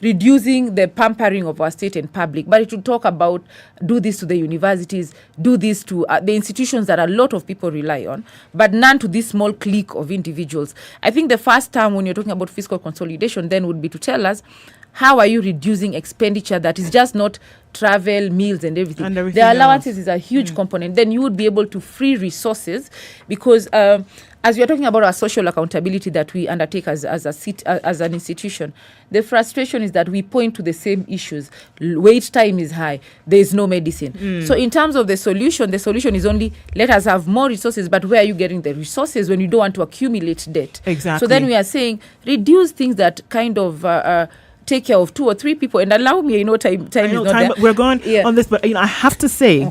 reducing the pampering of our state and public, but it will talk about do this to the universities, do this to the institutions that a lot of people rely on, but none to this small clique of individuals. I think the first time when you're talking about fiscal consolidation then would be to tell us, how are you reducing expenditure that is just not travel, meals and everything? The allowances is a huge component. Then you would be able to free resources, because as we are talking about our social accountability that we undertake as an institution, the frustration is that we point to the same issues. Wait time is high. There is no medicine. So in terms of the solution is only let us have more resources, but where are you getting the resources when you don't want to accumulate debt? Exactly. So then we are saying reduce things that kind of take care of 2 or 3 people. And allow me, time is not there. We're going on this, but I have to say,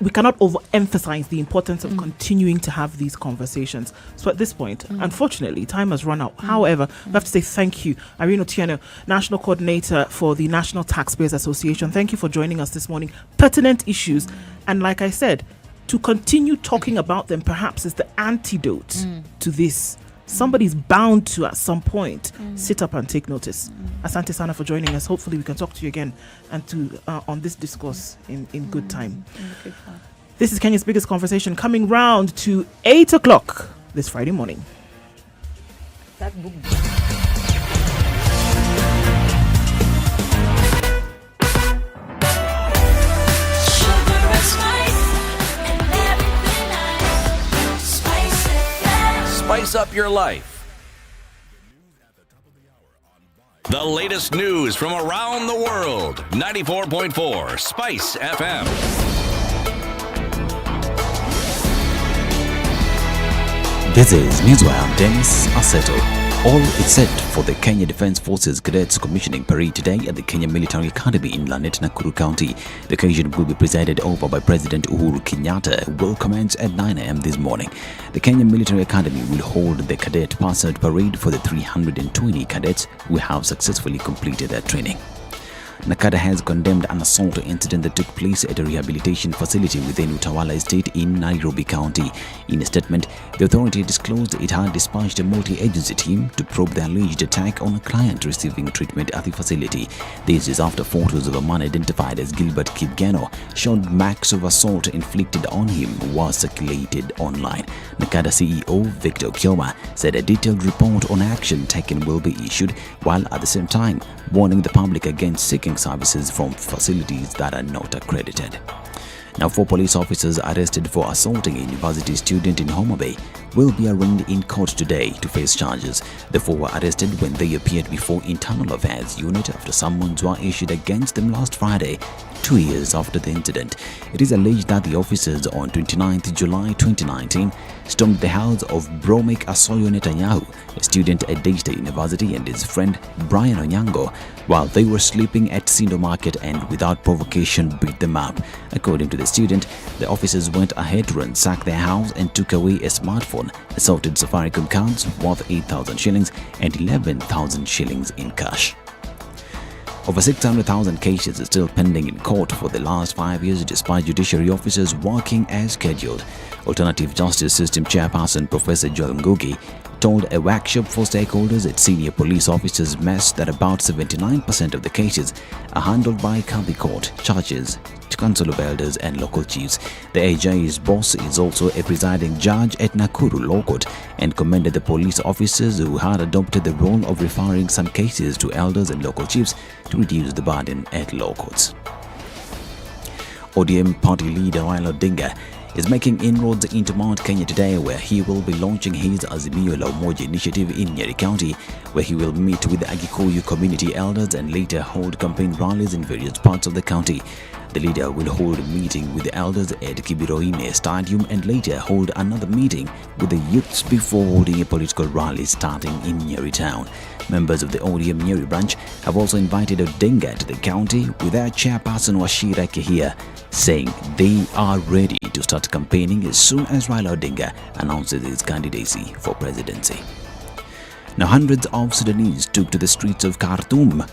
we cannot overemphasize the importance of continuing to have these conversations. So at this point, unfortunately, time has run out. However, we have to say thank you, Irene Otieno, National Coordinator for the National Taxpayers Association. Thank you for joining us this morning. Pertinent issues. And like I said, to continue talking about them perhaps is the antidote to this. Somebody's bound to, at some point, sit up and take notice. Asante Sana for joining us. Hopefully we can talk to you again and to on this discourse in good time. This is Kenya's biggest conversation, coming round to 8 o'clock this Friday morning. That book. Spice up your life. The latest news from around the world. 94.4 Spice FM. This is Newswire. I'm Dennis Aseto. All is set for the Kenya Defence Forces Cadets Commissioning Parade today at the Kenya Military Academy in Nakuru County. The occasion will be presided over by President Uhuru Kenyatta. Will commence at 9 a.m. this morning. The Kenya Military Academy will hold the Cadet Pass-Out Parade for the 320 cadets who have successfully completed their training. Nakada has condemned an assault incident that took place at a rehabilitation facility within Utawala Estate in Nairobi County. In a statement, the authority disclosed it had dispatched a multi-agency team to probe the alleged attack on a client receiving treatment at the facility. This is after photos of a man identified as Gilbert Gikonyo showed marks of assault inflicted on him was circulated online. Nakada CEO Victor Kyoma said a detailed report on action taken will be issued, while at the same time warning the public against seeking services from facilities that are not accredited. Now, 4 police officers arrested for assaulting a university student in Homa Bay will be arraigned in court today to face charges. The 4 were arrested when they appeared before Internal Affairs Unit after summons were issued against them last Friday, 2 years after the incident. It is alleged that the officers on 29th July 2019 stormed the house of Bromek Asoyo Netanyahu, a student at Daystar University, and his friend Brian Onyango, while they were sleeping at Sindo Market, and without provocation beat them up. According to the student, the officers went ahead to ransack their house and took away a smartphone, assaulted Safaricom cards worth 8,000 shillings and 11,000 shillings in cash. Over 600,000 cases are still pending in court for the last 5 years despite judiciary officers working as scheduled. Alternative Justice System Chairperson Professor Joel Ngugi told a workshop for stakeholders at senior police officers mess that about 79% of the cases are handled by county court, churches, council of elders and local chiefs. The AJ's boss is also a presiding judge at Nakuru Law Court and commended the police officers who had adopted the role of referring some cases to elders and local chiefs to reduce the burden at law courts. ODM party leader Raila Odinga is making inroads into Mount Kenya today, where he will be launching his Azimio la Umoja initiative in Nyeri County, where he will meet with the Gikonyo community elders and later hold campaign rallies in various parts of the county. The leader will hold a meeting with the elders at Kibiroine Stadium and later hold another meeting with the youths before holding a political rally starting in Nyeri town. Members of the ODM Nyeri branch have also invited Odinga to the county, with their chairperson Washira Kehia saying they are ready to start campaigning as soon as Raila Odinga announces his candidacy for presidency. Now, hundreds of Sudanese took to the streets of Khartoum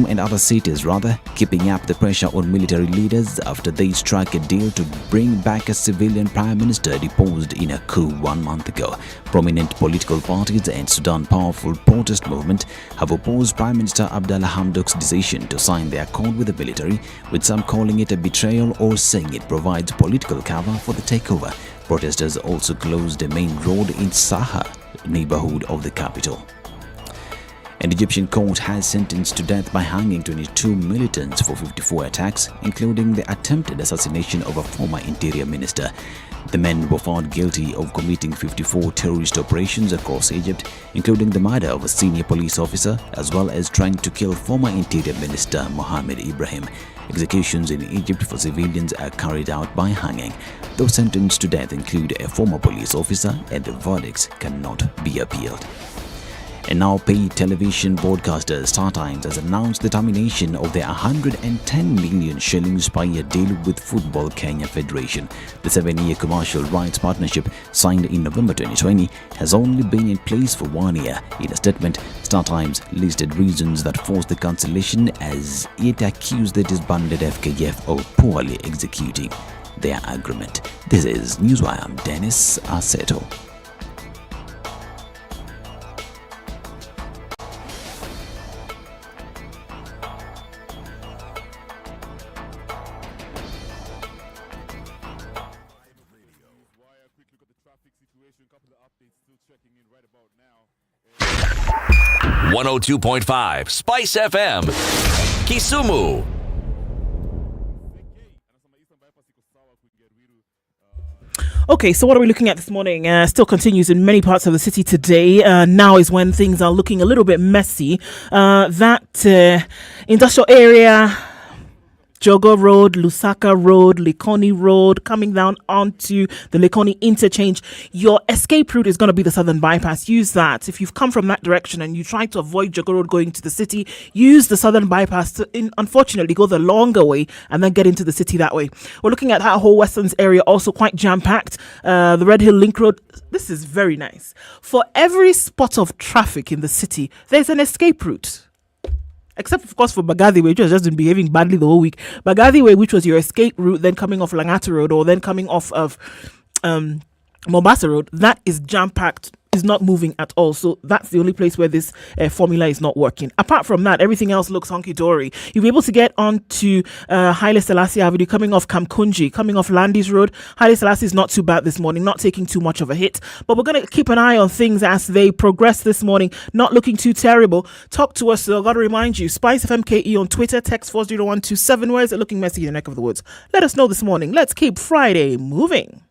and other cities, keeping up the pressure on military leaders after they struck a deal to bring back a civilian prime minister deposed in a coup 1 month ago. Prominent political parties and Sudan Powerful Protest Movement have opposed Prime Minister Abdallah Hamdok's decision to sign the accord with the military, with some calling it a betrayal or saying it provides political cover for the takeover. Protesters also closed the main road in Saha, neighborhood of the capital. An Egyptian court has sentenced to death by hanging 22 militants for 54 attacks, including the attempted assassination of a former interior minister. The men were found guilty of committing 54 terrorist operations across Egypt, including the murder of a senior police officer, as well as trying to kill former interior minister Mohammed Ibrahim. Executions in Egypt for civilians are carried out by hanging. Those sentenced to death include a former police officer, and the verdicts cannot be appealed. And now paid television broadcaster StarTimes has announced the termination of their 110 million shillings per year deal with Football Kenya Federation. The 7-year commercial rights partnership signed in November 2020 has only been in place for 1 year. In a statement, StarTimes listed reasons that forced the cancellation as it accused the disbanded FKF of poorly executing their agreement. This is Newswire. I'm Dennis Aseto. Now. 102.5 Spice FM, Kisumu. Okay, so what are we looking at this morning? Still continues in many parts of the city today. Now is when things are looking a little bit messy. That industrial area, Jogo Road, Lusaka Road, Likoni Road, coming down onto the Likoni interchange. Your escape route is going to be the southern bypass. Use that. If you've come from that direction and you try to avoid Jogo Road going to the city, use the southern bypass to, unfortunately, go the longer way and then get into the city that way. We're looking at that whole Westlands area, also quite jam-packed. The Red Hill Link Road, this is very nice. For every spot of traffic in the city, there's an escape route. Except, of course, for Bagathi Way, which has just been behaving badly the whole week. Bagathi Way, which was your escape route, then coming off Langata Road or then coming off of Mombasa Road, that is jam-packed, is not moving at all. So that's the only place where this formula is not working. Apart from that, everything else looks honky-dory. You'll be able to get onto Haile Selassie Avenue, coming off Kamkunji, coming off Landis Road. Haile Selassie is not too bad this morning, not taking too much of a hit. But we're going to keep an eye on things as they progress this morning, not looking too terrible. Talk to us, though. I've got to remind you, SpiceFM KE on Twitter, text 40127. Where is it looking messy in the neck of the woods? Let us know this morning. Let's keep Friday moving.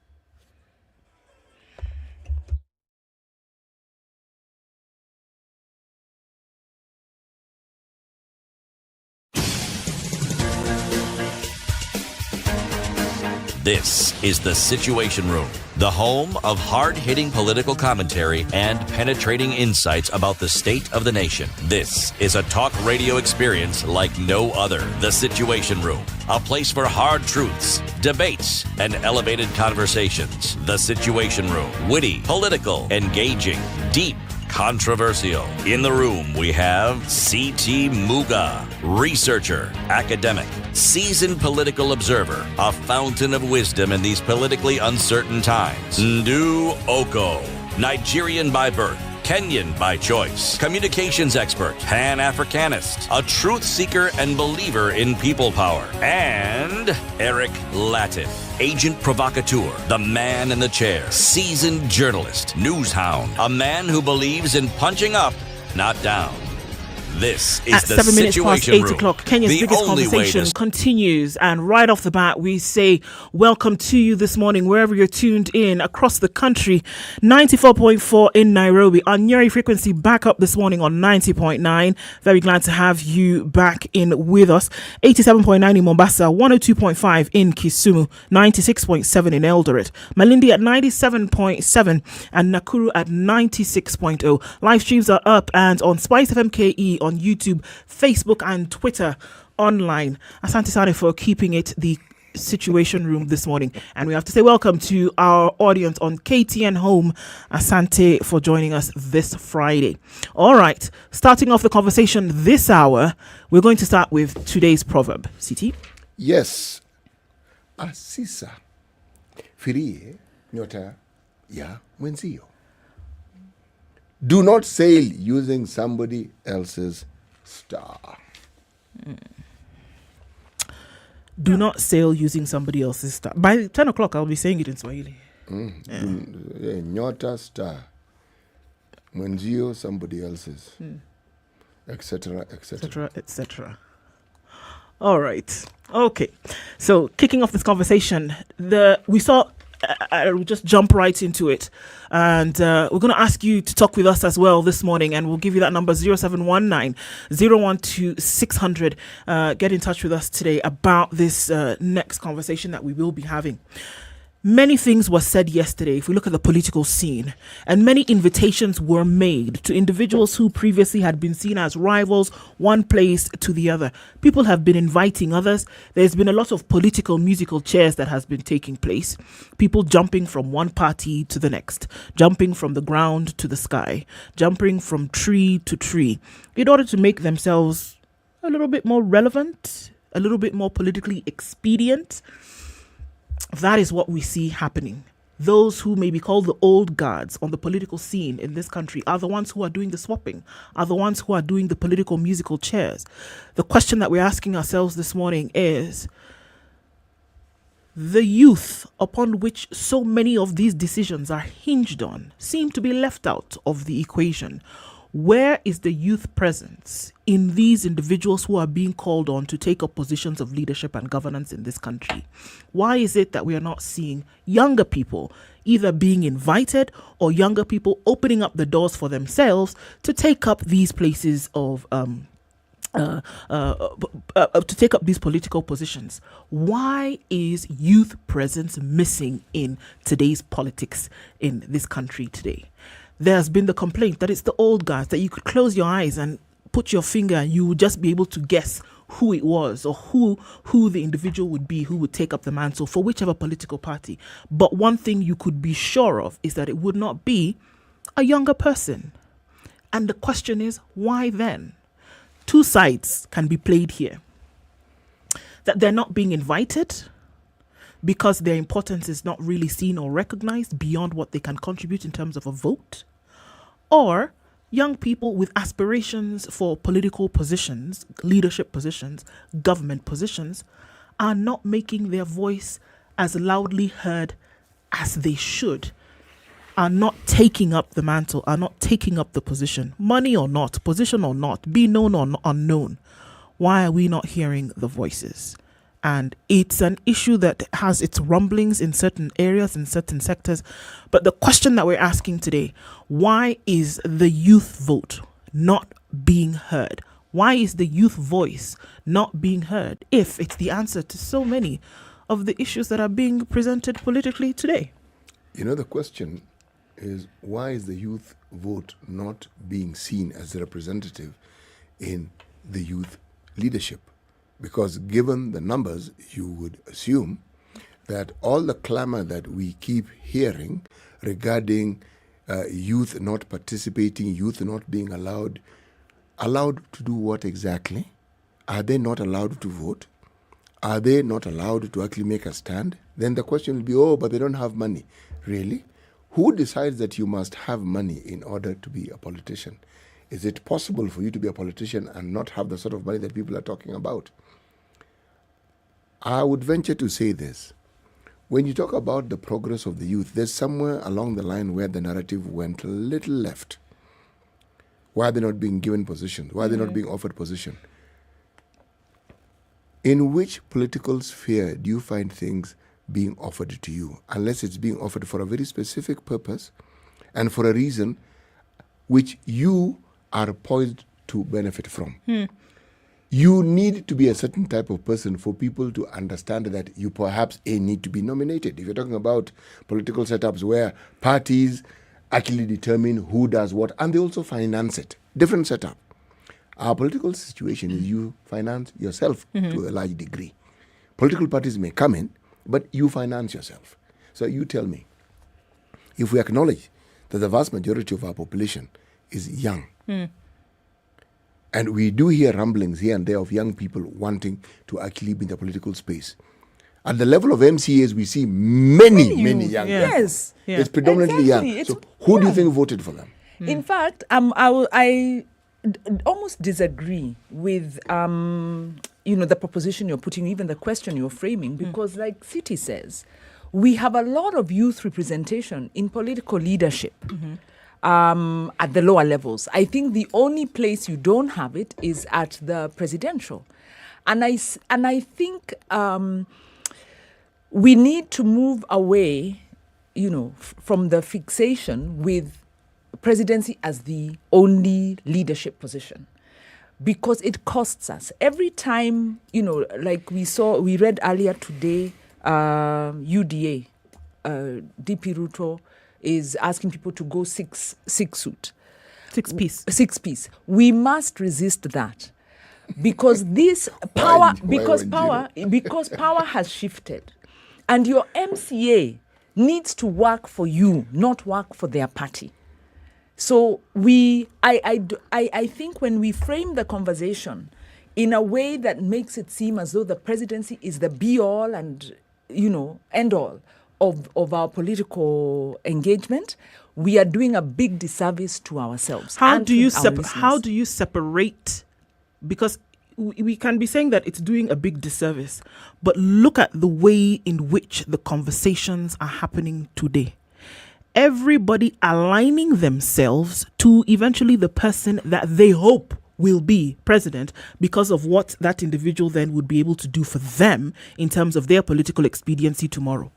This is the Situation Room, the home of hard-hitting political commentary and penetrating insights about the state of the nation. This is a talk radio experience like no other. The Situation Room, a place for hard truths, debates, and elevated conversations. The Situation Room, witty, political, engaging, deep, controversial. In the room, we have C.T. Muga, researcher, academic, seasoned political observer, a fountain of wisdom in these politically uncertain times. Ndu Okoh, Nigerian by birth, Kenyan by choice, communications expert, Pan-Africanist, a truth seeker and believer in people power, and Eric Latiff, agent provocateur, the man in the chair, seasoned journalist, news hound, a man who believes in punching up, not down. This is at the 7 minutes past 8 room. o'clock. Kenya's The biggest only way conversation to continues, and right off the bat, we say welcome to you this morning, wherever you're tuned in across the country. 94.4 in Nairobi. Our Nyeri frequency back up this morning on 90.9. Very glad to have you back in with us. 87.9 in Mombasa, 102.5 in Kisumu, 96.7 in Eldoret, Malindi at 97.7, and Nakuru at 96.0. Live streams are up and on SpiceFM KE on YouTube, Facebook, and Twitter online. Asante Sane for keeping it the Situation Room this morning. And we have to say welcome to our audience on KTN Home. Asante for joining us this Friday. All right, starting off the conversation this hour, we're going to start with today's proverb. CT? Yes. Asisa firie nyota ya mwenzio. Do not sail using somebody else's star. Do not sail using somebody else's star. By 10 o'clock, I'll be saying it in Swahili. Nyota star. Mwenzio somebody else's. Etc. Etc. Etc. All right. Okay. So kicking off this conversation, we saw. We'll just jump right into it, and we're going to ask you to talk with us as well this morning, and we'll give you that number 0719 012 600. Get in touch with us today about this next conversation that we will be having. Many things were said yesterday, if we look at the political scene, and many invitations were made to individuals who previously had been seen as rivals, one place to the other. People have been inviting others. There's been a lot of political musical chairs that has been taking place. People jumping from one party to the next, jumping from the ground to the sky, jumping from tree to tree, in order to make themselves a little bit more relevant, a little bit more politically expedient. That is what we see happening. Those who may be called the old guards on the political scene in this country are the ones who are doing the swapping, are the ones who are doing the political musical chairs. The question that we're asking ourselves this morning is, the youth upon which so many of these decisions are hinged on seem to be left out of the equation. Where is the youth presence in these individuals who are being called on to take up positions of leadership and governance in this country? Why is it that we are not seeing younger people either being invited or younger people opening up the doors for themselves to take up these places of to take up these political positions? Why is youth presence missing in today's politics in this country today? There's been the complaint that it's the old guys, that you could close your eyes and put your finger and you would just be able to guess who it was or who the individual would be who would take up the mantle for whichever political party. But one thing you could be sure of is that it would not be a younger person. And the question is, why then? Two sides can be played here. That they're not being invited because their importance is not really seen or recognized beyond what they can contribute in terms of a vote, or young people with aspirations for political positions, leadership positions, government positions, are not making their voice as loudly heard as they should, are not taking up the mantle, are not taking up the position, money or not, position or not, be known or unknown. Why are we not hearing the voices? And it's an issue that has its rumblings in certain areas, in certain sectors. But the question that we're asking today, why is the youth vote not being heard? Why is the youth voice not being heard if it's the answer to so many of the issues that are being presented politically today? You know, the question is, why is the youth vote not being seen as a representative in the youth leadership? Because given the numbers, you would assume that all the clamor that we keep hearing regarding youth not participating, youth not being allowed to do what exactly? Are they not allowed to vote? Are they not allowed to actually make a stand? Then the question will be, oh, but they don't have money. Really? Who decides that you must have money in order to be a politician? Is it possible for you to be a politician and not have the sort of money that people are talking about? I would venture to say this. When you talk about the progress of the youth, there's somewhere along the line where the narrative went a little left. Why are they not being given positions? Why are they not being offered position? In which political sphere do you find things being offered to you? Unless it's being offered for a very specific purpose and for a reason which you are poised to benefit from. You need to be a certain type of person for people to understand that you perhaps need to be nominated. If you're talking about political setups where parties actually determine who does what, and they also finance it. Different setup. Our political situation is you finance yourself to a large degree. Political parties may come in, but you finance yourself. So you tell me, if we acknowledge that the vast majority of our population is young, and we do hear rumblings here and there of young people wanting to actually be in the political space. At the level of MCAs, we see many young people. Yes. Yeah. It's predominantly young. So who do you think voted for them? In fact, I almost disagree with the proposition you're putting, even the question you're framing, because like Citi says, we have a lot of youth representation in political leadership. At the lower levels. I think the only place you don't have it is at the presidential. And I think we need to move away, from the fixation with presidency as the only leadership position. Because it costs us. Every time, like we read earlier today, UDA, DP Ruto is asking people to go six suit. Six piece. We must resist that. Because this power, because power has shifted, and your MCA needs to work for you, not work for their party. So I think when we frame the conversation in a way that makes it seem as though the presidency is the be all and end all of our political engagement, we are doing a big disservice to ourselves. How do you separate? Because we can be saying that it's doing a big disservice, but look at the way in which the conversations are happening today. Everybody aligning themselves to eventually the person that they hope will be president because of what that individual then would be able to do for them in terms of their political expediency tomorrow.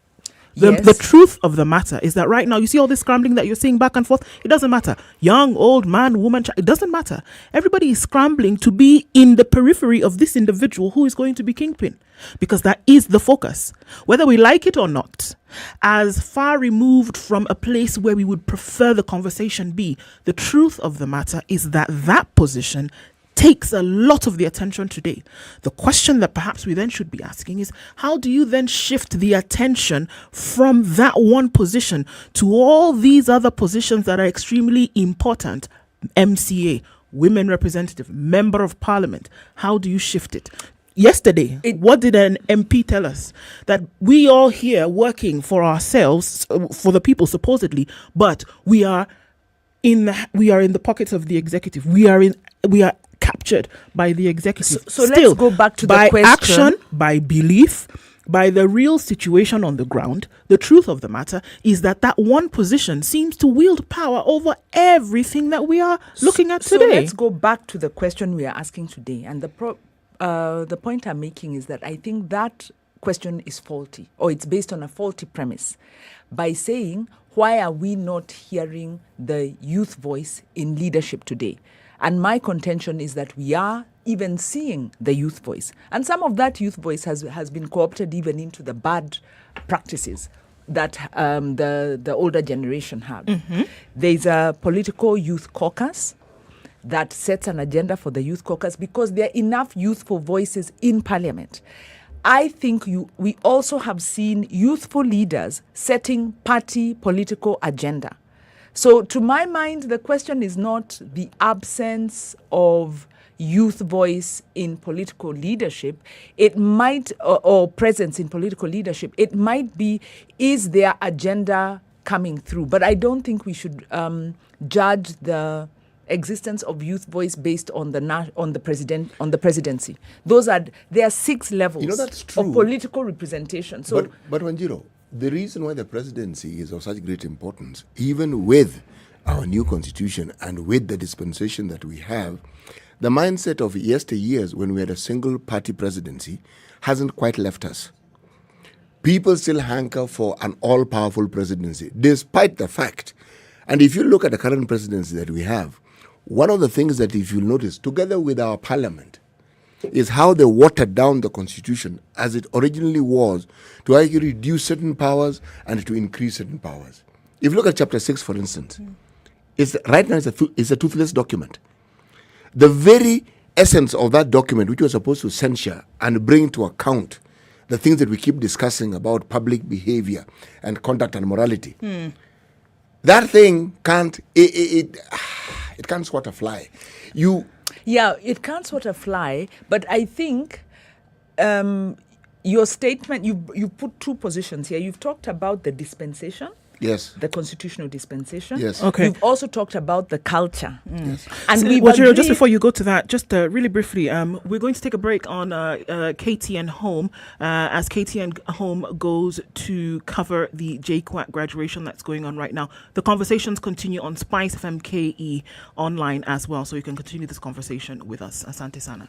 The truth of the matter is that right now, you see all this scrambling that you're seeing back and forth. It doesn't matter. Young, old, man, woman, child, it doesn't matter. Everybody is scrambling to be in the periphery of this individual who is going to be kingpin, because that is the focus. Whether we like it or not, as far removed from a place where we would prefer the conversation be, the truth of the matter is that that position takes a lot of the attention today. The question that perhaps we then should be asking is, how do you then shift the attention from that one position to all these other positions that are extremely important? MCA, women representative, member of parliament. How do you shift it? Yesterday, what did an MP tell us? That we all here working for ourselves, for the people supposedly, but we are in the pockets of the executive. We are captured by the executive. So let's go back to the question. By action, by belief, by the real situation on the ground, the truth of the matter is that one position seems to wield power over everything that we are looking at today. So let's go back to the question we are asking today. And the point I'm making is that I think that question is faulty, or it's based on a faulty premise, by saying, why are we not hearing the youth voice in leadership today? And my contention is that we are even seeing the youth voice. And some of that youth voice has been co-opted even into the bad practices that the older generation have. Mm-hmm. There's a political youth caucus that sets an agenda for the youth caucus because there are enough youthful voices in parliament. I think we also have seen youthful leaders setting party political agenda. So to my mind, the question is not the absence of youth voice in political leadership. It might, or presence in political leadership, it might be, is their agenda coming through? But I don't think we should judge the existence of youth voice based on the presidency. There are 6 levels that's true. of political representation. So, but Wanjiru, the reason why the presidency is of such great importance, even with our new constitution and with the dispensation that we have, the mindset of yesteryears when we had a single party presidency hasn't quite left us. People still hanker for an all-powerful presidency, despite the fact. And if you look at the current presidency that we have, one of the things that, if you'll notice, together with our parliament, is how they watered down the constitution as it originally was to actually reduce certain powers and to increase certain powers. If you look at Chapter 6, for instance, right now it's a toothless document. The very essence of that document, which was supposed to censure and bring to account the things that we keep discussing about public behavior and conduct and morality, that thing can't swat a fly. Yeah, it can't swat a fly, but I think your statement, you put 2 positions here. You've talked about the dispensation. Yes. The constitutional dispensation. Yes. Okay. You've also talked about the culture. Yes. And Wanjiru, just before you go to that, just really briefly, we're going to take a break on KTN Home as KTN Home goes to cover the JKUAT graduation that's going on right now. The conversations continue on SpiceFM KE online as well, so you can continue this conversation with us. Asante Sana.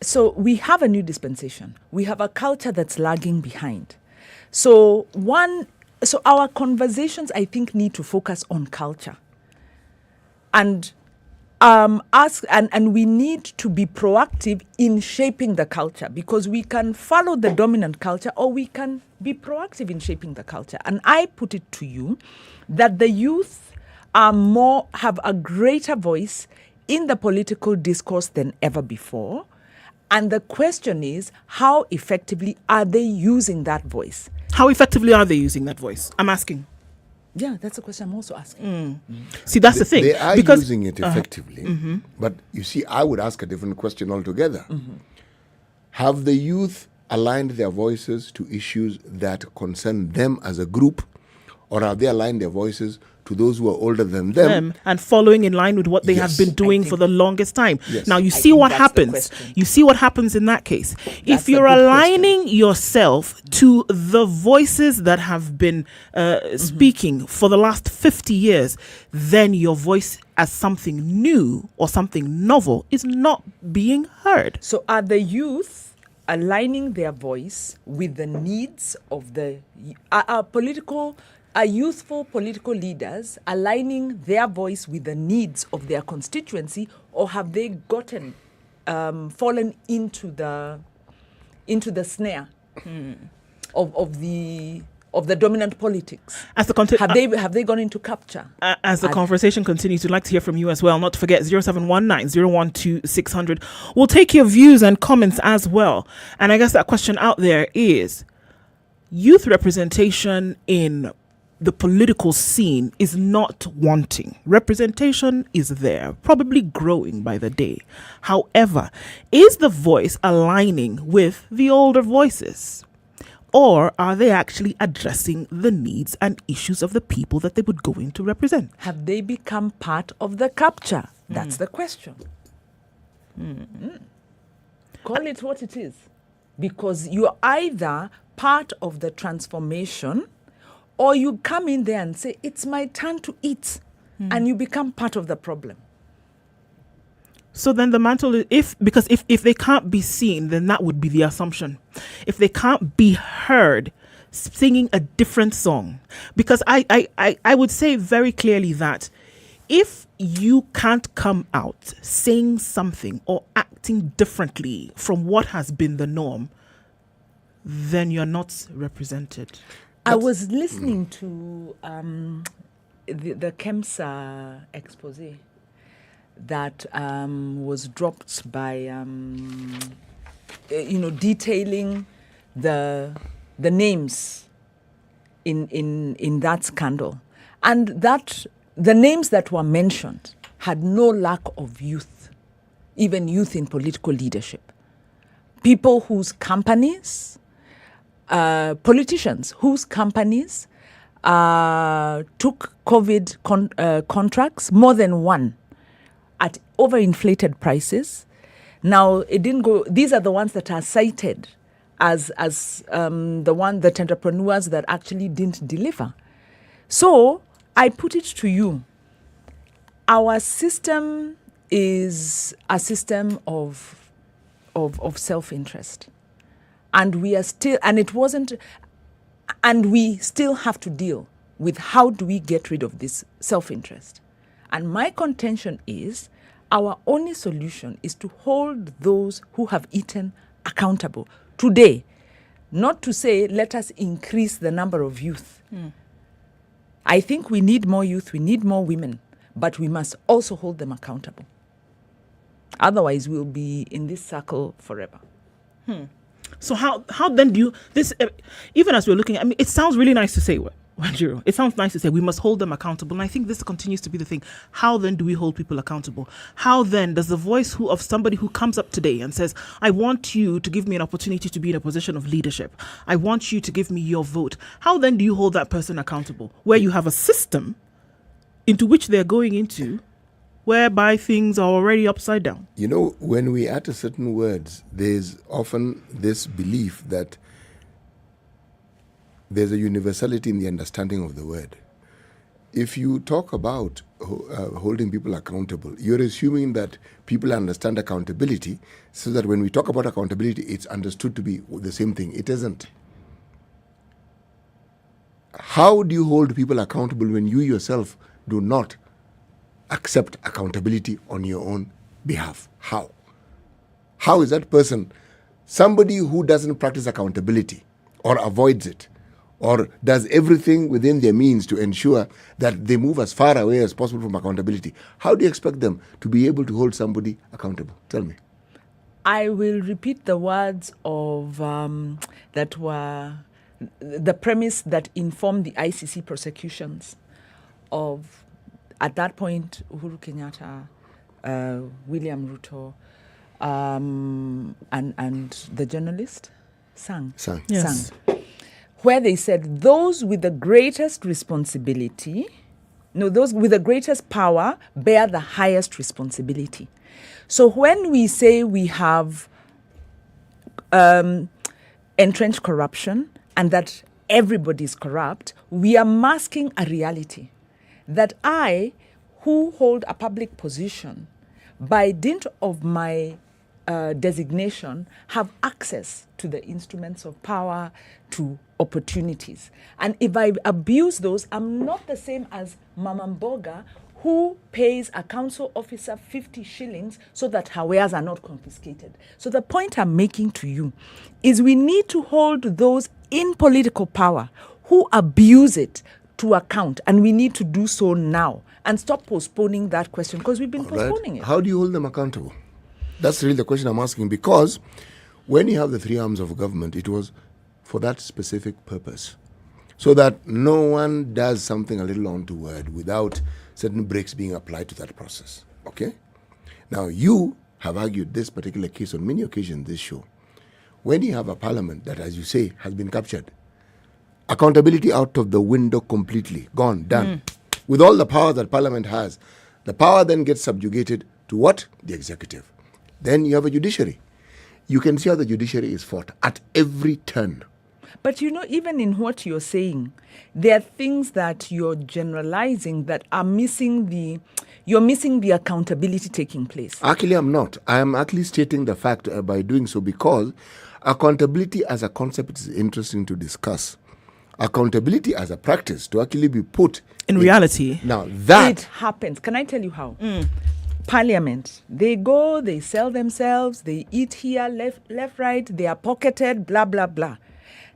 So we have a new dispensation. We have a culture that's lagging behind. So our conversations, I think, need to focus on culture. And ask, and we need to be proactive in shaping the culture, because we can follow the dominant culture or we can be proactive in shaping the culture. And I put it to you that the youth have a greater voice in the political discourse than ever before. And the question is, how effectively are they using that voice? How effectively are they using that voice? I'm asking. Yeah, that's a question I'm also asking. See, that's the thing. They are using it effectively. Mm-hmm. But you see, I would ask a different question altogether. Have the youth aligned their voices to issues that concern them as a group, or have they aligned their voices to those who are older than them? And following in line with what they have been doing for the longest time. Now, you see what happens. You see what happens in that case. If you're aligning yourself to the voices that have been speaking for the last 50 years, then your voice as something new or something novel is not being heard. So are the youth aligning their voice with the needs of the youthful political leaders aligning their voice with the needs of their constituency, or have they gotten fallen into the snare of the dominant politics? As the have they gone into capture? As the conversation continues, we'd like to hear from you as well. Not to forget 0719-012-600. We'll take your views and comments as well. And I guess that question out there is, youth representation in the political scene is not wanting. Representation is there, probably growing by the day. However, is the voice aligning with the older voices? Or are they actually addressing the needs and issues of the people that they would go in to represent? Have they become part of the capture? That's the question. Call it what it is. Because you're either part of the transformation, or you come in there and say, it's my turn to eat, and you become part of the problem. So then the mantle is, if they can't be seen, then that would be the assumption. If they can't be heard singing a different song, because I would say very clearly that if you can't come out saying something or acting differently from what has been the norm, then you're not represented. I was listening to the KEMSA expose that was dropped by, detailing the names in that scandal, and that the names that were mentioned had no lack of youth, even youth in political leadership, people whose companies. Politicians whose companies took COVID contracts, more than one, at overinflated prices. Now, it didn't go. These are the ones that are cited as the entrepreneurs that actually didn't deliver. So I put it to you: our system is a system of self-interest. And we still have to deal with how do we get rid of this self-interest. And my contention is our only solution is to hold those who have eaten accountable today, not to say let us increase the number of youth. I think we need more youth, we need more women, but we must also hold them accountable. Otherwise, we'll be in this circle forever. So how then do you, this, even as we're looking at, it sounds really nice to say, Wanjiru, it sounds nice to say we must hold them accountable. And I think this continues to be the thing. How then do we hold people accountable? How then does the voice of somebody who comes up today and says, I want you to give me an opportunity to be in a position of leadership. I want you to give me your vote. How then do you hold that person accountable? Where you have a system into which they're going into, whereby things are already upside down. When we utter certain words, there's often this belief that there's a universality in the understanding of the word. If you talk about holding people accountable, you're assuming that people understand accountability, so that when we talk about accountability, it's understood to be the same thing. It isn't. How do you hold people accountable when you yourself do not accept accountability on your own behalf? How? How is that person somebody who doesn't practice accountability or avoids it or does everything within their means to ensure that they move as far away as possible from accountability? How do you expect them to be able to hold somebody accountable? Tell me. I will repeat the words of that were the premise that informed the ICC prosecutions of, at that point, Uhuru Kenyatta, William Ruto, and the journalist, Sang. Yes. Sang. Where they said those with the greatest responsibility, those with the greatest power bear the highest responsibility. So when we say we have entrenched corruption and that everybody is corrupt, we are masking a reality that I, who hold a public position, by dint of my designation, have access to the instruments of power, to opportunities. And if I abuse those, I'm not the same as Mama Mboga, who pays a council officer 50 shillings so that her wares are not confiscated. So the point I'm making to you is we need to hold those in political power who abuse it to account, and we need to do so now and stop postponing that question because we've been postponing it. How do you hold them accountable? That's really the question I'm asking, because when you have the three arms of government, it was for that specific purpose, so that no one does something a little untoward without certain breaks being applied to that process. Okay? Now, you have argued this particular case on many occasions this show. When you have a parliament that, as you say, has been captured, accountability out of the window completely, gone, done. With all the power that parliament has, the power then gets subjugated to what? The executive. Then you have a judiciary. You can see how the judiciary is fought at every turn. But even in what you're saying, there are things that you're generalizing that are you're missing the accountability taking place. Actually, I'm not. I am actually stating the fact by doing so, because accountability as a concept is interesting to discuss. Accountability as a practice to actually be put in reality. Now that it happens. Can I tell you how? Parliament, they go, they sell themselves, they eat here, left, right, they are pocketed, blah, blah, blah.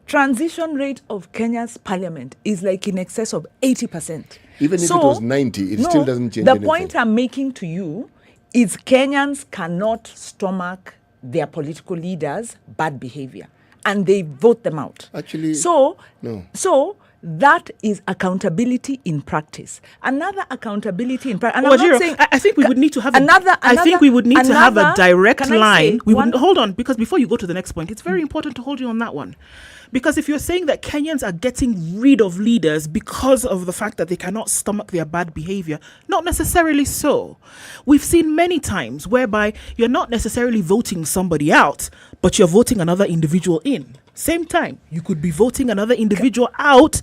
Transition rate of Kenya's parliament is like in excess of 80%. Even if it was 90, it still doesn't change anything. The point I'm making to you is Kenyans cannot stomach their political leaders' bad behavior, and they vote them out. Actually, so that is accountability in practice. Another accountability in practice. And Wanjiru, I'm not saying, I think we would need to have I think we would need to have a direct line. Hold on, because before you go to the next point, it's very important to hold you on that one. Because if you're saying that Kenyans are getting rid of leaders because of the fact that they cannot stomach their bad behavior, not necessarily so. We've seen many times whereby you're not necessarily voting somebody out, but you're voting another individual in. Same time, you could be voting another individual out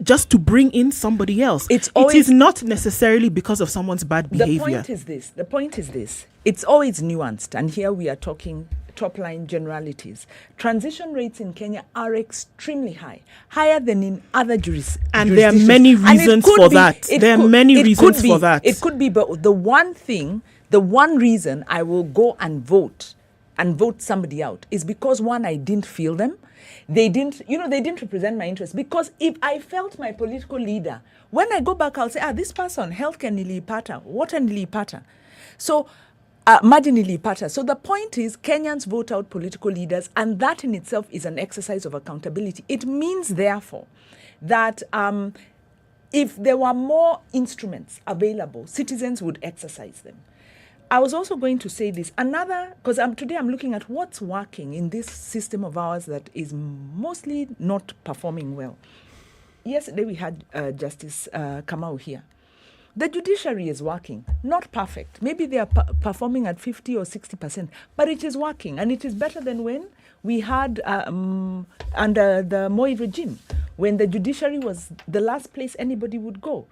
just to bring in somebody else. It is not necessarily because of someone's bad behavior. The point is this. It's always nuanced, and here we are talking top-line generalities. Transition rates in Kenya are extremely high, higher than in other jurisdictions. And there are many reasons for that. It could be, but the one reason I will go and vote somebody out is because, one, I didn't feel them. They didn't represent my interests. Because if I felt my political leader, when I go back, I'll say, this person, healthcare nilipata, water nilipata. So, maji nilipata. So the point is, Kenyans vote out political leaders, and that in itself is an exercise of accountability. It means, therefore, that if there were more instruments available, citizens would exercise them. I was also going to say this. Because today I'm looking at what's working in this system of ours that is mostly not performing well. Yesterday we had Justice Kamau here. The judiciary is working, not perfect. Maybe they are performing at 50 or 60%, but it is working, and it is better than when we had under the Moi regime, when the judiciary was the last place anybody would go.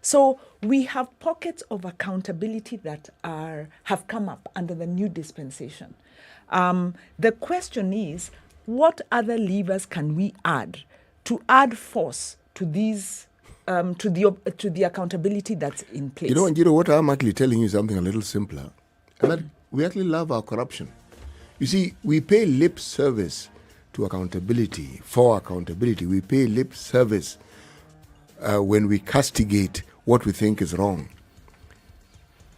So we have pockets of accountability that have come up under the new dispensation. The question is, what other levers can we add to add force to these to the accountability that's in place. You know, Wanjiru, what I'm actually telling you is something a little simpler. And that we actually love our corruption. You see, we pay lip service to accountability, for accountability. We pay lip service when we castigate what we think is wrong.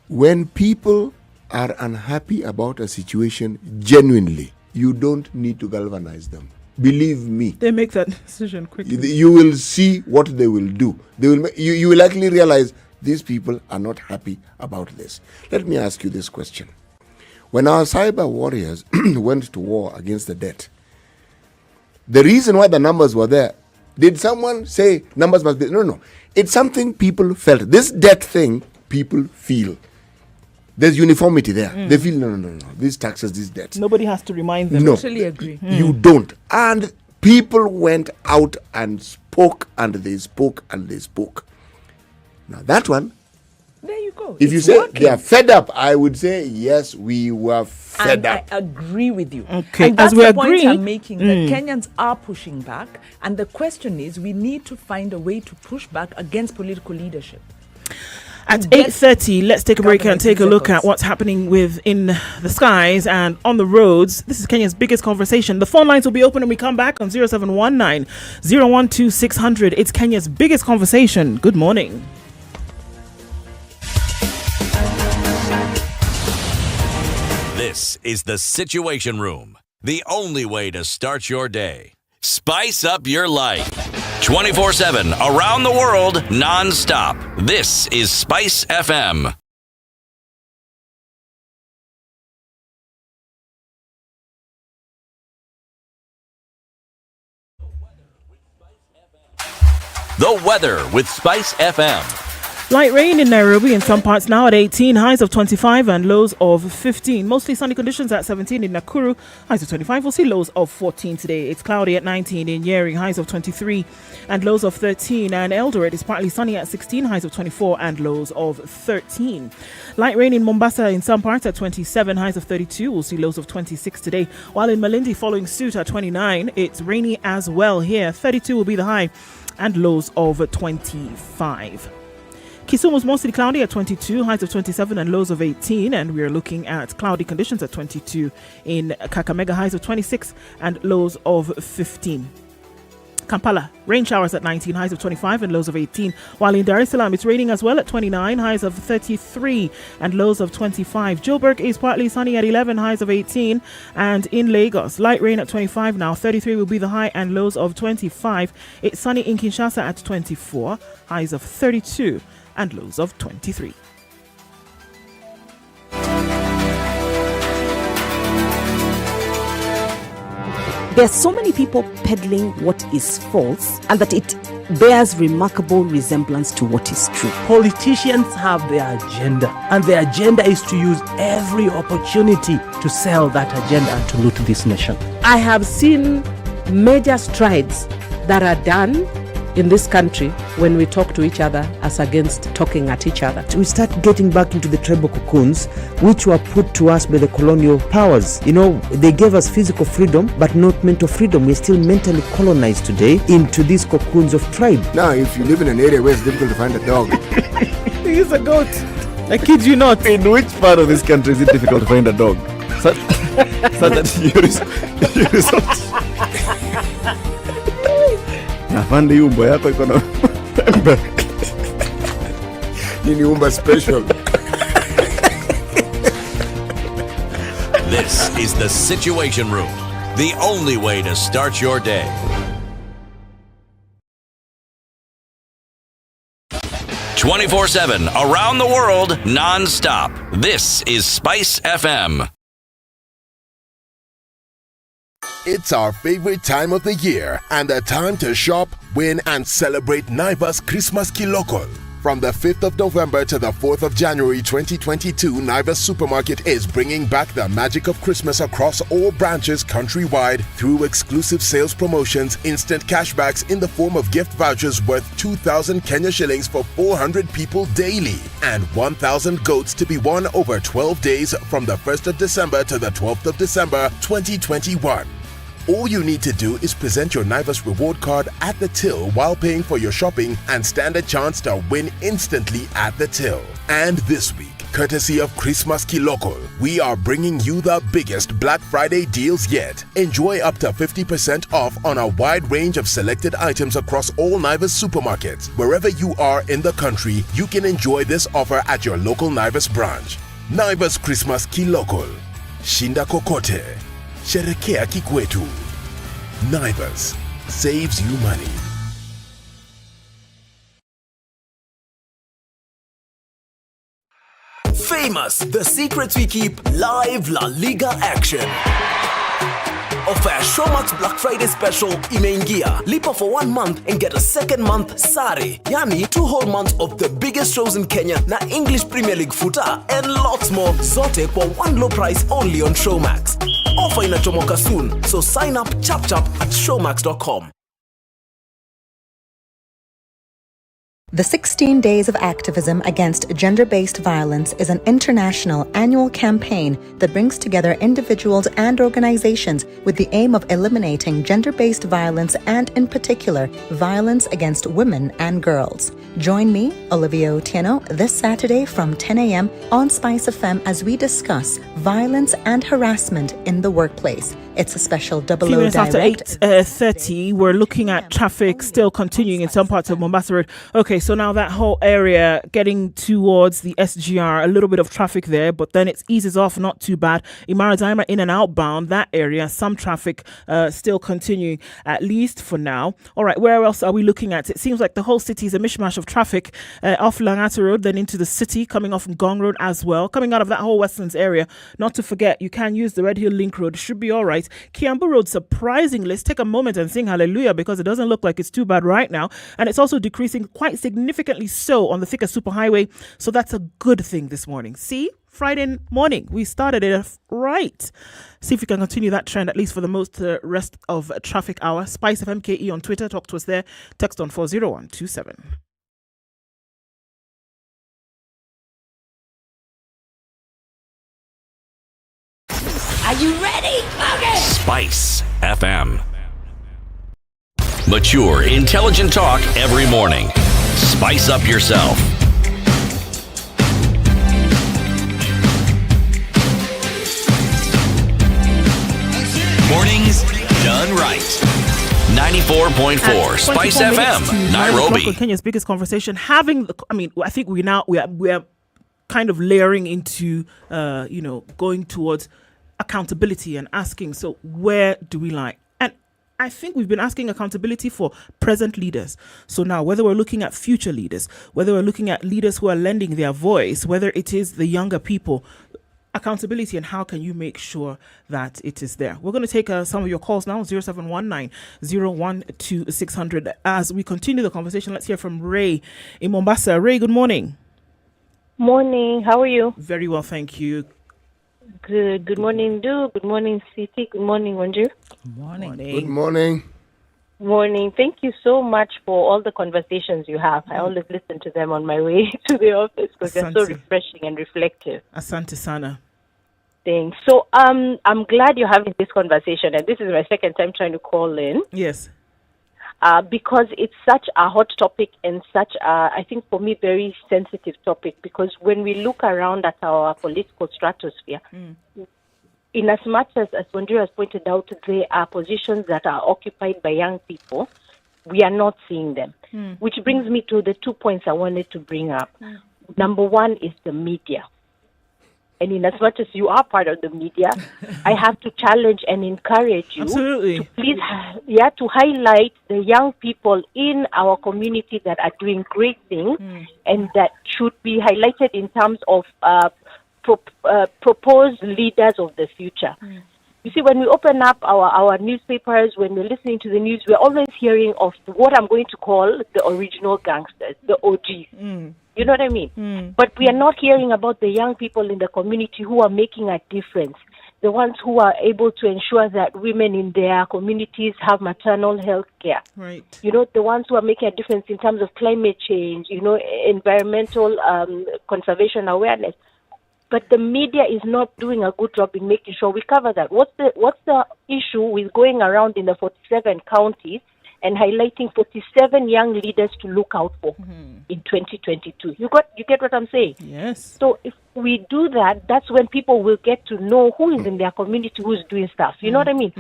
When people are unhappy about a situation genuinely, you don't need to galvanize them. Believe me. They make that decision quickly. You will see what they will do. They will. You will actually realize these people are not happy about this. Let me ask you this question. When our cyber warriors went to war against the debt, the reason why the numbers were there, did someone say numbers must be... No. It's something people felt. This debt thing, people feel. There's uniformity there. They feel, no. These taxes, these debts. Nobody has to remind them. No, totally agree. You don't. And people went out and spoke, and they spoke, and they spoke. Now that one, there you go. If you say they are fed up, I would say, yes, we were fed up. I agree with you. Okay, and that's as we the agree, point I'm making, that Kenyans are pushing back. And the question is, we need to find a way to push back against political leadership. At 8:30, let's take a break and take a look at what's happening within the skies and on the roads. This is Kenya's biggest conversation. The phone lines will be open when we come back on 0719 012 600. It's Kenya's biggest conversation. Good morning. This is the Situation Room, the only way to start your day. Spice up your life. 24/7, around the world, non-stop. This is SpiceFM. The weather with SpiceFM. Light rain in Nairobi in some parts now at 18, highs of 25 and lows of 15. Mostly sunny conditions at 17 in Nakuru, highs of 25. We'll see lows of 14 today. It's cloudy at 19 in Nyeri, highs of 23 and lows of 13. And Eldoret is partly sunny at 16, highs of 24 and lows of 13. Light rain in Mombasa in some parts at 27, highs of 32. We'll see lows of 26 today. While in Malindi following suit at 29, it's rainy as well here. 32 will be the high and lows of 25. Kisumu was mostly cloudy at 22, highs of 27 and lows of 18, and we are looking at cloudy conditions at 22 in Kakamega, highs of 26 and lows of 15. Kampala, rain showers at 19, highs of 25 and lows of 18, while in Dar es Salaam it's raining as well at 29, highs of 33 and lows of 25. Joburg is partly sunny at 11, highs of 18, and in Lagos, light rain at 25 now, 33 will be the high and lows of 25. It's sunny in Kinshasa at 24, highs of 32 and lows of 23. There are so many people peddling what is false, and that it bears remarkable resemblance to what is true. Politicians have their agenda, and their agenda is to use every opportunity to sell that agenda and to loot this nation. I have seen major strides that are done in this country when we talk to each other as against talking at each other. We start getting back into the tribal cocoons which were put to us by the colonial powers. You know, they gave us physical freedom but not mental freedom. We're still mentally colonized today into these cocoons of tribe. Now, if you live in an area where it's difficult to find a dog, he's a goat. I kid you not. In which part of this country is it difficult to find a dog? So that you resort. Afande hii umbo yako iko na pembe. Hii ni umba special. This is the Situation Room, the only way to start your day. "24/7, around the world, non-stop. This is SpiceFM. It's our favorite time of the year and a time to shop, win, and celebrate Naivas Christmas Kiloko. From the 5th of November to the 4th of January 2022, Naivas Supermarket is bringing back the magic of Christmas across all branches countrywide through exclusive sales promotions, instant cashbacks in the form of gift vouchers worth 2,000 Kenya shillings for 400 people daily, and 1,000 goats to be won over 12 days from the 1st of December to the 12th of December 2021. All you need to do is present your Naivas reward card at the till while paying for your shopping and stand a chance to win instantly at the till. And this week, courtesy of Christmas Kilokol, we are bringing you the biggest Black Friday deals yet. Enjoy up to 50% off on a wide range of selected items across all Naivas supermarkets. Wherever you are in the country, you can enjoy this offer at your local Naivas branch. Naivas Christmas Kilokol. Shinda kokote. Sherekea kikwetu. Naivas saves you money. Famous, the secrets we keep, live La Liga action. Offer Showmax Black Friday special imeingia. Lipa for 1 month and get a second month sare. Yani 2 whole months of the biggest shows in Kenya na English Premier League futa and lots more. Zote kwa 1 low price only on Showmax. Offer inachomoka soon, so sign up chap at showmax.com. The 16 Days of Activism Against Gender-Based Violence is an international annual campaign that brings together individuals and organizations with the aim of eliminating gender-based violence and, in particular, violence against women and girls. Join me, Olivia Otieno, this Saturday from 10 a.m. on SpiceFM as we discuss violence and harassment in the workplace. It's a special double O direct. After 8:30, we're looking at traffic still continuing in some parts of Mombasa Road. Okay, so now that whole area getting towards the SGR, a little bit of traffic there, but then it eases off, not too bad. Imaradaima in and outbound, that area, some traffic still continuing, at least for now. All right, where else are we looking at? It seems like the whole city is a mishmash of traffic off Langata Road, then into the city, coming off Ngong Road as well. Coming out of that whole Westlands area, not to forget, you can use the Red Hill Link Road, should be all right. Kiambu Road, surprisingly, let's take a moment and sing hallelujah because it doesn't look like it's too bad right now. And it's also decreasing quite significantly so on the Thika Superhighway. So that's a good thing this morning. See, Friday morning, we started it right. See if we can continue that trend, at least for the most rest of traffic hour. SpiceFM KE on Twitter, talk to us there. Text on 40127. Are you ready? Okay. Spice FM. Mature, intelligent talk every morning. Spice up yourself. Mornings done right. 94.4 Spice FM, Nairobi. Kenya's biggest conversation. I think we are kind of layering into, going towards accountability and asking, so where do we lie? And I think we've been asking accountability for present leaders. So now, whether we're looking at future leaders, whether we're looking at leaders who are lending their voice, whether it is the younger people, accountability and how can you make sure that it is there. We're going to take some of your calls now, 0719-012-600. As we continue the conversation, let's hear from Ray in Mombasa. Ray, good morning. Morning. How are you? Very well, thank you. Good. Good morning, Du. Good morning, Siti. Good morning, Wanjiru. Good morning. Good morning. Morning. Thank you so much for all the conversations you have. I always listen to them on my way to the office because they're so refreshing and reflective. Asante sana. Thanks. So I'm glad you're having this conversation, and this is my second time trying to call in. Yes. Because it's such a hot topic and such a, I think for me, very sensitive topic, because when we look around at our political stratosphere, in as much as Wanjiru has pointed out, there are positions that are occupied by young people, we are not seeing them. Which brings me to the 2 points I wanted to bring up. Number one is the media. And in as much as you are part of the media, I have to challenge and encourage you to please, to highlight the young people in our community that are doing great things and that should be highlighted in terms of proposed leaders of the future. You see, when we open up our newspapers, when we're listening to the news, we're always hearing of what I'm going to call the original gangsters, the OGs. You know what I mean? But we are not hearing about the young people in the community who are making a difference, the ones who are able to ensure that women in their communities have maternal health care. Right. You know, the ones who are making a difference in terms of climate change, you know, environmental conservation awareness. but the media is not doing a good job in making sure we cover that. What's the issue with going around in the 47 counties and highlighting 47 young leaders to look out for in 2022? You get what I'm saying? Yes. So if we do that, that's when people will get to know who is in their community, who's doing stuff. You know what I mean?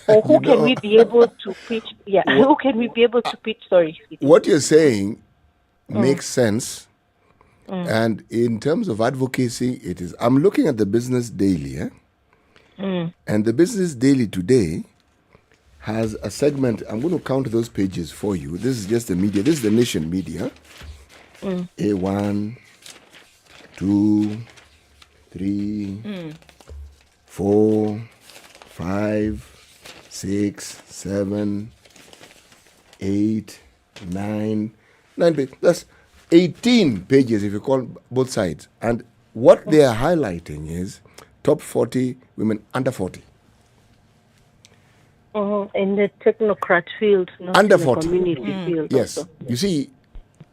Or who can we be able to preach? Yeah, who can we be able to preach? Sorry. What you're saying makes sense. And in terms of advocacy, it is. I'm looking at the Business Daily, and the Business Daily today has a segment. I'm going to count those pages for you. This is just the media. This is the Nation media. A1, 2, 3, 4, 5, 6, 7, 8, 9 pages. That's 18 pages if you call both sides. And what they are highlighting is top 40 women under 40. In the technocrat field, not Under in the 40. community field. Yes. Also. You see,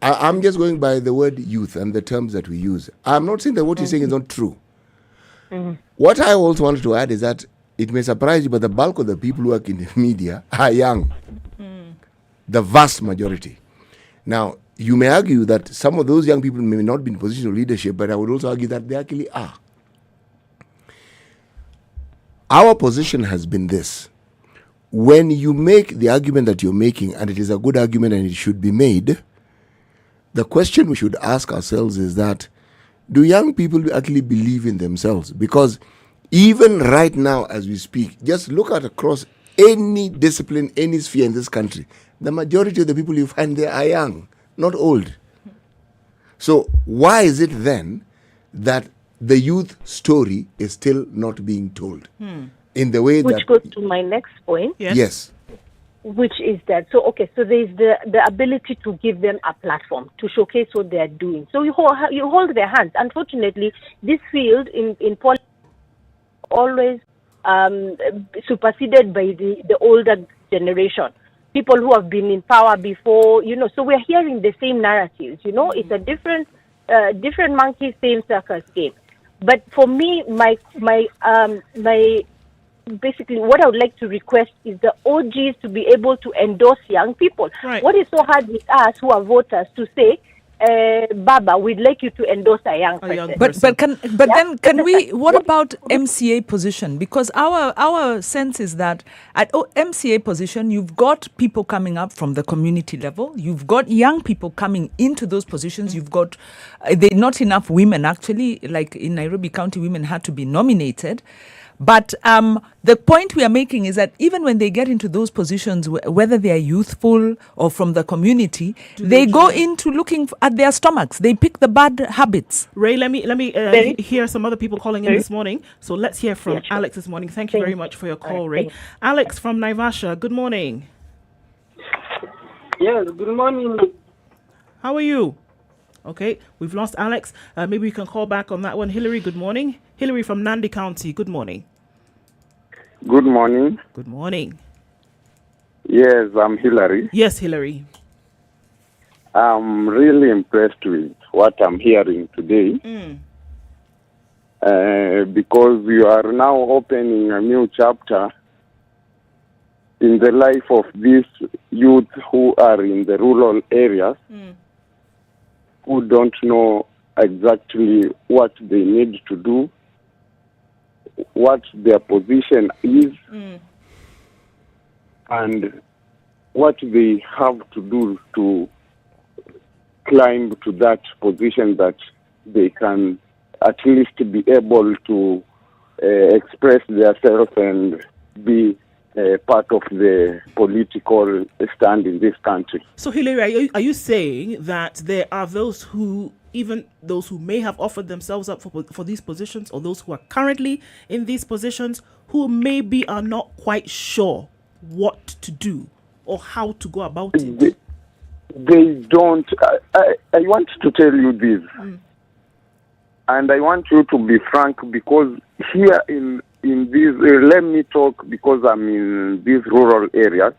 I'm just going by the word youth and the terms that we use. I'm not saying that what you're saying is not true. What I also wanted to add is that it may surprise you, but the bulk of the people who work in the media are young. The vast majority. Now, you may argue that some of those young people may not be in position of leadership, but I would also argue that they actually are. Our position has been this. When you make the argument that you're making, and it is a good argument and it should be made, the question we should ask ourselves is that, do young people actually believe in themselves? Because even right now as we speak, just look at across any discipline, any sphere in this country, the majority of the people you find there are young, not old. So why is it then that the youth story is still not being told in the way Which goes to my next point. Yes. Which is that, so there's the ability to give them a platform to showcase what they're doing. So you hold their hands. Unfortunately, this field in politics always superseded by the older generation. People who have been in power before, so we're hearing the same narratives, it's a different monkey, same circus game. But for me, my basically what I would like to request is the OGs to be able to endorse young people. Right. What is so hard with us who are voters to say, Baba, we'd like you to endorse a young person. Then can we? What about MCA position? Because our sense is that at MCA position, you've got people coming up from the community level. You've got young people coming into those positions. You've got not enough women actually. Like in Nairobi County, women had to be nominated. But the point we are making is that even when they get into those positions, whether they are youthful or from the community, they go into looking at their stomachs. They pick the bad habits. Ray, let me hear some other people calling in this morning. So let's hear from Alex this morning. Thank you very much for your call, Ray. Alex from Naivasha, good morning. Yes, good morning. How are you? Okay, we've lost Alex. Maybe we can call back on that one. Hillary, good morning. Hillary from Nandi County, good morning. Good morning. Good morning. Yes, I'm Hillary. Yes, Hillary. I'm really impressed with what I'm hearing today. Because you are now opening a new chapter in the life of these youth who are in the rural areas, who don't know exactly what they need to do, what their position is, and what they have to do to climb to that position that they can at least be able to express themselves and be part of the political stand in this country. So, Hillary, are you saying that there are those who, even those who may have offered themselves up for these positions, or those who are currently in these positions, who maybe are not quite sure what to do or how to go about it? They don't. I want to tell you this, and I want you to be frank, because here in this, let me talk because I'm in these rural areas.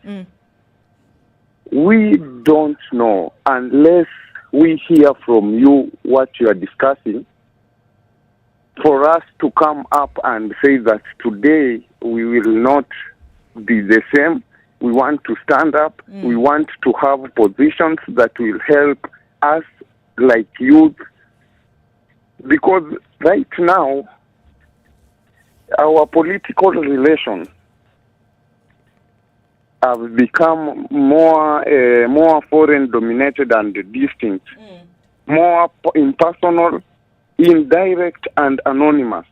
We don't know unless we hear from you what you are discussing. for us to come up and say that today we will not be the same. We want to stand up. We want to have positions that will help us like youth. Because right now, our political relations have become more foreign dominated and distinct, more impersonal, indirect and anonymous.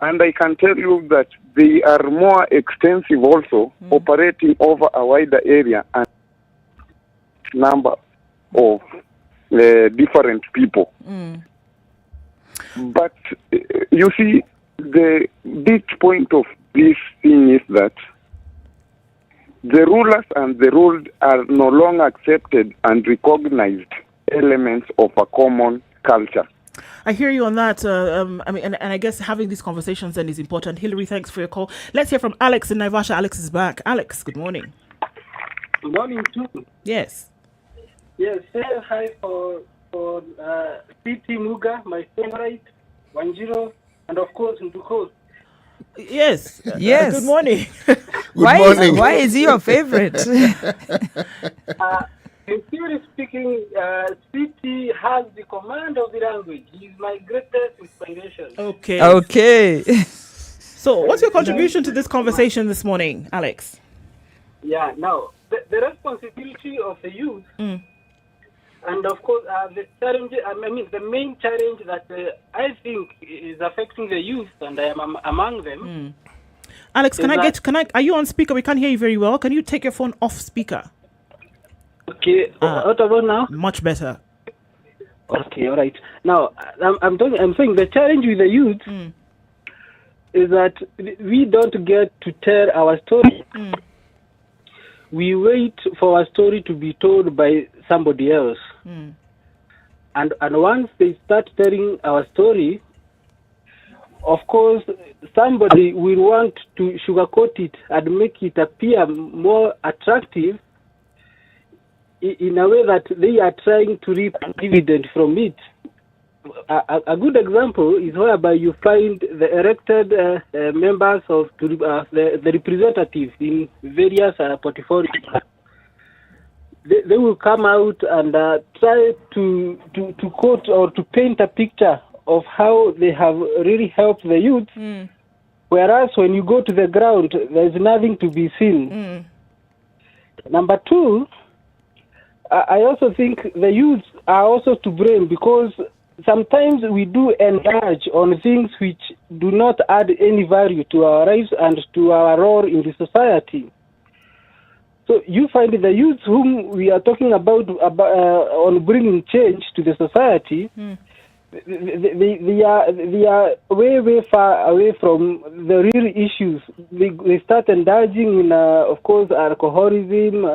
And I can tell you that they are more extensive also, operating over a wider area and number of different people. But you see, the big point of this thing is that the rulers and the ruled are no longer accepted and recognized elements of a common culture. I hear you on that. And I guess having these conversations then is important. Hillary, thanks for your call. Let's hear from Alex in Naivasha. Alex is back. Alex, good morning. Good morning too. Yes. Yes, say hi for PT Muga, my favorite, Wanjiru, and of course Nduko. Yes. Yes. Good morning. Why is he your favorite? In theory speaking, PT has the command of the language. He's my greatest inspiration. Okay. So, what's your contribution to this conversation this morning, Alex? Yeah, now, the responsibility of the youth, and of course, the challenge, the main challenge that I think is affecting the youth, and I am among them. Alex, are you on speaker? We can't hear you very well. Can you take your phone off speaker? Okay, what about now? Much better. Okay, all right. Now, I'm saying the challenge with the youth is that we don't get to tell our story. We wait for our story to be told by somebody else. And once they start telling our story, of course, somebody will want to sugarcoat it and make it appear more attractive in a way that they are trying to reap dividend from it. A good example is whereby you find the elected members of the representatives in various portfolios. They will come out and try to quote or to paint a picture of how they have really helped the youth, whereas when you go to the ground, there's nothing to be seen. Number two, I also think the youth are also to blame because sometimes we do enlarge on things which do not add any value to our lives and to our role in the society. So you find the youth whom we are talking about on bringing change to the society, they are way far away from the real issues. They start indulging in, of course, alcoholism,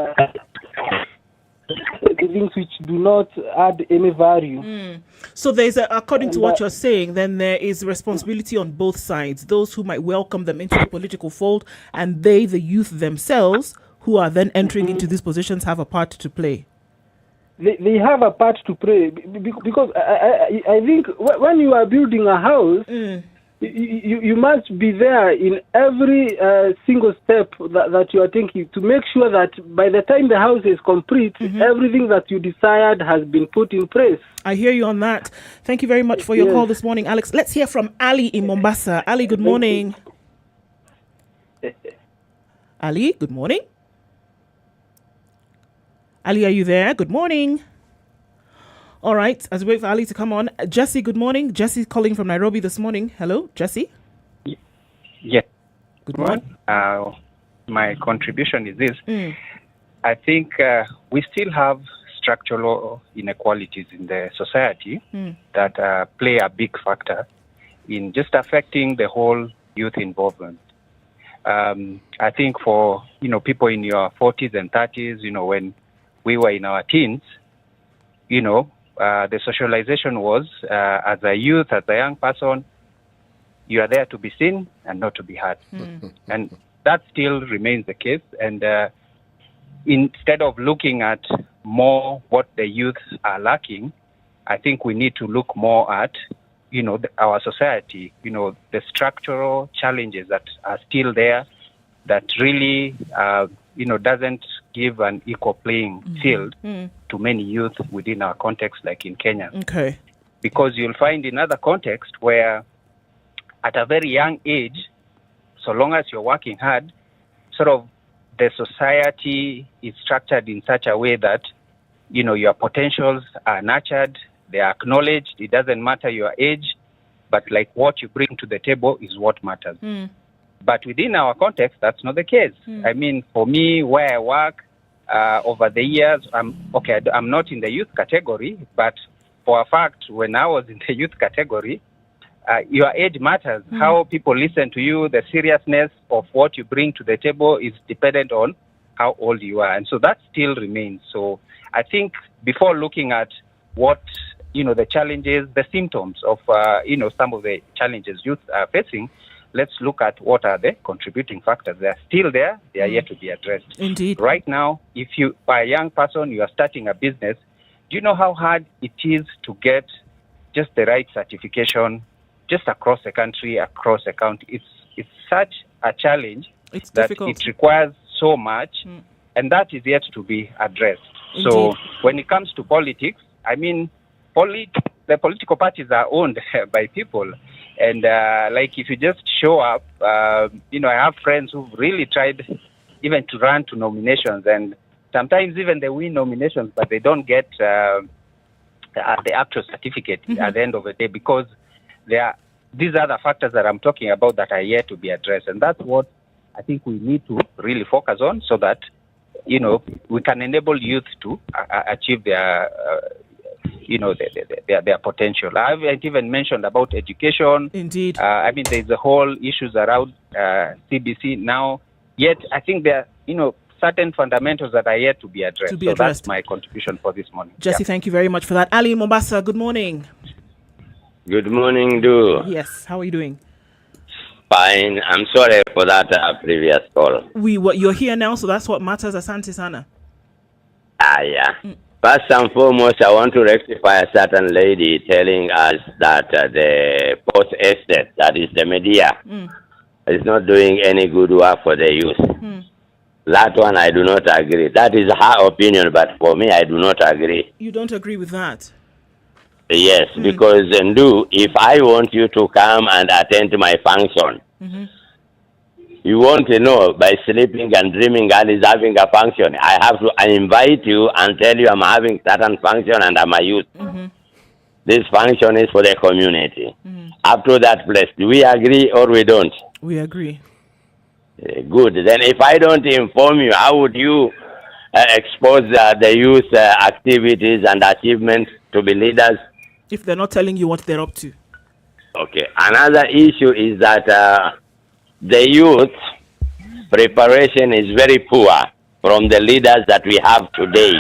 things which do not add any value. So there's according to what you're saying, then there is responsibility on both sides. Those who might welcome them into the political fold, and they, the youth themselves, who are then entering into these positions, have a part to play. They have a part to play because I think when you are building a house, you must be there in every single step that you are taking to make sure that by the time the house is complete, everything that you desired has been put in place. I hear you on that. Thank you very much for your call this morning, Alex. Let's hear from Ali in Mombasa. Ali, good morning. Ali, good morning. Ali, are you there? Good morning. All right, as we wait for Ali to come on, Jesse, good morning. Jesse calling from Nairobi this morning. Hello, Jesse. Yeah. Good morning. My contribution is this. I think we still have structural inequalities in the society that play a big factor in just affecting the whole youth involvement. I think for, people in your 40s and 30s, when we were in our teens, the socialization was as a youth, as a young person, you are there to be seen and not to be heard. And that still remains the case. And instead of looking at more what the youth are lacking, I think we need to look more at our society, the structural challenges that are still there that really, doesn't give an equal playing field to many youth within our context, like in Kenya. Okay. Because you'll find in other contexts where at a very young age, so long as you're working hard, sort of the society is structured in such a way that, your potentials are nurtured, they are acknowledged. It doesn't matter your age, but like what you bring to the table is what matters. But within our context, that's not the case. I mean, for me, where I work over the years, I'm not in the youth category, but for a fact, when I was in the youth category, your age matters. How people listen to you, the seriousness of what you bring to the table is dependent on how old you are. And so that still remains. So I think before looking at what, the challenges, the symptoms of, some of the challenges youth are facing, let's look at what are the contributing factors. They are still there. They are yet to be addressed. Indeed. Right now, if you are a young person, you are starting a business, do you know how hard it is to get just the right certification just across the country, across the county? It's such a challenge it's that difficult. It requires so much, and that is yet to be addressed. Indeed. So when it comes to politics, I mean, the political parties are owned by people. And if you just show up, I have friends who've really tried even to run to nominations, and sometimes even they win nominations, but they don't get the actual certificate at the end of the day, because these are the factors that I'm talking about that are yet to be addressed. And that's what I think we need to really focus on, so that, we can enable youth to achieve their their potential. I haven't even mentioned about education. Indeed. There's the whole issues around CBC now. Yet, I think there are, certain fundamentals that are yet to be addressed. So that's my contribution for this morning. Jesse, thank you very much for that. Ali, Mombasa, good morning. Good morning, Do. Yes, how are you doing? Fine. I'm sorry for that previous call. You're here now, so that's what matters. Asante sana. Yeah. First and foremost, I want to rectify a certain lady telling us that the post estate, that is the media, is not doing any good work for the youth. That one I do not agree. That is her opinion, but for me, I do not agree. You don't agree with that? Yes, because Ndu, if I want you to come and attend my function, you want to know by sleeping and dreaming God is having a function. I have to invite you and tell you I'm having certain function and I'm a youth. This function is for the community. Up to that place, do we agree or we don't? We agree. Good. Then if I don't inform you, how would you expose the youth activities and achievements to be leaders? If they're not telling you what they're up to. Okay. Another issue is that the youth preparation is very poor from the leaders that we have today.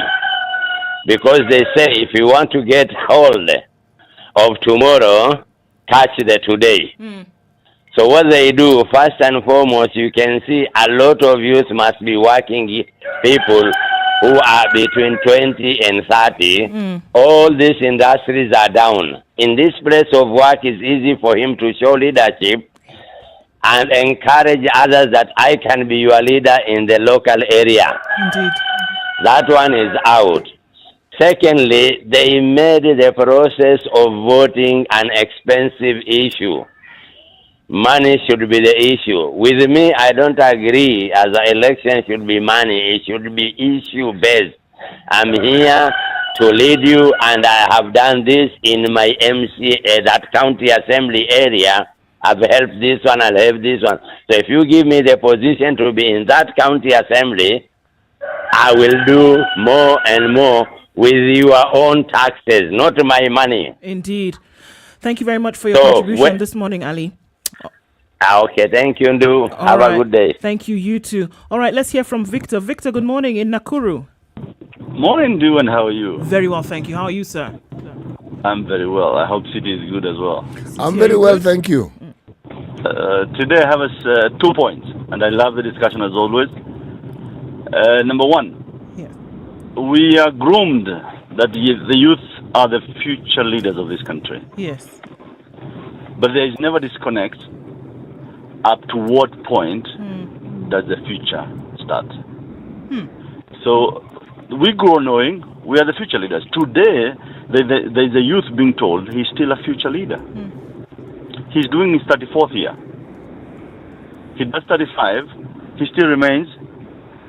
Because they say if you want to get hold of tomorrow, catch the today. So what they do, first and foremost, you can see a lot of youth must be working people who are between 20 and 30. All these industries are down. In this place of work, it's easy for him to show leadership and encourage others that I can be your leader in the local area. Indeed. That one is out. Secondly, they made the process of voting an expensive issue. Money should be the issue. With me, I don't agree as an election should be money. It should be issue-based. I'm here to lead you, and I have done this in my MCA, that county assembly area. I've helped this one, I'll help this one. So if you give me the position to be in that county assembly, I will do more and more with your own taxes, not my money. Indeed. Thank you very much for your contribution this morning, Ali. Okay, thank you, Ndu. Have a good day. Thank you, you too. All right, let's hear from Victor. Victor, good morning in Nakuru. Morning, Ndu, and how are you? Very well, thank you. How are you, sir? I'm very well. I hope city is good as well. I'm very well, thank you. Today I have 2 points, and I love the discussion as always. Number one, we are groomed that the youth are the future leaders of this country. Yes. But there is never disconnect up to what point does the future start. So we grow knowing we are the future leaders. Today, there's a youth being told he's still a future leader. He's doing his 34th year. He does 35, he still remains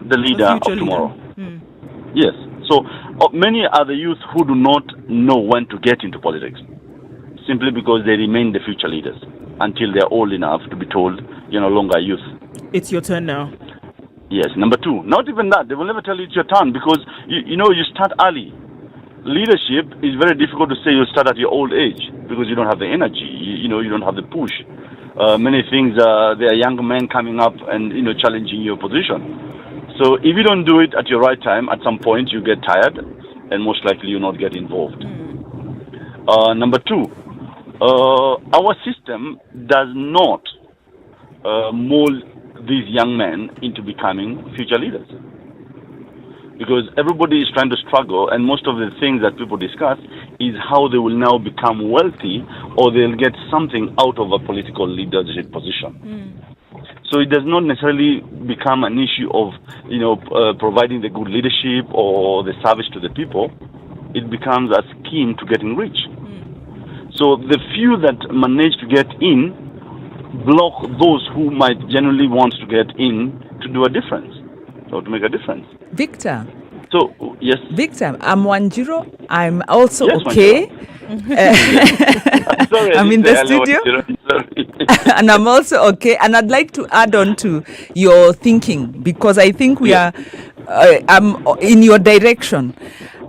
the leader of tomorrow. Yes. So many are the youth who do not know when to get into politics, simply because they remain the future leaders until they're old enough to be told you're no longer youth. It's your turn now. Yes. Number two, not even that. They will never tell you it's your turn because, you start early. Leadership is very difficult to say you start at your old age because you don't have the energy, you don't have the push. Many things, there are young men coming up and, challenging your position. So if you don't do it at your right time, at some point you get tired and most likely you'll not get involved. Number two, our system does not mold these young men into becoming future leaders. Because everybody is trying to struggle, and most of the things that people discuss is how they will now become wealthy or they'll get something out of a political leadership position. So it does not necessarily become an issue of, providing the good leadership or the service to the people. It becomes a scheme to getting rich. So the few that manage to get in block those who might genuinely want to get in to do a difference, or to make a difference. Victor. So, yes. Victor, I'm Wanjiru. I'm also yes, okay. Sorry, I'm in the studio. And I'm also okay. And I'd like to add on to your thinking because I think we are I'm in your direction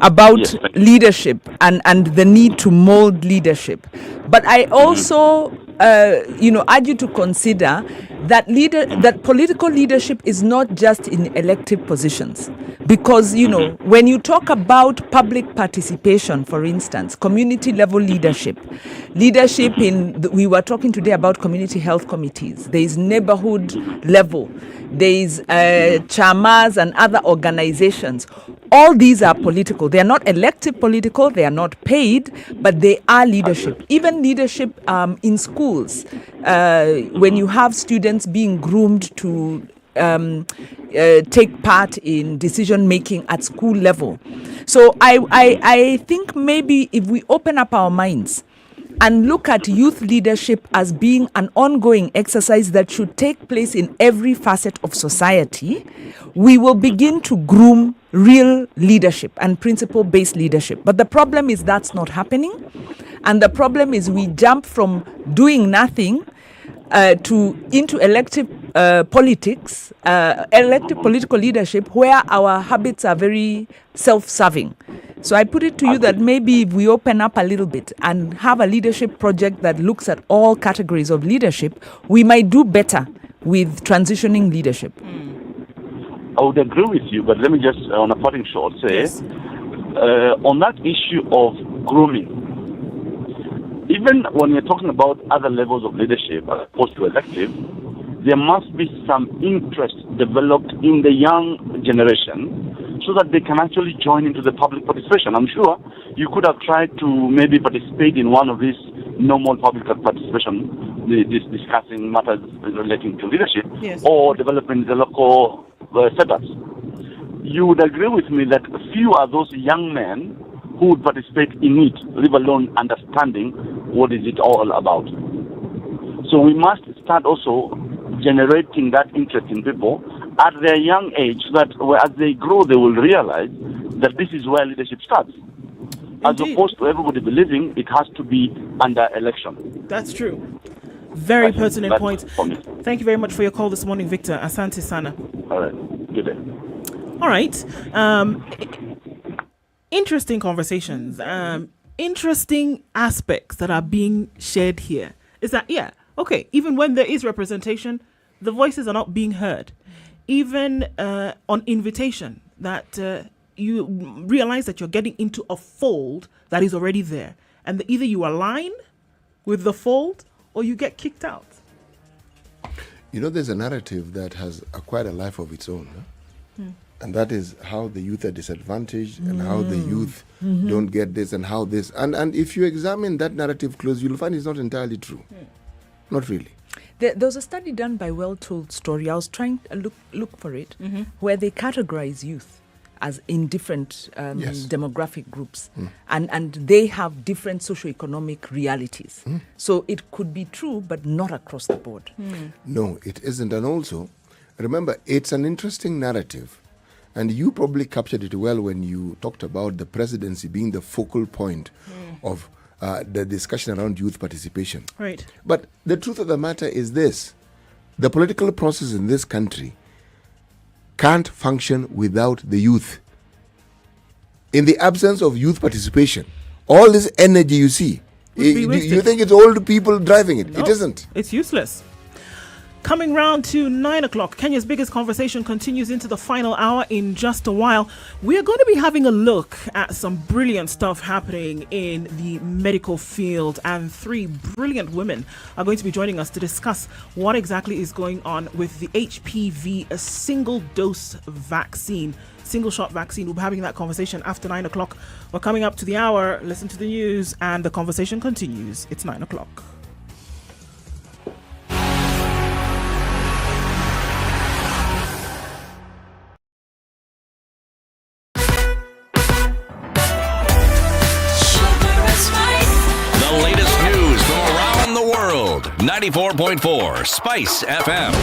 about leadership and the need to mold leadership. But I also urge you to consider that that political leadership is not just in elective positions. Because, when you talk about public participation, for instance, community level leadership we were talking today about community health committees. There is neighborhood level. There is chamas and other organizations. All these are political. They are not elective political. They are not paid, but they are leadership. Even leadership in schools, when you have students being groomed to take part in decision making at school level. So I think maybe if we open up our minds and look at youth leadership as being an ongoing exercise that should take place in every facet of society, we will begin to groom real leadership and principle-based leadership. But the problem is that's not happening. And the problem is we jump from doing nothing into elective politics, elective political leadership, where our habits are very self-serving. So I put it to you that maybe if we open up a little bit and have a leadership project that looks at all categories of leadership, we might do better with transitioning leadership. I would agree with you, but let me just, on a parting shot, say, on that issue of grooming, even when we're talking about other levels of leadership as opposed to elective, there must be some interest developed in the young generation so that they can actually join into the public participation. I'm sure you could have tried to maybe participate in one of these normal public participation, discussing matters relating to leadership or developing the local setups. You would agree with me that few are those young men who would participate in it, let alone understanding what is it all about. So we must start also generating that interest in people at their young age so that as they grow, they will realize that this is where leadership starts. As opposed to everybody believing it has to be under election. That's true. Very pertinent point. Thank you very much for your call this morning, Victor. Asante Sana. All right. Good day. All right. Interesting conversations. Interesting aspects that are being shared here. Is that, even when there is representation, the voices are not being heard. Even on invitation, that you realize that you're getting into a fold that is already there. And either you align with the fold or you get kicked out. There's a narrative that has acquired a life of its own. And that is how the youth are disadvantaged and how the youth don't get this and how this. And if you examine that narrative close, you'll find it's not entirely true. Not really. There was a study done by Well Told Story. I was trying to look for it, where they categorize youth as in different demographic groups. And they have different socioeconomic realities. So it could be true, but not across the board. No, it isn't. And also, remember, it's an interesting narrative. And you probably captured it well when you talked about the presidency being the focal point of the discussion around youth participation. Right. But the truth of the matter is this. The political process in this country can't function without the youth. In the absence of youth participation, all this energy you see, you think it's old people driving it. No, it isn't. It's useless. Coming round to 9 o'clock, Kenya's biggest conversation continues into the final hour in just a while. We are going to be having a look at some brilliant stuff happening in the medical field, and 3 brilliant women are going to be joining us to discuss what exactly is going on with the HPV, a single-dose vaccine, single-shot vaccine. We'll be having that conversation after 9 o'clock. We're coming up to the hour, listen to the news, and the conversation continues. It's 9 o'clock. The latest news from around the world. 94.4 Spice FM.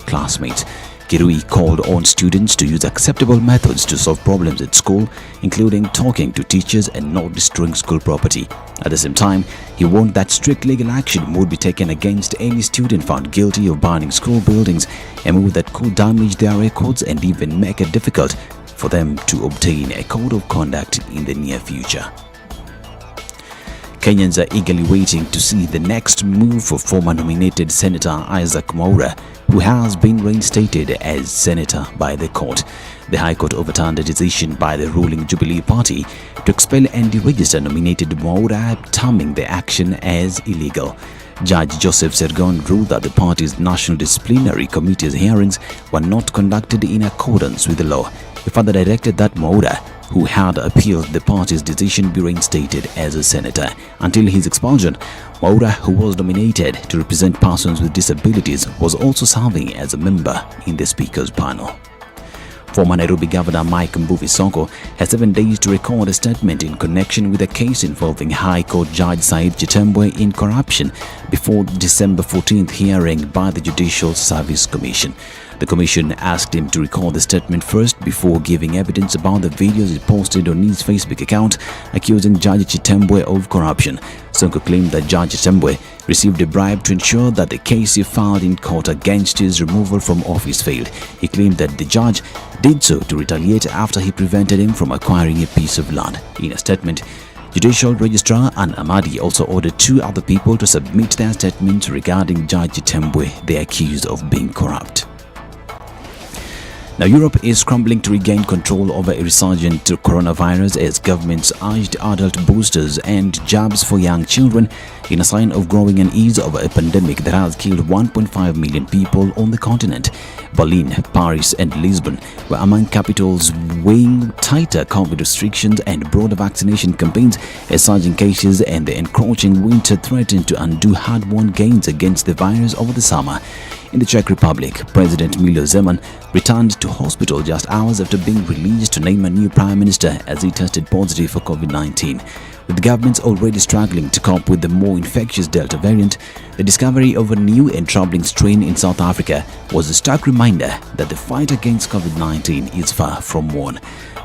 Classmates, Kirui called on students to use acceptable methods to solve problems at school, including talking to teachers and not destroying school property. At the same time, he warned that strict legal action would be taken against any student found guilty of burning school buildings, a move that could damage their records and even make it difficult for them to obtain a code of conduct in the near future. Kenyans are eagerly waiting to see the next move for former nominated Senator Isaac Mwaura, who has been reinstated as senator by the court. The High Court overturned a decision by the ruling Jubilee Party to expel and deregister nominated Mwaura, terming the action as illegal. Judge Joseph Sergon ruled that the party's National Disciplinary Committee's hearings were not conducted in accordance with the law. He further directed that Mwaura, who had appealed the party's decision, be reinstated as a senator. Until his expulsion, Mwaura, who was nominated to represent persons with disabilities, was also serving as a member in the Speaker's panel. Former Nairobi Governor Mike Mbuvi Sonko has 7 days to record a statement in connection with a case involving High Court Judge Said Chitembwe in corruption before the December 14th hearing by the Judicial Service Commission. The commission asked him to record the statement first before giving evidence about the videos he posted on his Facebook account accusing Judge Chitembwe of corruption. Sonko claimed that Judge Chitembwe received a bribe to ensure that the case he filed in court against his removal from office failed. He claimed that the judge did so to retaliate after he prevented him from acquiring a piece of land. In a statement, Judicial Registrar Ann Amadi also ordered 2 other people to submit their statements regarding Judge Chitembwe, they accused of being corrupt. Now, Europe is scrambling to regain control over a resurgent coronavirus as governments urged adult boosters and jabs for young children in a sign of growing unease over a pandemic that has killed 1.5 million people on the continent. Berlin, Paris and Lisbon were among capitals weighing tighter COVID restrictions and broader vaccination campaigns as surging cases and the encroaching winter threatened to undo hard-won gains against the virus over the summer. In the Czech Republic, President Miloš Zeman returned to hospital just hours after being released to name a new prime minister as he tested positive for COVID-19. With governments already struggling to cope with the more infectious Delta variant, the discovery of a new and troubling strain in South Africa was a stark reminder that the fight against COVID-19 is far from won.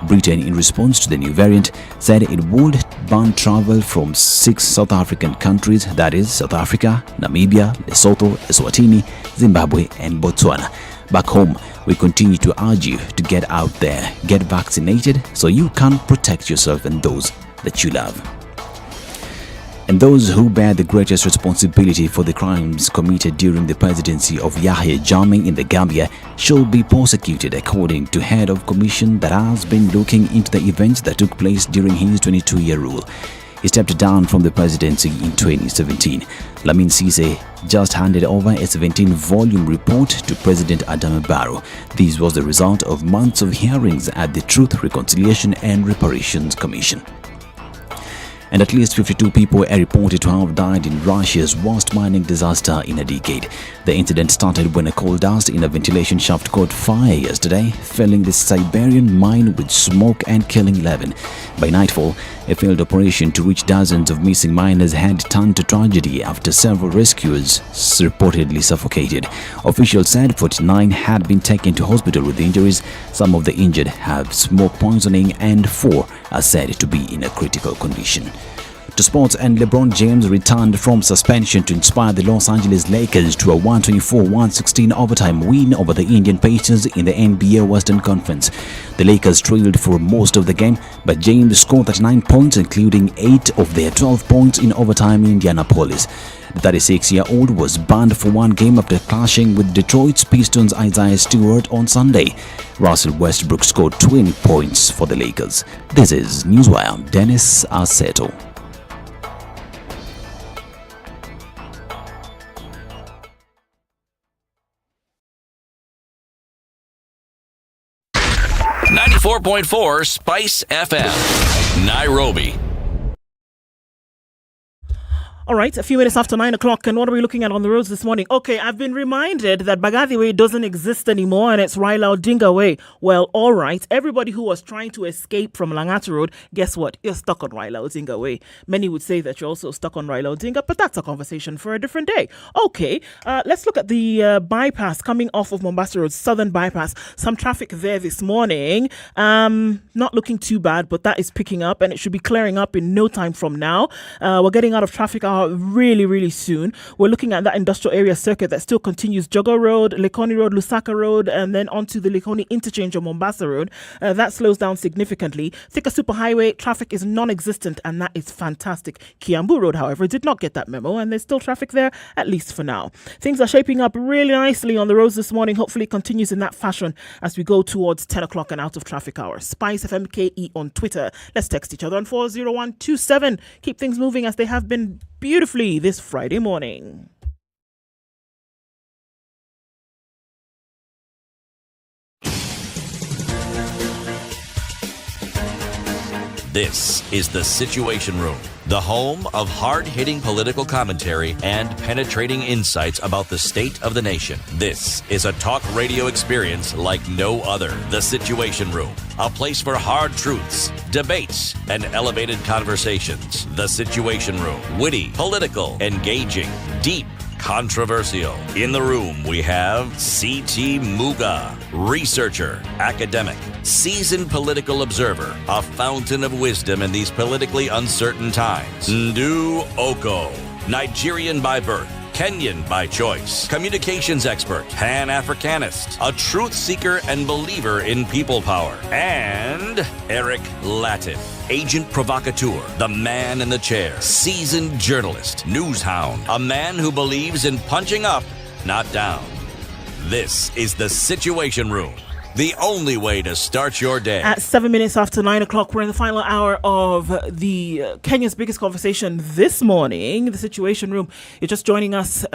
Britain, in response to the new variant, said it would ban travel from 6 South African countries, that is, South Africa, Namibia, Lesotho, Eswatini, Zimbabwe, and Botswana. Back home, we continue to urge you to get out there, get vaccinated so you can protect yourself and those that you love. And those who bear the greatest responsibility for the crimes committed during the presidency of Yahya Jammeh in the Gambia shall be prosecuted, according to head of commission that has been looking into the events that took place during his 22-year rule. He stepped down from the presidency in 2017. Lamin Sise just handed over a 17-volume report to President Adama Barrow. This was the result of months of hearings at the Truth, Reconciliation and Reparations Commission. And at least 52 people are reported to have died in Russia's worst mining disaster in a decade. The incident started when a coal dust in a ventilation shaft caught fire yesterday, filling the Siberian mine with smoke and killing 11. By nightfall, a failed operation to reach dozens of missing miners had turned to tragedy after several rescuers reportedly suffocated. Officials said 49 had been taken to hospital with injuries. Some of the injured have smoke poisoning and 4 are said to be in a critical condition. To sports, and LeBron James returned from suspension to inspire the Los Angeles Lakers to a 124-116 overtime win over the Indian Pacers in the NBA Western Conference. The Lakers trailed for most of the game, but James scored 39 points, including 8 of their 12 points in overtime in Indianapolis. The 36-year-old was banned for 1 game after clashing with Detroit's Pistons' Isaiah Stewart on Sunday. Russell Westbrook scored 20 points for the Lakers. This is Newswire. Dennis Arceto. .4 Spice FM, Nairobi. All right, a few minutes after 9 o'clock, and what are we looking at on the roads this morning? Okay, I've been reminded that Bagathi Way doesn't exist anymore and it's Raila Odinga Way. Well, all right, everybody who was trying to escape from Langata Road, guess what? You're stuck on Raila Odinga Way. Many would say that you're also stuck on Raila Odinga, but that's a conversation for a different day. Okay, let's look at the bypass coming off of Mombasa Road, Southern Bypass. Some traffic there this morning. Not looking too bad, but that is picking up and it should be clearing up in no time from now. We're getting out of traffic hour really soon. We're looking at that industrial area circuit that still continues Jogo Road, Likoni Road, Lusaka Road, and then onto the Likoni interchange on Mombasa Road. That slows down significantly. Thika Superhighway traffic is non-existent, and that is fantastic. Kiambu Road, however, did not get that memo, and there's still traffic there, at least for now. Things are shaping up really nicely on the roads this morning. Hopefully it continues in that fashion as we go towards 10 o'clock and out of traffic hours. SpiceFM KE on Twitter. Let's text each other on 40127. Keep things moving as they have been beautifully this Friday morning. This is The Situation Room, the home of hard-hitting political commentary and penetrating insights about the state of the nation. This is a talk radio experience like no other. The Situation Room, a place for hard truths, debates, and elevated conversations. The Situation Room, witty, political, engaging, deep, controversial. In the room, we have C.T. Muga, researcher, academic, seasoned political observer, a fountain of wisdom in these politically uncertain times. Ndu Okoh, Nigerian by birth, Kenyan by choice, communications expert, Pan-Africanist, a truth seeker and believer in people power, and Eric Latiff, agent provocateur, the man in the chair, seasoned journalist, news hound, a man who believes in punching up, not down. This is The Situation Room, the only way to start your day. At 7 minutes after 9 o'clock, we're in the final hour of the Kenya's biggest conversation this morning, The Situation Room. You're just joining us.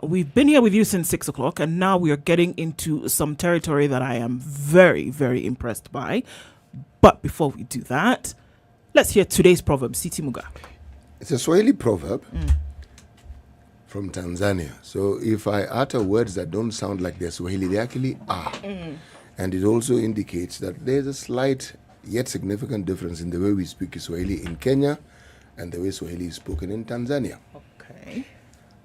We've been here with you since 6 o'clock, and now we are getting into some territory that I am very, very impressed by. But before we do that, let's hear today's proverb. Siti Muga. It's a Swahili proverb from Tanzania. So if I utter words that don't sound like they're Swahili, they actually are. And it also indicates that there's a slight yet significant difference in the way we speak Swahili in Kenya and the way Swahili is spoken in Tanzania. Okay.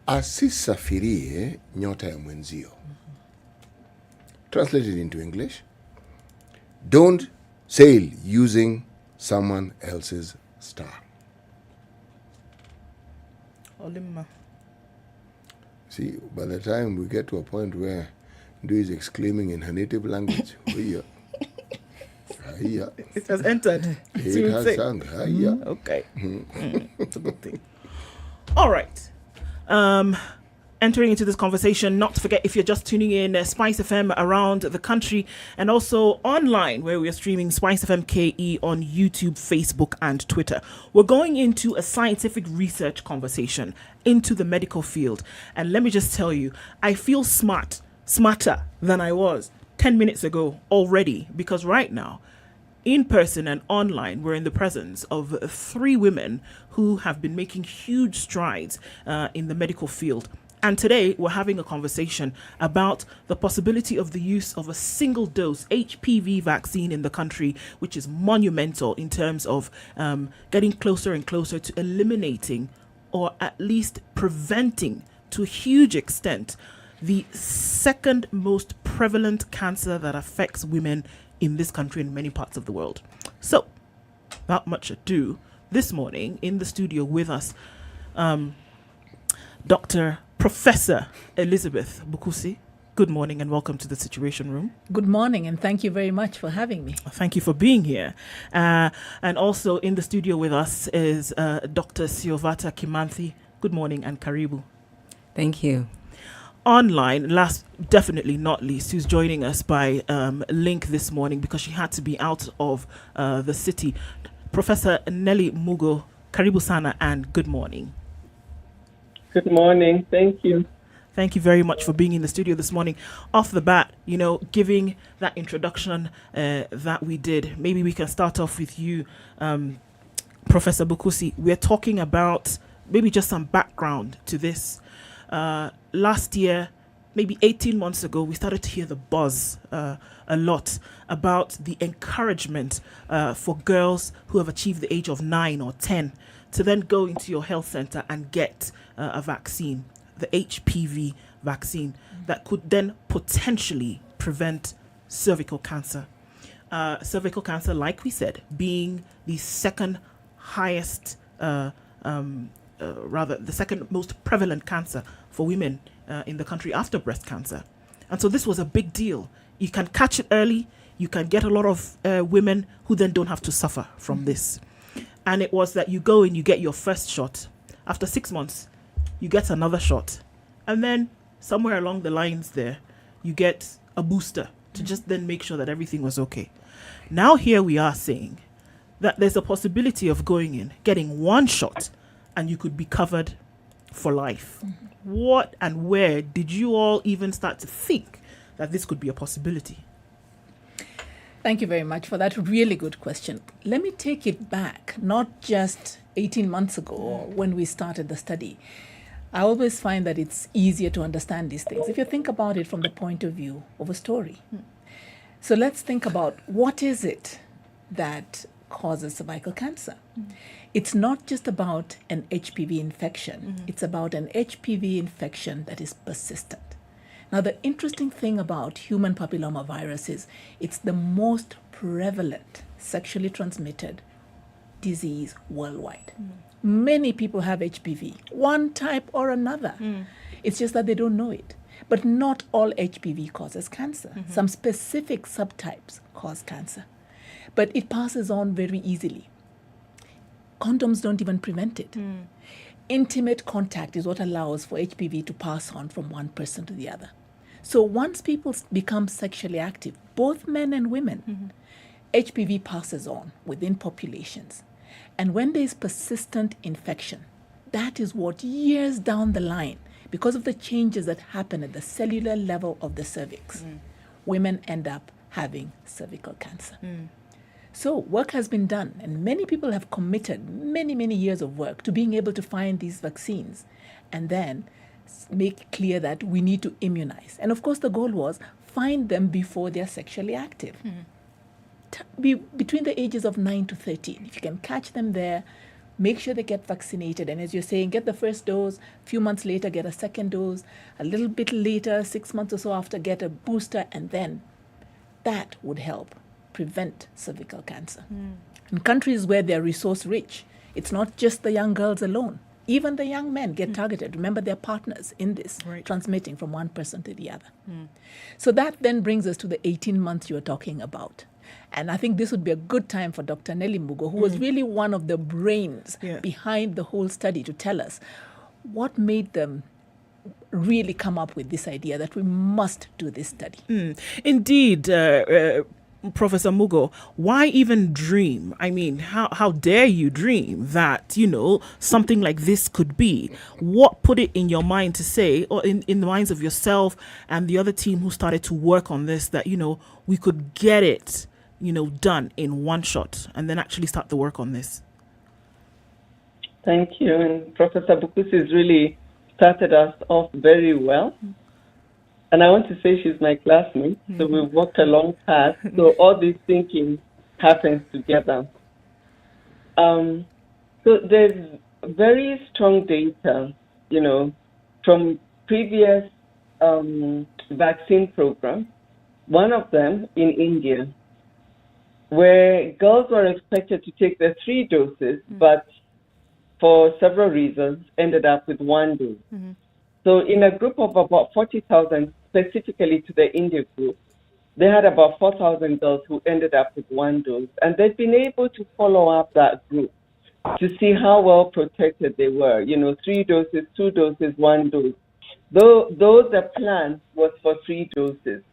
Asisafirie nyota ya mwenzio. Translated into English, don't sail using someone else's star. Olimma. See, by the time we get to a point where Ndu is exclaiming in her native language, Hiya. It has entered. It has sung. Hiya. Okay. It's a good thing. All right. Entering into this conversation, not to forget, if you're just tuning in, SpiceFM around the country and also online, where we are streaming SpiceFM KE on YouTube, Facebook, and Twitter. We're going into a scientific research conversation into the medical field. And let me just tell you, I feel smarter than I was 10 minutes ago already, because right now, in person and online, we're in the presence of 3 women who have been making huge strides in the medical field. And today we're having a conversation about the possibility of the use of a single dose HPV vaccine in the country, which is monumental in terms of getting closer and closer to eliminating, or at least preventing to a huge extent, the second most prevalent cancer that affects women in this country and many parts of the world. So, without much ado, this morning in the studio with us, Dr. Professor Elizabeth Bukusi. Good morning and welcome to the Situation Room. Good morning and thank you very much for having me. Thank you for being here. And also in the studio with us is Dr. Siovata Kimanthi. Good morning and karibu. Thank you. Online, last definitely not least, who's joining us by link this morning because she had to be out of the city, Professor Nelly Mugo. Karibu sana and good morning. Good morning. Thank you. Thank you very much for being in the studio this morning. Off the bat, giving that introduction that we did, maybe we can start off with you, Professor Bukusi. We're talking about maybe just some background to this. Last year, maybe 18 months ago, we started to hear the buzz a lot about the encouragement for girls who have achieved the age of 9 or 10 to then go into your health center and get a vaccine, the HPV vaccine, that could then potentially prevent cervical cancer. Cervical cancer, like we said, being the second highest, the second most prevalent cancer for women in the country after breast cancer. And so this was a big deal. You can catch it early. You can get a lot of women who then don't have to suffer from this. And it was that you go and you get your first shot. After 6 months, you get another shot. And then somewhere along the lines there, you get a booster to just then make sure that everything was okay. Now here we are saying that there's a possibility of going in, getting one shot, and you could be covered for life. What and where did you all even start to think that this could be a possibility? Thank you very much for that really good question. Let me take it back, not just 18 months ago when we started the study. I always find that it's easier to understand these things if you think about it from the point of view of a story. So let's think about what is it that causes cervical cancer. It's not just about an HPV infection. It's about an HPV infection that is persistent. Now, the interesting thing about human papillomavirus is it's the most prevalent sexually transmitted disease worldwide. Many people have HPV, one type or another. It's just that they don't know it. But not all HPV causes cancer. Some specific subtypes cause cancer. But it passes on very easily. Condoms don't even prevent it. Intimate contact is what allows for HPV to pass on from one person to the other. So once people become sexually active, both men and women, HPV passes on within populations. And when there is persistent infection, that is what years down the line, because of the changes that happen at the cellular level of the cervix, women end up having cervical cancer. So work has been done, and many people have committed many years of work to being able to find these vaccines and then make clear that we need to immunize. And of course, the goal was find them before they're sexually active. Between the ages of 9 to 13. If you can catch them there, make sure they get vaccinated. And as you're saying, get the first dose, a few months later, get a second dose, a little bit later, 6 months or so after, get a booster, and then that would help prevent cervical cancer. In countries where they're resource rich, it's not just the young girls alone. Even the young men get targeted. Remember, they're partners in this, transmitting from one person to the other. So that then brings us to the 18 months you're talking about. And I think this would be a good time for Dr. Nelly Muga, who was really one of the brains behind the whole study, to tell us what made them really come up with this idea that we must do this study. Indeed, Professor Muga, why even dream? I mean, how dare you dream that, something like this could be? What put it in your mind to say, or in the minds of yourself and the other team who started to work on this, that, we could get it, done in one shot and then actually start the work on this? Thank you. And Professor Bukusi has really started us off very well. And I want to say she's my classmate, so we've walked a long path. So all this thinking happens together. So there's very strong data, from previous vaccine programs. One of them in India, where girls were expected to take the 3 doses, but for several reasons ended up with 1 dose. So in a group of about 40,000, specifically to the India group, they had about 4,000 girls who ended up with 1 dose. And they've been able to follow up that group to see how well protected they were. 3 doses, 2 doses, 1 dose. Though the plan was for 3 doses.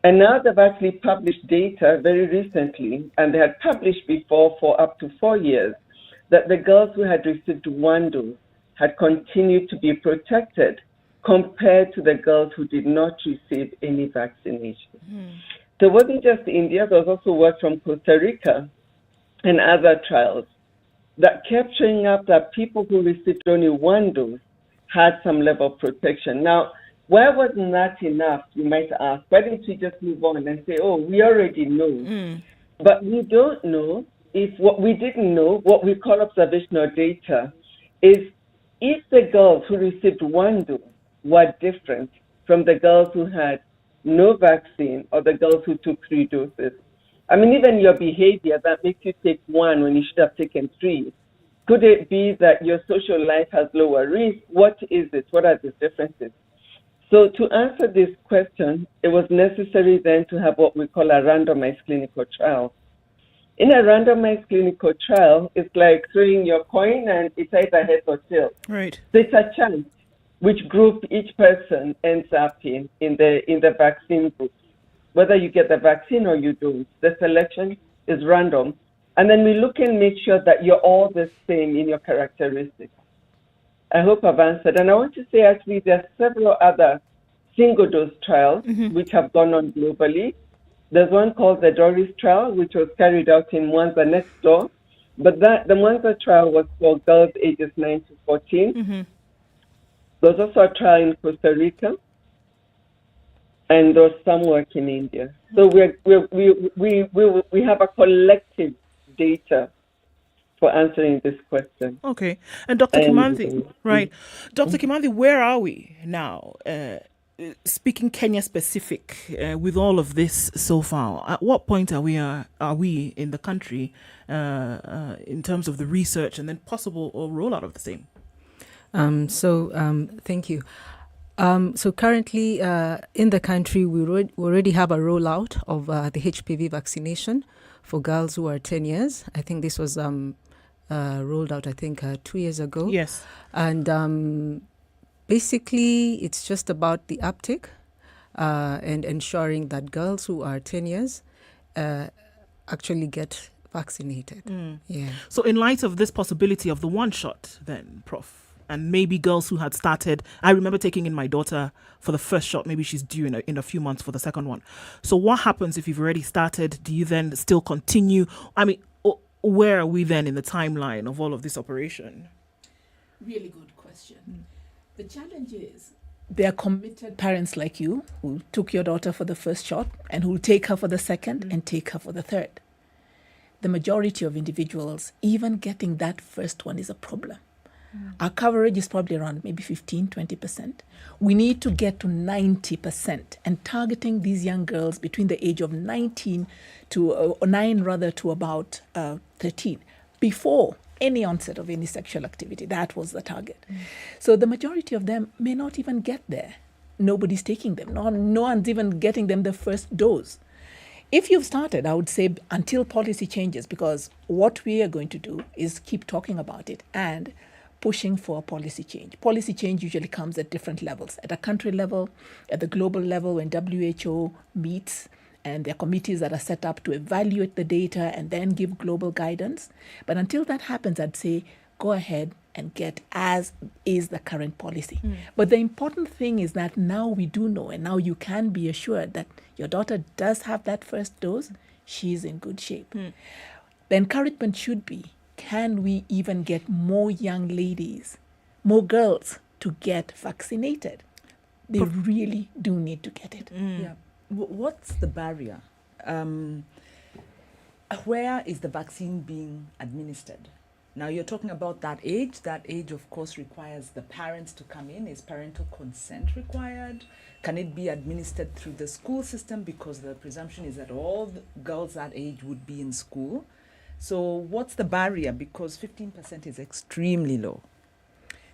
And now they've actually published data very recently, and they had published before for up to 4 years, that the girls who had received 1 dose had continued to be protected compared to the girls who did not receive any vaccination. So it wasn't just India, there was also work from Costa Rica and other trials that kept showing up that people who received only 1 dose had some level of protection. Now, why wasn't that enough, you might ask? Why didn't we just move on and say, we already know? But we don't know if what we didn't know, what we call observational data, is if the girls who received 1 dose were different from the girls who had no vaccine or the girls who took 3 doses. I mean, even your behavior that makes you take 1 when you should have taken 3. Could it be that your social life has lower risk? What is it? What are the differences? So to answer this question, it was necessary then to have what we call a randomized clinical trial. In a randomized clinical trial, it's like throwing your coin and it's either head or tail. Right. So it's a chance which group each person ends up in the vaccine group. Whether you get the vaccine or you don't, the selection is random. And then we look and make sure that you're all the same in your characteristics. I hope I've answered. And I want to say, actually, there are several other single-dose trials which have gone on globally. There's one called the Doris trial, which was carried out in Mwanza next door. But the Mwanza trial was for girls ages 9 to 14. There was also a trial in Costa Rica, and there was some work in India. So we have a collective data for answering this question. Okay. And Dr. Kimanthi, right. Dr. Kimanthi, where are we now? Speaking Kenya specific, with all of this so far, at what point are we in the country in terms of the research and then possible rollout of the same? Thank you. So currently in the country, we already have a rollout of the HPV vaccination for girls who are 10 years. I think this was rolled out, 2 years ago. Yes. And basically, it's just about the uptake and ensuring that girls who are 10 years actually get vaccinated. Yeah. So in light of this possibility of the 1 shot then, Prof, and maybe girls who had started, I remember taking in my daughter for the first shot, maybe she's due in a few months for the second one. So what happens if you've already started? Do you then still continue? I mean, where are we then in the timeline of all of this operation? Really good question. The challenge is there are committed parents like you who took your daughter for the first shot and who will take her for the second and take her for the third. the majority of individuals, even getting that first one is a problem. Our coverage is probably around maybe 15-20%. We need to get to 90% and targeting these young girls between the age of 9 to about 13 before any onset of any sexual activity. That was the target. So the majority of them may not even get there. Nobody's taking them. No one's even getting them the first dose. If you've started, I would say until policy changes, because what we are going to do is keep talking about it and pushing for a policy change. Policy change usually comes at different levels, at a country level, at the global level when WHO meets, and there are committees that are set up to evaluate the data and then give global guidance. But until that happens, I'd say go ahead and get as is the current policy. But the important thing is that now we do know, and now you can be assured that your daughter does have that first dose, she's in good shape. The encouragement should be, can we even get more young ladies, more girls to get vaccinated? They really do need to get it. Yeah. What's the barrier? Where is the vaccine being administered? Now you're talking about that age. That age, of course, requires the parents to come in. Is parental consent required? Can it be administered through the school system? Because the presumption is that all the girls that age would be in school. So what's the barrier? Because 15% is extremely low.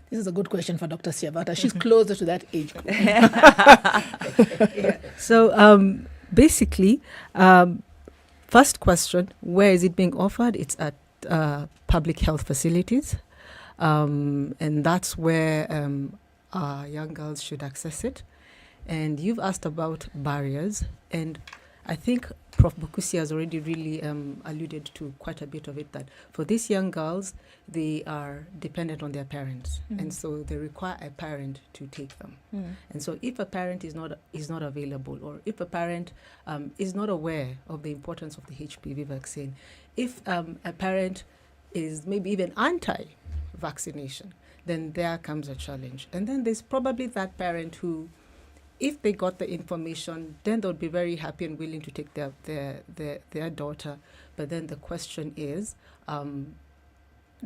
This is a good question for Dr. Siavata. She's closer to that age group. So basically, first question, where is it being offered? It's at public health facilities. And that's where our young girls should access it. And you've asked about barriers. And I think Prof. Bukusi has already really alluded to quite a bit of it, that for these young girls, they are dependent on their parents. And so they require a parent to take them. And so if a parent is not available, or if a parent is not aware of the importance of the HPV vaccine, if a parent is maybe even anti-vaccination, then there comes a challenge. And then there's probably that parent who, if they got the information, then they would be very happy and willing to take their daughter. But then the question is,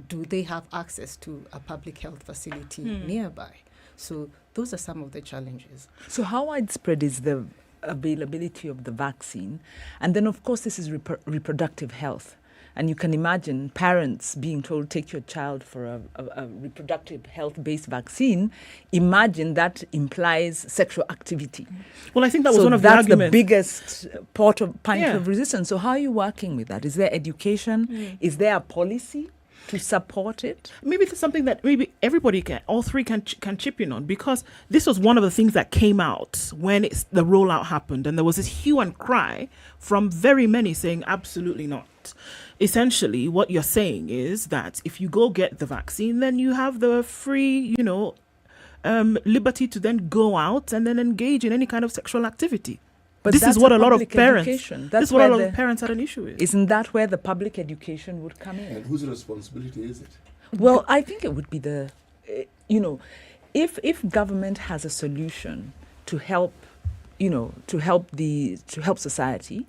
do they have access to a public health facility nearby? So those are some of the challenges. So how widespread is the availability of the vaccine? And then, of course, this is reproductive health. And you can imagine parents being told, take your child for a reproductive health-based vaccine. Imagine that implies sexual activity. Well, I think that was one of the arguments. That's the biggest point of resistance. So how are you working with that? Is there education? Is there a policy to support it? Maybe it's something that maybe everybody all three can chip in on, because this was one of the things that came out when the rollout happened, and there was this hue and cry from very many saying absolutely not. Essentially, what you're saying is that if you go get the vaccine, then you have the free, liberty to then go out and then engage in any kind of sexual activity. But this is what a lot of parents. This is what a lot of parents had an issue with. Isn't that where the public education would come in? And whose responsibility is it? Well, I think it would be if government has a solution to help society,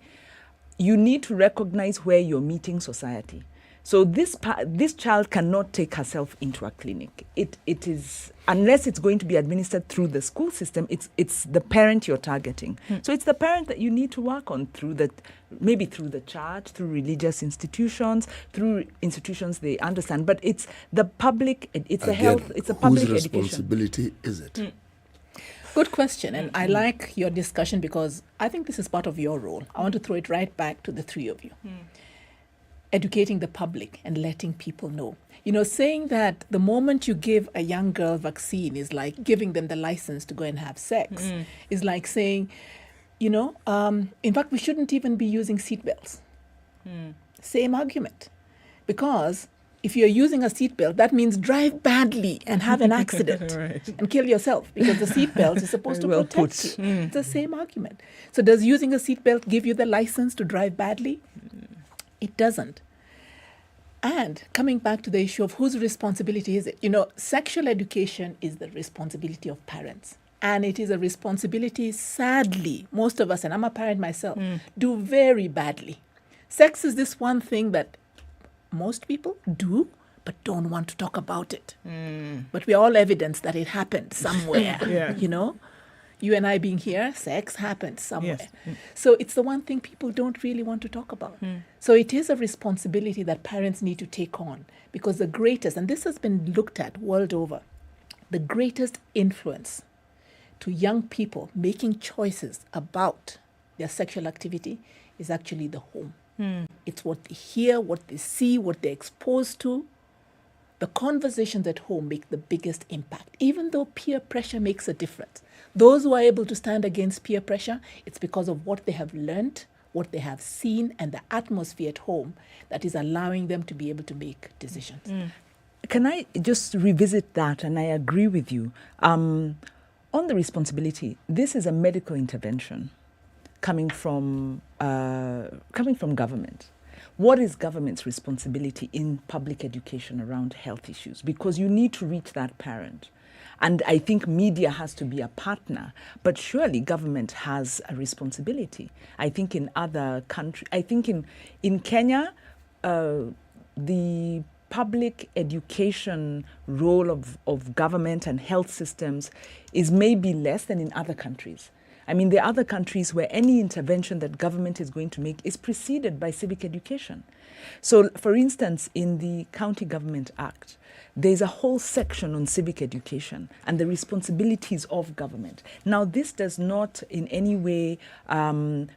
you need to recognize where you're meeting society. So this child cannot take herself into a clinic. It is, unless it's going to be administered through the school system, it's the parent you're targeting. So it's the parent that you need to work on maybe through the church, through religious institutions, through institutions they understand. But it's the public. It's a public whose education. responsibility is it? Good question. And I like your discussion because I think this is part of your role. I want to throw it right back to the three of you. Educating the public and letting people know. Saying that the moment you give a young girl vaccine is like giving them the license to go and have sex. Is like saying, in fact, we shouldn't even be using seatbelts. Same argument. Because if you're using a seatbelt, that means drive badly and have an accident and kill yourself, because the seatbelt is supposed to protect you. It's the same argument. So does using a seatbelt give you the license to drive badly? It doesn't. And coming back to the issue of whose responsibility is it? Sexual education is the responsibility of parents. And it is a responsibility, sadly, most of us, and I'm a parent myself, do very badly. Sex is this one thing that most people do, but don't want to talk about it. But we're all evidence that it happened somewhere. Yeah. You know, you and I being here, sex happened somewhere. Yes. So it's the one thing people don't really want to talk about. So it is a responsibility that parents need to take on, because the greatest, and this has been looked at world over, the greatest influence to young people making choices about their sexual activity is actually the home. It's what they hear, what they see, what they're exposed to. The conversations at home make the biggest impact, even though peer pressure makes a difference. Those who are able to stand against peer pressure, it's because of what they have learned, what they have seen, and the atmosphere at home that is allowing them to be able to make decisions. Can I just revisit that? And I agree with you. On the responsibility, this is a medical intervention coming from government. What is government's responsibility in public education around health issues? Because you need to reach that parent. And I think media has to be a partner, but surely government has a responsibility. I think in other countries, I think in Kenya, the public education role of government and health systems is maybe less than in other countries. I mean, there are other countries where any intervention that government is going to make is preceded by civic education. So, for instance, in the County Government Act, there's a whole section on civic education and the responsibilities of government. Now, this does not in any way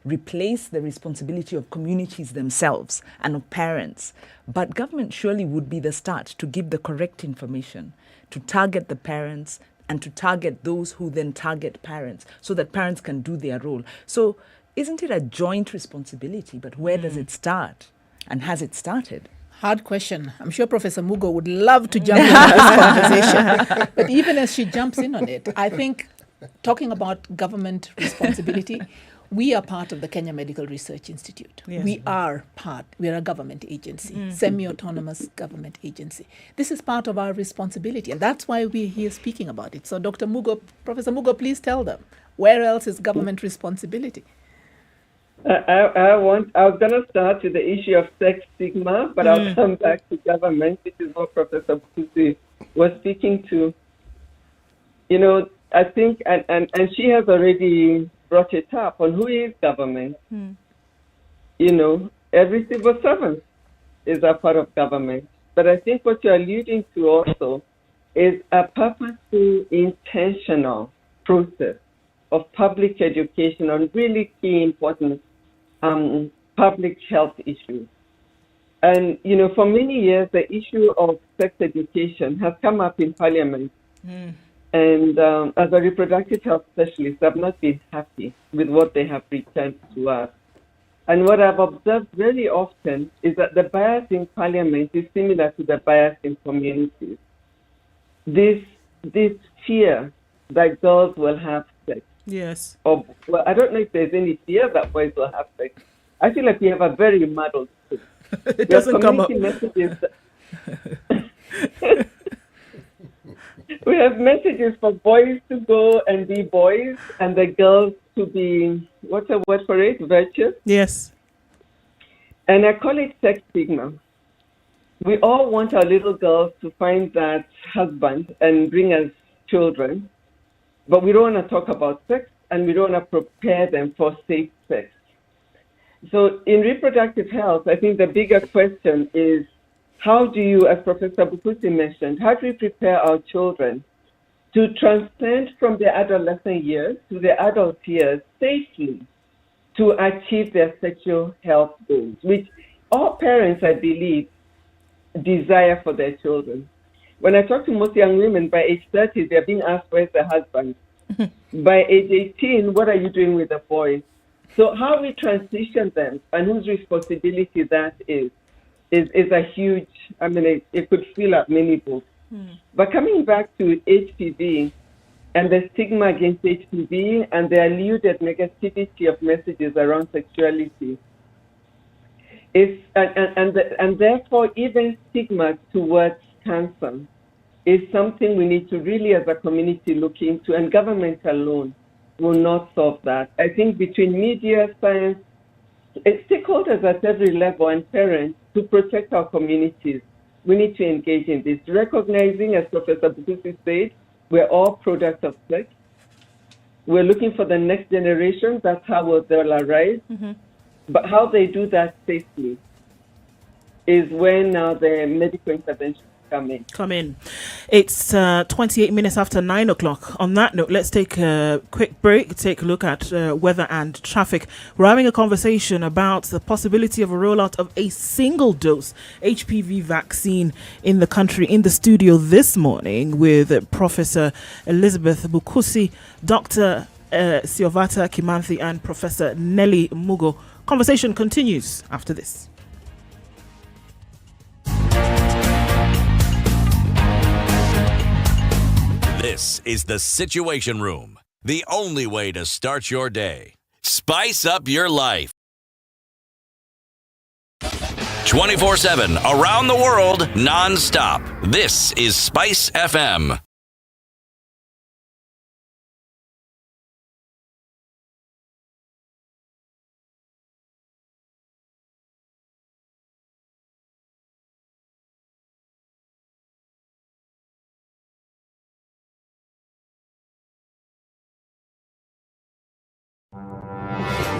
replace the responsibility of communities themselves and of parents, but government surely would be the start to give the correct information, to target the parents, and to target those who then target parents so that parents can do their role. So isn't it a joint responsibility? But where does it start? And has it started? Hard question. I'm sure Professor Muga would love to jump into this conversation. But even as she jumps in on it, I think talking about government responsibility, we are part of the Kenya Medical Research Institute. Yes. We are a government agency, semi-autonomous government agency. This is part of our responsibility, and that's why we're here speaking about it. So Dr. Muga, Professor Muga, please tell them, where else is government responsibility? I was going to start with the issue of sex stigma, but I'll come back to government, which is what Professor Muthui was speaking to. You know, I think, and she has already brought it up on who is government. You know, every civil servant is a part of government. But I think what you're alluding to also is a purposeful, intentional process of public education on really key important public health issues. And, you know, for many years, the issue of sex education has come up in Parliament. And as a reproductive health specialist, I've not been happy with what they have returned to us. And what I've observed very often is that the bias in Parliament is similar to the bias in communities. This fear that girls will have sex. Yes. Or, well, I don't know if there's any fear that boys will have sex. I feel like we have a very muddled system. It doesn't come up. We have messages for boys to go and be boys and the girls to be, what's the word for it, virtuous? Yes. And I call it sex stigma. We all want our little girls to find that husband and bring us children, but we don't want to talk about sex and we don't want to prepare them for safe sex. So in reproductive health, I think the bigger question is, how do you, as Professor Bukusi mentioned, how do we prepare our children to transcend from their adolescent years to their adult years safely to achieve their sexual health goals, which all parents, I believe, desire for their children. When I talk to most young women, by age 30, they're being asked, where's the husband? By age 18, what are you doing with the boy? So how we transition them and whose responsibility that is a huge, I mean, it could fill up many books. But coming back to HPV and the stigma against HPV and the alluded negativity of messages around sexuality, and therefore even stigma towards cancer is something we need to really as a community look into, and government alone will not solve that. I think between media, science, stakeholders at every level and parents to protect our communities. We need to engage in this, recognizing, as Professor Bukusi said, we're all products of sex. We're looking for the next generation. That's how they'll arise. But how they do that safely is when the medical intervention come in. It's 28 minutes after 9 o'clock. On that note, let's take a quick break, take a look at weather and traffic. We're having a conversation about the possibility of a rollout of a single dose HPV vaccine in the country. In the studio this morning with Professor Elizabeth Bukusi, Dr. Siovata Kimanthi and Professor Nelly Mugo. Conversation continues after this. This is the Situation Room, the only way to start your day. Spice up your life. 24/7, around the world, non-stop. This is SpiceFM.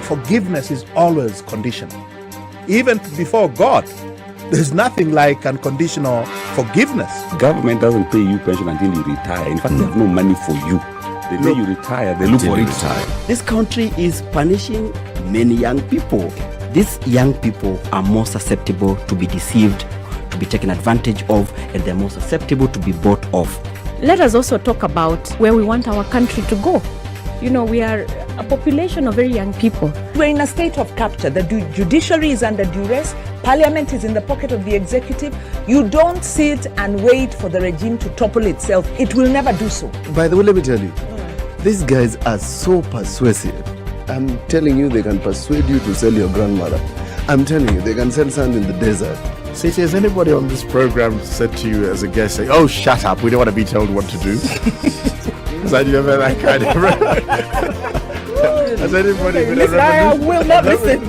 Forgiveness is always conditional. Even before God, there's nothing like unconditional forgiveness. Government doesn't pay you pension until you retire. In fact, they have no money for you. The day you retire, they look for it. This country is punishing many young people. These young people are more susceptible to be deceived, to be taken advantage of, and they're more susceptible to be bought off. Let us also talk about where we want our country to go. You know, we are a population of very young people. We're in a state of capture. The judiciary is under duress. Parliament is in the pocket of the executive. You don't sit and wait for the regime to topple itself. It will never do so. By the way, let me tell you, these guys are so persuasive. I'm telling you, they can persuade you to sell your grandmother. I'm telling you, they can sell sand in the desert. So has anybody on this program said to you as a guest, say, "Oh, shut up, we don't want to be told what to do"? Have you ever that kind of... Has anybody been I will not listen.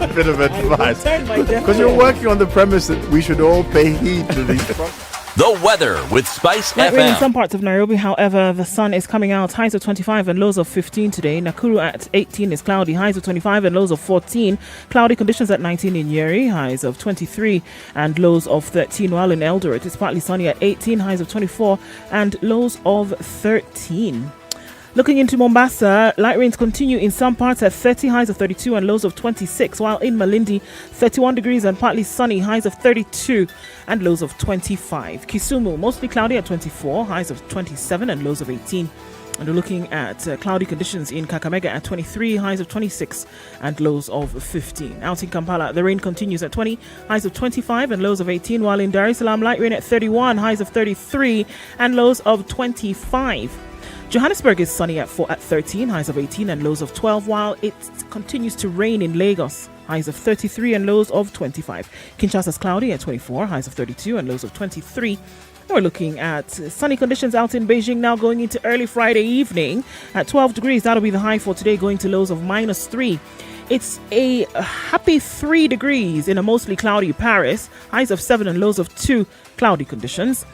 A bit of advice? Because you're working on the premise that we should all pay heed to these problems. The weather with SpiceFM. Rain in some parts of Nairobi, however, the sun is coming out. Highs of 25 and lows of 15 today. Nakuru at 18 is cloudy. Highs of 25 and lows of 14. Cloudy conditions at 19 in Nyeri. Highs of 23 and lows of 13. While in Eldoret, it's partly sunny at 18. Highs of 24 and lows of 13. Looking into Mombasa, light rains continue in some parts at 30, highs of 32 and lows of 26, while in Malindi, 31 degrees and partly sunny, highs of 32 and lows of 25. Kisumu, mostly cloudy at 24, highs of 27 and lows of 18. And we're looking at cloudy conditions in Kakamega at 23, highs of 26 and lows of 15. Out in Kampala, the rain continues at 20, highs of 25 and lows of 18, while in Dar es Salaam, light rain at 31, highs of 33 and lows of 25. Johannesburg is sunny at 13, highs of 18 and lows of 12, while it continues to rain in Lagos, highs of 33 and lows of 25. Kinshasa's cloudy at 24, highs of 32 and lows of 23. We're looking at sunny conditions out in Beijing now going into early Friday evening at 12 degrees. That'll be the high for today, going to lows of -3. It's a happy 3 degrees in a mostly cloudy Paris, highs of 7 and lows of 2, cloudy conditions.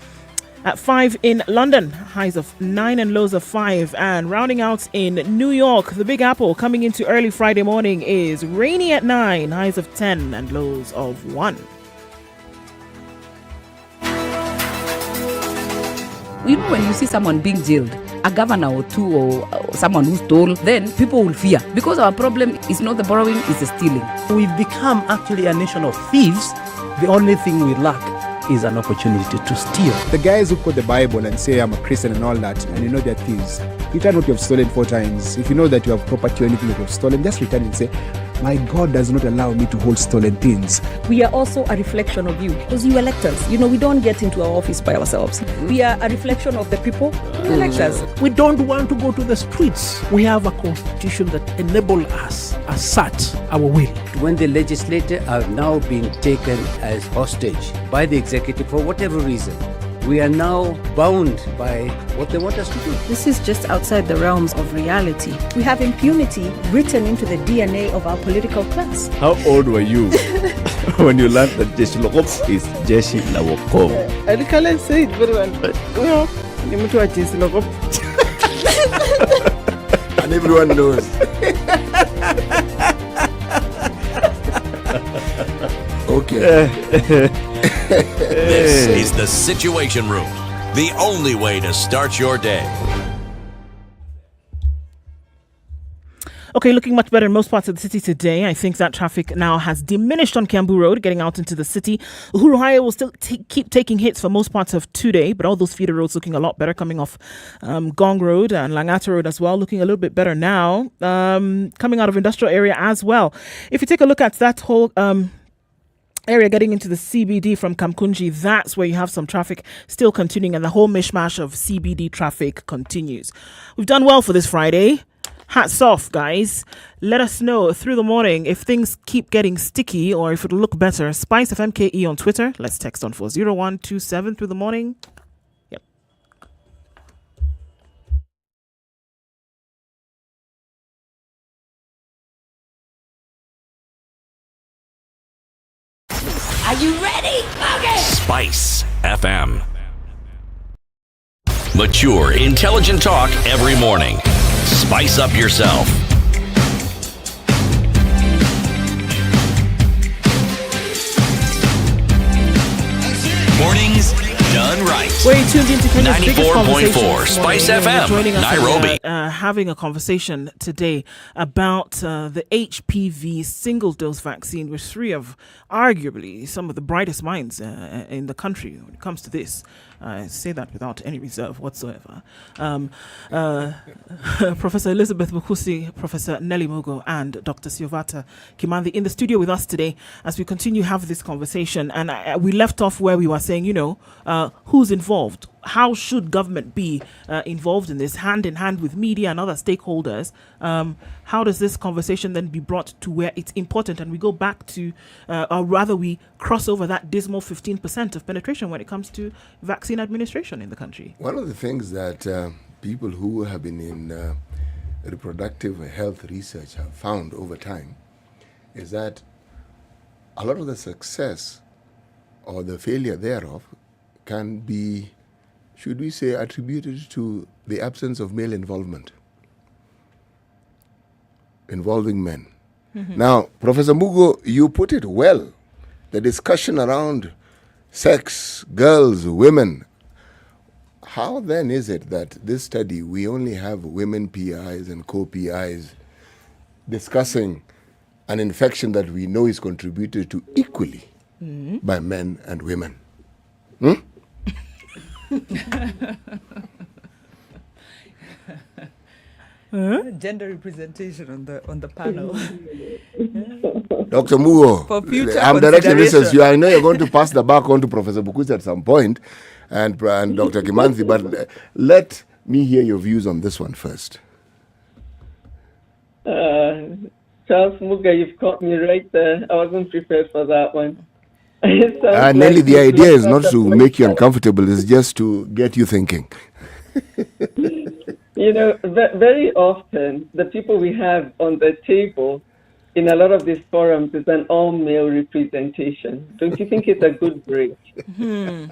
At 5 in London, highs of 9 and lows of 5. And rounding out in New York, the Big Apple coming into early Friday morning is rainy at 9, highs of 10 and lows of 1. You know, when you see someone being jailed, a governor or two or someone who stole, then people will fear. Because our problem is not the borrowing, it's the stealing. We've become actually a nation of thieves. The only thing we lack is an opportunity to steal. The guys who quote the Bible and say I'm a Christian and all that, and you know they're thieves, return what you have stolen 4 times. If you know that you have property or anything that you have stolen, just return and say, my God does not allow me to hold stolen things. We are also a reflection of you, because you elect us. You know, we don't get into our office by ourselves. We are a reflection of the people who elect us. We don't want to go to the streets. We have a constitution that enables us, assert our will. When the legislators are now being taken as hostage by the executive for whatever reason, we are now bound by what they want us to do. This is just outside the realms of reality. We have impunity written into the DNA of our political class. How old were you when you learned that Jeshi la Wokovu is Jeshi la Wokovu? I can't say it very well. Well, you must watch this logo. And everyone knows. Okay. This is the Situation Room, the only way to start your day. Okay, looking much better in most parts of the city today. I think that traffic now has diminished on Kiambu Road, getting out into the city. Furahiday will still keep taking hits for most parts of today, but all those feeder roads looking a lot better, coming off Gong Road and Langata Road as well, looking a little bit better now. Coming out of industrial area as well. If you take a look at that whole area getting into the CBD from Kamkunji, that's where you have some traffic still continuing, and the whole mishmash of CBD traffic continues. We've done well for this Friday. Hats off, guys. Let us know through the morning if things keep getting sticky or if it'll look better. SpiceFM KE on Twitter. Let's text on 40127 through the morning. Yep. Are you ready? Okay. Spice FM. Mature, intelligent talk every morning. Spice up yourself. Mornings done right. We're tuned into Kenya's biggest conversation 94.4 Spice FM, joining us Nairobi. Having a conversation today about the HPV single-dose vaccine with three of arguably some of the brightest minds in the country when it comes to this. I say that without any reserve whatsoever. Professor Elizabeth Mukusi, Professor Nelly Mugo, and Dr. Siovata Kimandhi in the studio with us today as we continue to have this conversation. And we left off where we were saying, who's involved? How should government be involved in this, hand in hand with media and other stakeholders? How does this conversation then be brought to where it's important and we go back to, or rather we cross over that dismal 15% of penetration when it comes to vaccine administration in the country? One of the things that people who have been in reproductive health research have found over time is that a lot of the success or the failure thereof can be, should we say, attributed to the absence of male involvement, involving men. Mm-hmm. Now, Professor Mugo, you put it well. The discussion around sex, girls, women. How then is it that this study, we only have women PIs and co-PIs discussing an infection that we know is contributed to equally by men and women? Gender representation on the panel. Dr. Mugo, I'm directing this as you. I know you're going to pass the buck on to Professor Bukusi at some point, and Dr. Kimandhi, but let me hear your views on this one first. Charles Muga, you've caught me right there. I wasn't prepared for that one. Nelly, the idea is not to make you uncomfortable, it's just to get you thinking. Very often, the people we have on the table in a lot of these forums is an all-male representation. Don't you think it's a good break? When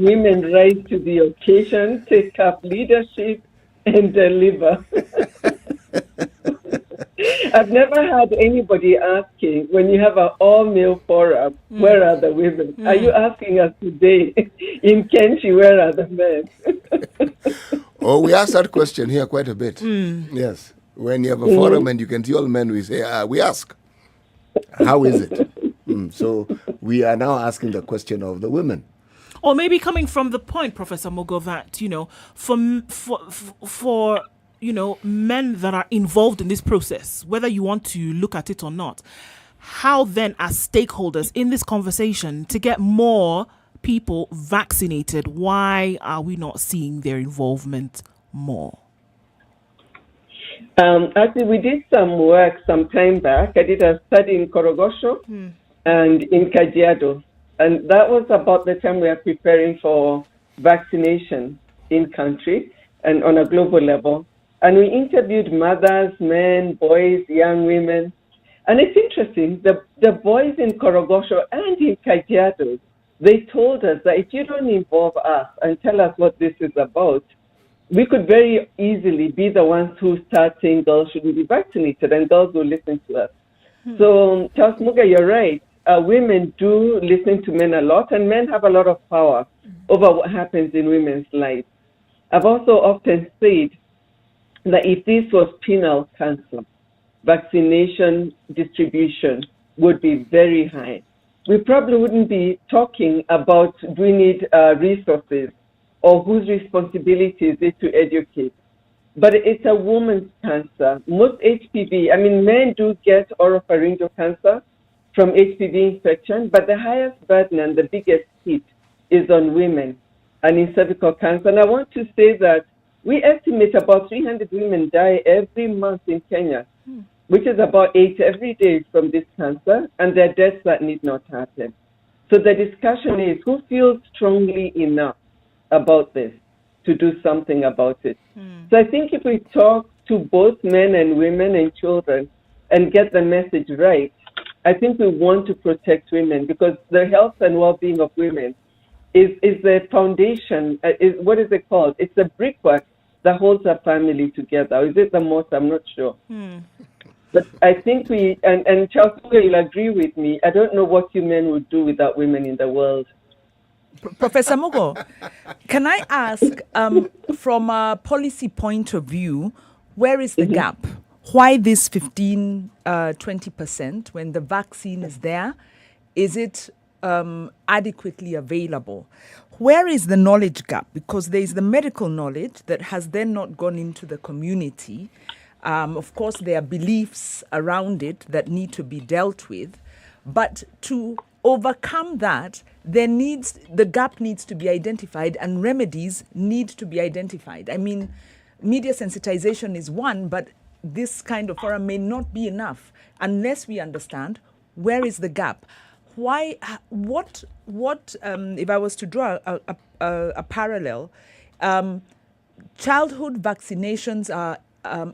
women rise to the occasion, take up leadership, and deliver. I've never had anybody asking, when you have an all-male forum, where are the women? Are you asking us today, in Kenchi, where are the men? We ask that question here quite a bit. Yes. When you have a forum and you can see all men, we say, we ask, how is it? So we are now asking the question of the women. Or maybe coming from the point, Professor Mugo, that, for men that are involved in this process, whether you want to look at it or not, how then as stakeholders in this conversation to get more people vaccinated, why are we not seeing their involvement more? Actually, we did some work some time back. I did a study in Korogosho and in Kajiado. And that was about the time we are preparing for vaccination in country and on a global level. And we interviewed mothers, men, boys, young women. And it's interesting, the boys in Korogosho and in Kajiado, they told us that if you don't involve us and tell us what this is about, we could very easily be the ones who start saying girls shouldn't be vaccinated, and girls will listen to us. So, Charles Muga, you're right. Women do listen to men a lot, and men have a lot of power over what happens in women's lives. I've also often said that if this was penal cancer, vaccination distribution would be very high. We probably wouldn't be talking about do we need resources or whose responsibility is it to educate. But it's a woman's cancer. Most HPV, I mean, men do get oropharyngeal cancer from HPV infection, but the highest burden and the biggest hit is on women and in cervical cancer. And I want to say that we estimate about 300 women die every month in Kenya, which is about 8 every day from this cancer, and there are deaths that need not happen. So the discussion is who feels strongly enough about this to do something about it. So I think if we talk to both men and women and children and get the message right, I think we want to protect women because the health and well-being of women is the foundation, what is it called? It's the brickwork that holds a family together. Is it the most? I'm not sure. But I think and Charles, you'll agree with me, I don't know what you men would do without women in the world. Professor Mugo, can I ask, from a policy point of view, where is the gap? Why this 15-20% when the vaccine is there? Is it adequately available? Where is the knowledge gap? Because there is the medical knowledge that has then not gone into the community. Of course, there are beliefs around it that need to be dealt with. But to overcome that, the gap needs to be identified and remedies need to be identified. I mean, media sensitization is one, but this kind of forum may not be enough unless we understand where is the gap. Why? What? If I was to draw a parallel, childhood vaccinations are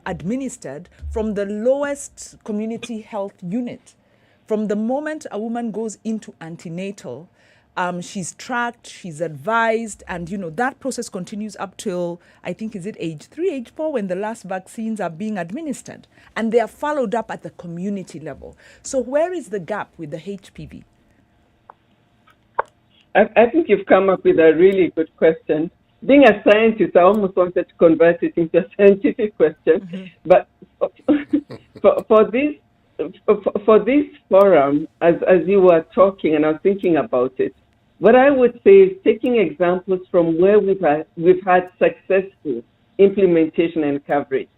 administered from the lowest community health unit. From the moment a woman goes into antenatal, she's tracked, she's advised, and that process continues up till, I think, is it age 3, age 4, when the last vaccines are being administered, and they are followed up at the community level. So where is the gap with the HPV? I think you've come up with a really good question. Being a scientist, I almost wanted to convert it into a scientific question, but for this forum, as you were talking and I was thinking about it, what I would say is taking examples from where we've had successful implementation and coverage.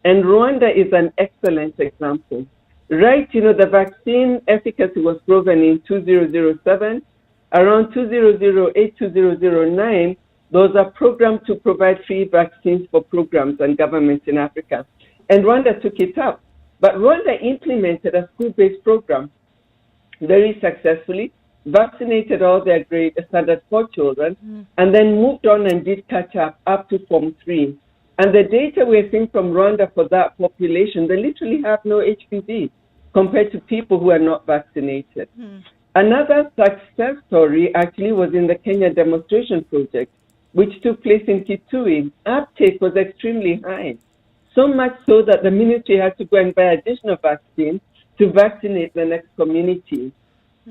And Rwanda is an excellent example. Right, the vaccine efficacy was proven in 2007. Around 2008, 2009, there was a program to provide free vaccines for programs and governments in Africa. And Rwanda took it up. But Rwanda implemented a school-based program very successfully, vaccinated all their grade standard 4 children, and then moved on and did catch up to Form 3. And the data we're seeing from Rwanda for that population, they literally have no HPV compared to people who are not vaccinated. Another success story actually was in the Kenya demonstration project, which took place in Kitui. Uptake was extremely high. So much so that the ministry had to go and buy additional vaccine to vaccinate the next community.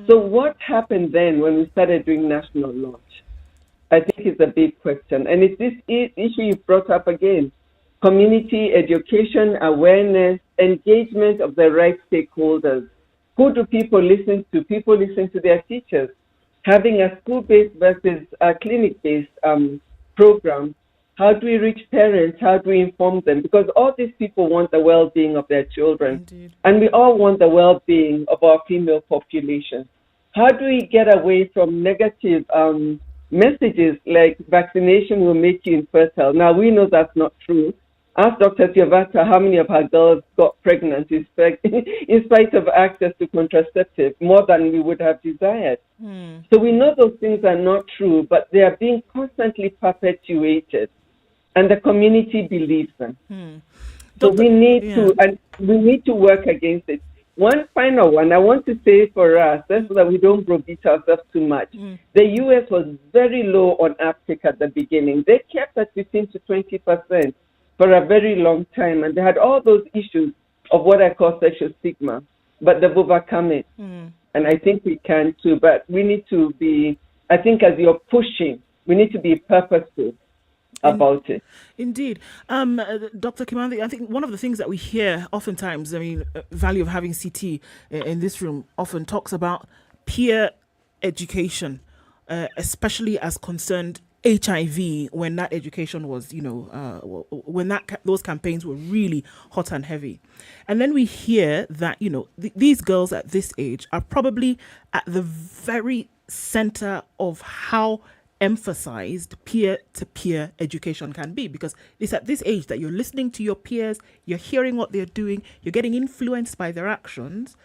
So what happened then when we started doing national launch? I think it's a big question. And it's this issue you brought up again. Community education, awareness, engagement of the right stakeholders. Who do people listen to? People listen to their teachers. Having a school-based versus a clinic-based program. How do we reach parents? How do we inform them? Because all these people want the well-being of their children. Indeed. And we all want the well-being of our female population. How do we get away from negative messages like vaccination will make you infertile? Now, we know that's not true. ask Dr. Tiavata how many of her girls got pregnant in spite of access to contraceptive, more than we would have desired. So we know those things are not true, but they are being constantly perpetuated, and the community believes them. So we need to work against it. One final one I want to say for us, so that we don't beat ourselves too much. The US was very low on uptake at the beginning. They kept at 15 to 20% for a very long time, and they had all those issues of what I call sexual stigma, but they've overcome it. And I think we can too, but we need to be, I think as you're pushing, we need to be purposeful about it. Indeed. Dr. Kimandi, I think one of the things that we hear oftentimes, value of having CT in this room often talks about peer education, especially as concerned HIV, when that education was, when those campaigns were really hot and heavy. And then we hear that, these girls at this age are probably at the very center of how emphasized peer-to-peer education can be, because it's at this age that you're listening to your peers, you're hearing what they're doing, you're getting influenced by their actions.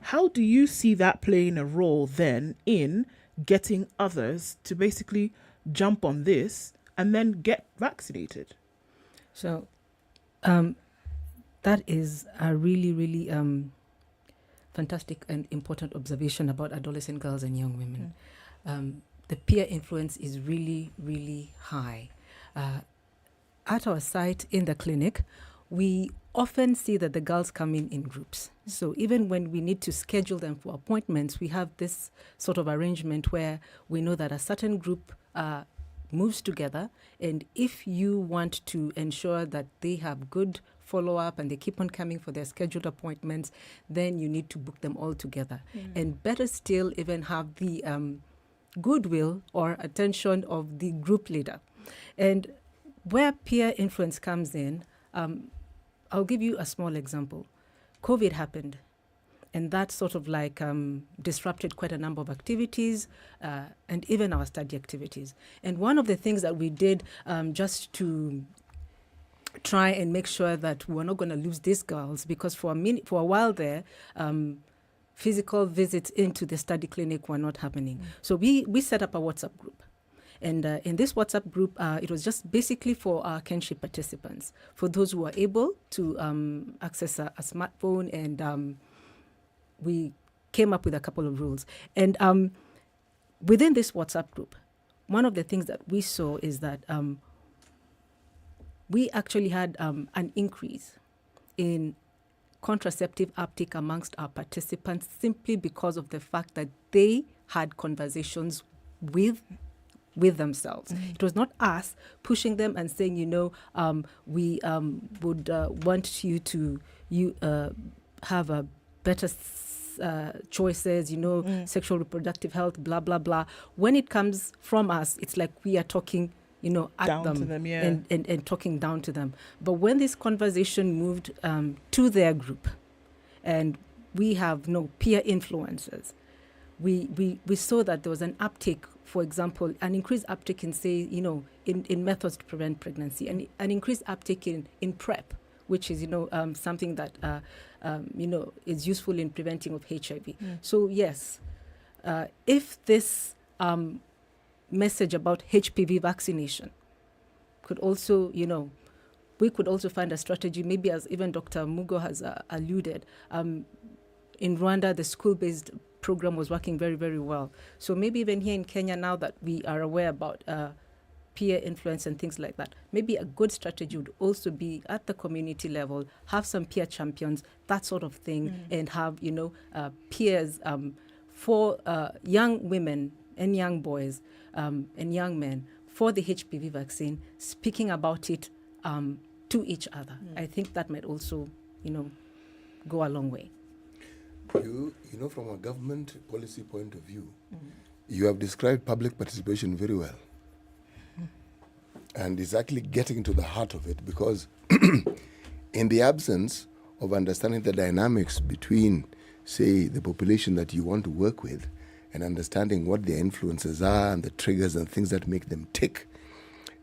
How do you see that playing a role then in getting others to basically jump on this and then get vaccinated? So that is a really, really fantastic and important observation about adolescent girls and young women. The peer influence is really, really high. At our site in the clinic, we often see that the girls come in groups. So even when we need to schedule them for appointments, we have this sort of arrangement where we know that a certain group moves together, and if you want to ensure that they have good follow-up and they keep on coming for their scheduled appointments, then you need to book them all together. And better still, even have the goodwill or attention of the group leader. And where peer influence comes in, I'll give you a small example. COVID happened, and that sort of like disrupted quite a number of activities and even our study activities. And one of the things that we did just to try and make sure that we're not going to lose these girls, because for a while there, physical visits into the study clinic were not happening. So we set up a WhatsApp group. And in this WhatsApp group, it was just basically for our kinship participants, for those who were able to access a smartphone. And we came up with a couple of rules. And within this WhatsApp group, one of the things that we saw is that we actually had an increase in contraceptive uptake amongst our participants simply because of the fact that they had conversations with themselves. It was not us pushing them and saying, we would want you to have a better choices, sexual reproductive health, blah, blah, blah. When it comes from us, it's like we are talking at down them, to them, and talking down to them. But when this conversation moved to their group, and we have no peer influences, we saw that there was an uptake, for example, an increased uptake in, say, in methods to prevent pregnancy, and an increased uptake in PrEP, which is, something that, is useful in preventing of HIV. So, yes, if this message about HPV vaccination could also, we could also find a strategy, maybe as even Dr. Muga has alluded. In Rwanda, the school-based program was working very, very well. So maybe even here in Kenya, now that we are aware about peer influence and things like that, maybe a good strategy would also be at the community level, have some peer champions, that sort of thing, and have, peers for young women and young boys and young men for the HPV vaccine, speaking about it to each other. I think that might also, go a long way. From a government policy point of view, you have described public participation very well. And it's actually getting to the heart of it, because in the absence of understanding the dynamics between, say, the population that you want to work with, and understanding what their influences are and the triggers and things that make them tick,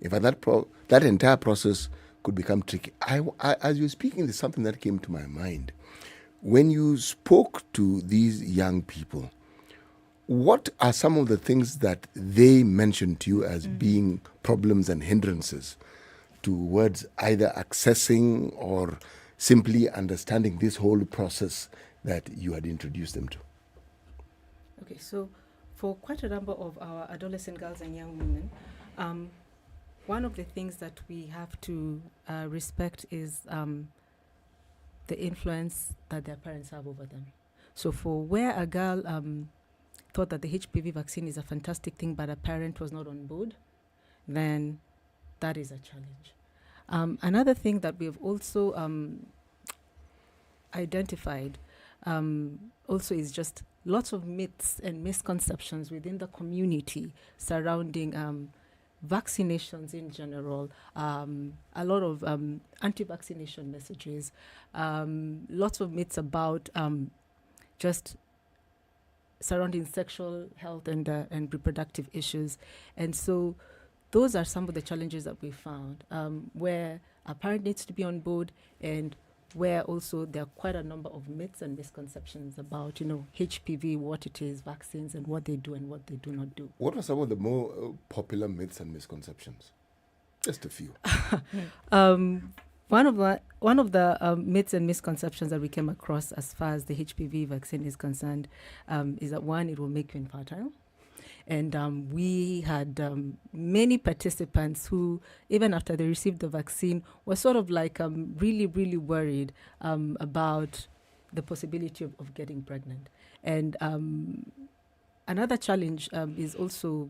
if that entire process could become tricky. As you were speaking, there's something that came to my mind. When you spoke to these young people, what are some of the things that they mentioned to you as being problems and hindrances towards either accessing or simply understanding this whole process that you had introduced them to? Okay, so for quite a number of our adolescent girls and young women, one of the things that we have to respect is the influence that their parents have over them. So for where a girl thought that the HPV vaccine is a fantastic thing, but a parent was not on board, then that is a challenge. Another thing that we have also identified also is just lots of myths and misconceptions within the community surrounding vaccinations in general, a lot of anti-vaccination messages, lots of myths about just surrounding sexual health and reproductive issues. And so those are some of the challenges that we found, where a parent needs to be on board, and where also there are quite a number of myths and misconceptions about, HPV, what it is, vaccines, and what they do and what they do not do. What are some of the more popular myths and misconceptions? Just a few. One of the myths and misconceptions that we came across as far as the HPV vaccine is concerned is that, one, it will make you infertile. And we had many participants who, even after they received the vaccine, were sort of like really, really worried about the possibility of getting pregnant. And another challenge is also,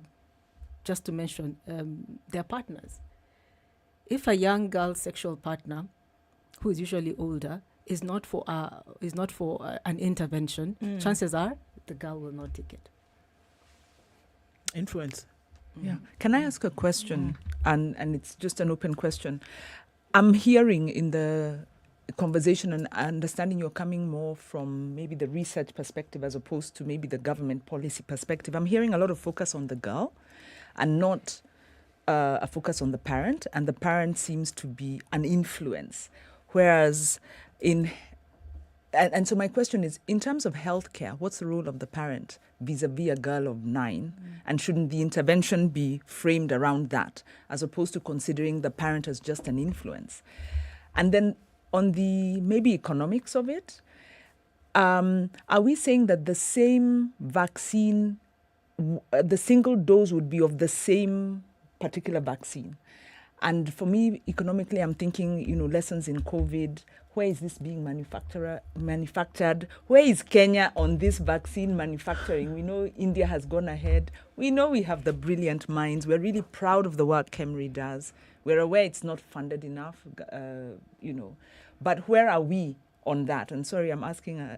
just to mention, their partners. If a young girl's sexual partner, who is usually older, is not for an intervention, chances are the girl will not take it. Influence. Yeah. Can I ask a question? And it's just an open question. I'm hearing in the conversation and understanding you're coming more from maybe the research perspective as opposed to maybe the government policy perspective. I'm hearing a lot of focus on the girl and not a focus on the parent. And the parent seems to be an influence. Whereas And so my question is, in terms of healthcare, what's the role of the parent vis-a-vis a girl of 9? And shouldn't the intervention be framed around that, as opposed to considering the parent as just an influence? And then on the maybe economics of it, are we saying that the same vaccine, the single dose would be of the same particular vaccine? And for me, economically, I'm thinking, lessons in COVID. Where is this being manufactured? Where is Kenya on this vaccine manufacturing? We know India has gone ahead. We know we have the brilliant minds. We're really proud of the work KEMRI does. We're aware it's not funded enough, But where are we on that? And sorry, I'm asking,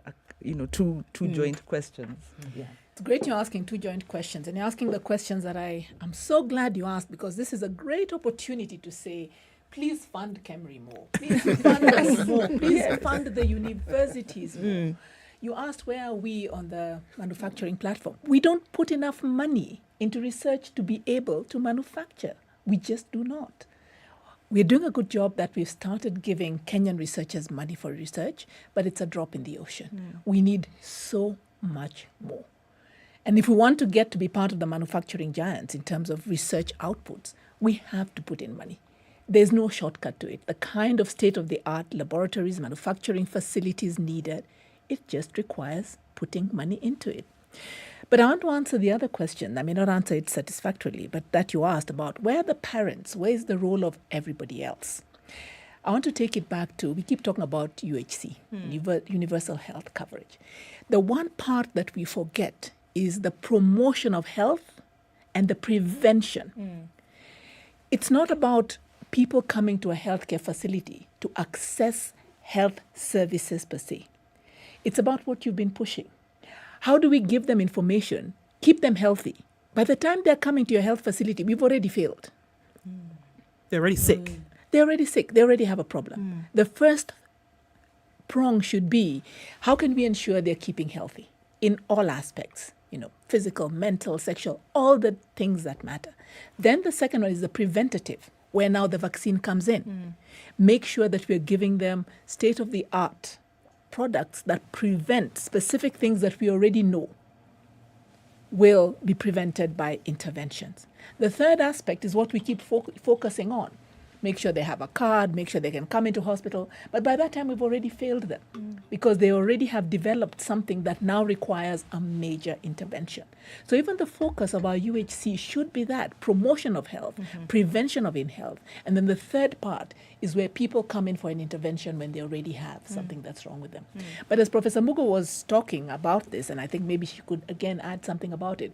two joint questions. Yeah. It's great you're asking two joint questions, and you're asking the questions that I'm so glad you asked, because this is a great opportunity to say, please fund KEMRI more. Please fund us more. Please fund the universities more. You asked, where are we on the manufacturing platform? We don't put enough money into research to be able to manufacture. We just do not. We're doing a good job that we've started giving Kenyan researchers money for research, but it's a drop in the ocean. We need so much more. And if we want to get to be part of the manufacturing giants in terms of research outputs, we have to put in money. There's no shortcut to it. The kind of state-of-the-art laboratories, manufacturing facilities needed, it just requires putting money into it. But I want to answer the other question. I may not answer it satisfactorily, but that you asked about where are the parents, where is the role of everybody else? I want to take it back to, we keep talking about UHC, universal health coverage. The one part that we forget is the promotion of health and the prevention. It's not about people coming to a healthcare facility to access health services per se. It's about what you've been pushing. How do we give them information, keep them healthy? By the time they're coming to your health facility, we've already failed. They're already sick. They're already sick. They already have a problem. The first prong should be, how can we ensure they're keeping healthy in all aspects? Physical, mental, sexual, all the things that matter. Then the second one is the preventative. where now the vaccine comes in. Make sure that we're giving them state-of-the-art products that prevent specific things that we already know will be prevented by interventions. The third aspect is what we keep focusing on. Make sure they have a card, make sure they can come into hospital. But by that time, we've already failed them because they already have developed something that now requires a major intervention. So even the focus of our UHC should be that, promotion of health, prevention of ill-health. And then the third part is where people come in for an intervention when they already have something that's wrong with them. But as Professor Muga was talking about this, and I think maybe she could again add something about it,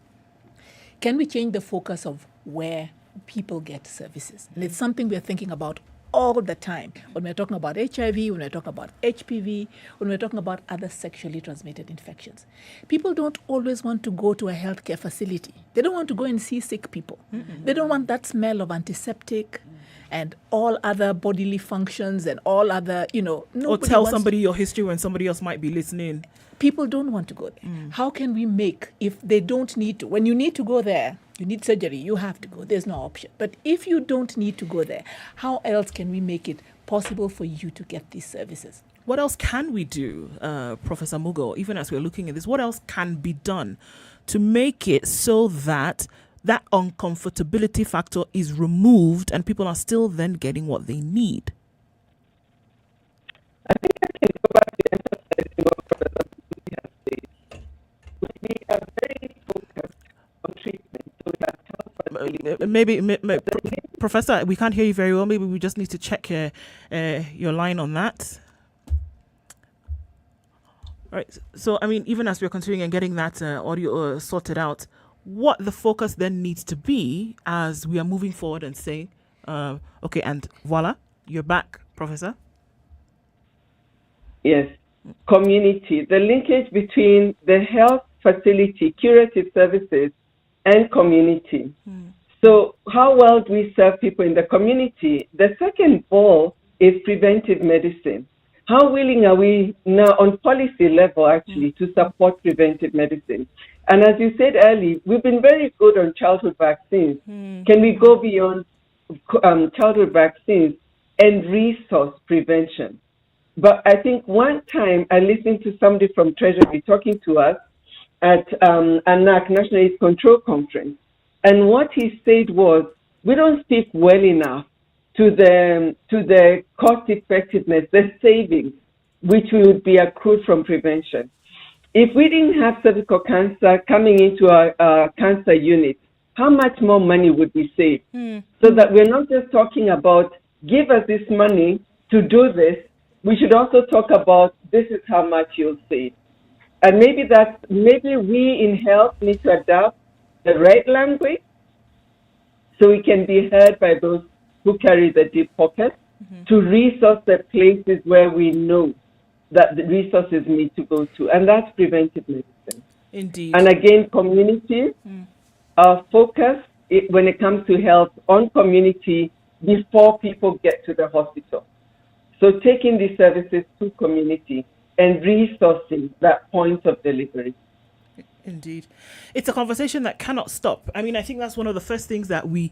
can we change the focus of where people get services? And it's something we're thinking about all the time when we're talking about HIV, when we're talking about HPV, when we're talking about other sexually transmitted infections. People don't always want to go to a healthcare facility. They don't want to go and see sick people. They don't want that smell of antiseptic and all other bodily functions and all other, or tell somebody your history when somebody else might be listening. People don't want to go there. How can we make, if they don't need to, when you need to go there, you need surgery, you have to go. There's no option. But if you don't need to go there, how else can we make it possible for you to get these services? What else can we do, Professor Muga, even as we're looking at this, what else can be done to make it so that that uncomfortability factor is removed and people are still then getting what they need? I think I can go back to emphasizing what Professor Muthui has said. We are very focused on treatment. Maybe, Professor, we can't hear you very well. Maybe we just need to check your line on that. All right. So, I mean, even as we're continuing and getting that audio sorted out, what the focus then needs to be as we are moving forward and saying, okay, and voila, you're back, Professor. Yes, community. The linkage between the health facility, curative services, and community. So how well do we serve people in the community? The second ball is preventive medicine. How willing are we now on policy level actually to support preventive medicine? And as you said earlier, we've been very good on childhood vaccines. Can we go beyond childhood vaccines and resource prevention? But I think one time I listened to somebody from Treasury talking to us at ANAC, National AIDS Control Conference. And what he said was, we don't speak well enough to the cost effectiveness, the savings, which would be accrued from prevention. If we didn't have cervical cancer coming into our cancer unit, how much more money would we save? So that we're not just talking about, give us this money to do this, we should also talk about, this is how much you'll save. And maybe we in health need to adapt the right language so we can be heard by those who carry the deep pockets to resource the places where we know that the resources need to go to. And that's preventive medicine. Indeed. And again, community, our focus when it comes to health on community before people get to the hospital. So taking these services to community and resourcing that point of delivery. Indeed. It's a conversation that cannot stop. I mean, I think that's one of the first things that we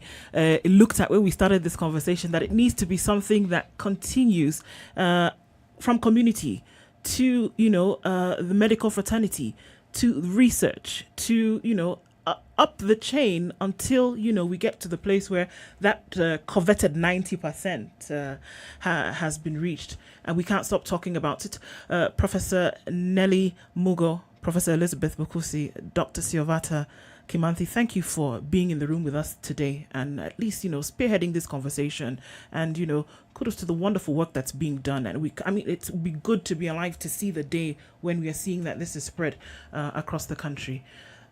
looked at when we started this conversation, that it needs to be something that continues from community to, the medical fraternity, to research, to, up the chain until, we get to the place where that coveted 90% has been reached. And we can't stop talking about it. Professor Nelly Muga, Professor Elizabeth Bukusi, Dr. Siovata Kimanthi, thank you for being in the room with us today and at least, spearheading this conversation. And, kudos to the wonderful work that's being done. And it would be good to be alive to see the day when we are seeing that this is spread across the country.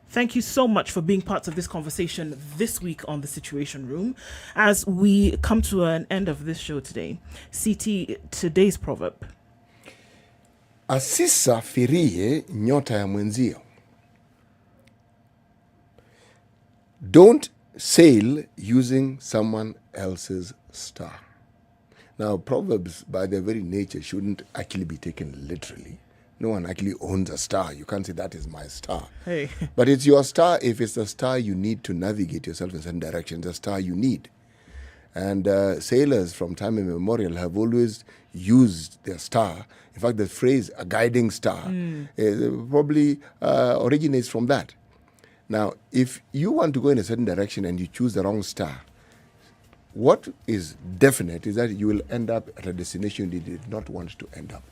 Thank you so much for being part of this conversation this week on The Situation Room. As we come to an end of this show today, CT, today's proverb. Asisafirie nyota ya mwenzio. Don't sail using someone else's star. Now, proverbs by their very nature shouldn't actually be taken literally. No one actually owns a star. You can't say that is my star. Hey. But it's your star if it's the star you need to navigate yourself in certain directions, the star you need. And sailors from time immemorial have always used their star. In fact, the phrase "a guiding star" probably originates from that. Now, if you want to go in a certain direction and you choose the wrong star, what is definite is that you will end up at a destination you did not want to end up.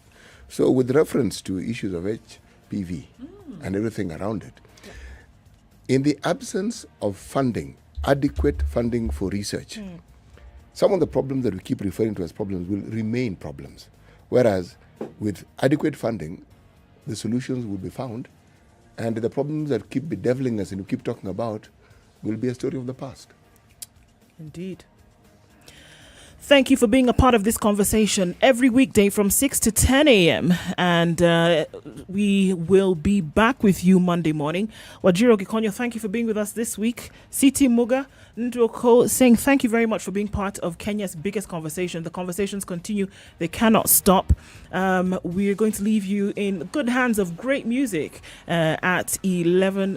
So with reference to issues of HPV and everything around it, in the absence of funding, adequate funding for research, some of the problems that we keep referring to as problems will remain problems. Whereas with adequate funding, the solutions will be found, and the problems that keep bedeviling us and we keep talking about will be a story of the past. Indeed. Thank you for being a part of this conversation every weekday from 6 to 10 a.m. And we will be back with you Monday morning. Wanjiru, Gikonyo, thank you for being with us this week. CT Muga, Okoh saying thank you very much for being part of Kenya's biggest conversation. The conversations continue. They cannot stop. We're going to leave you in good hands of great music at 10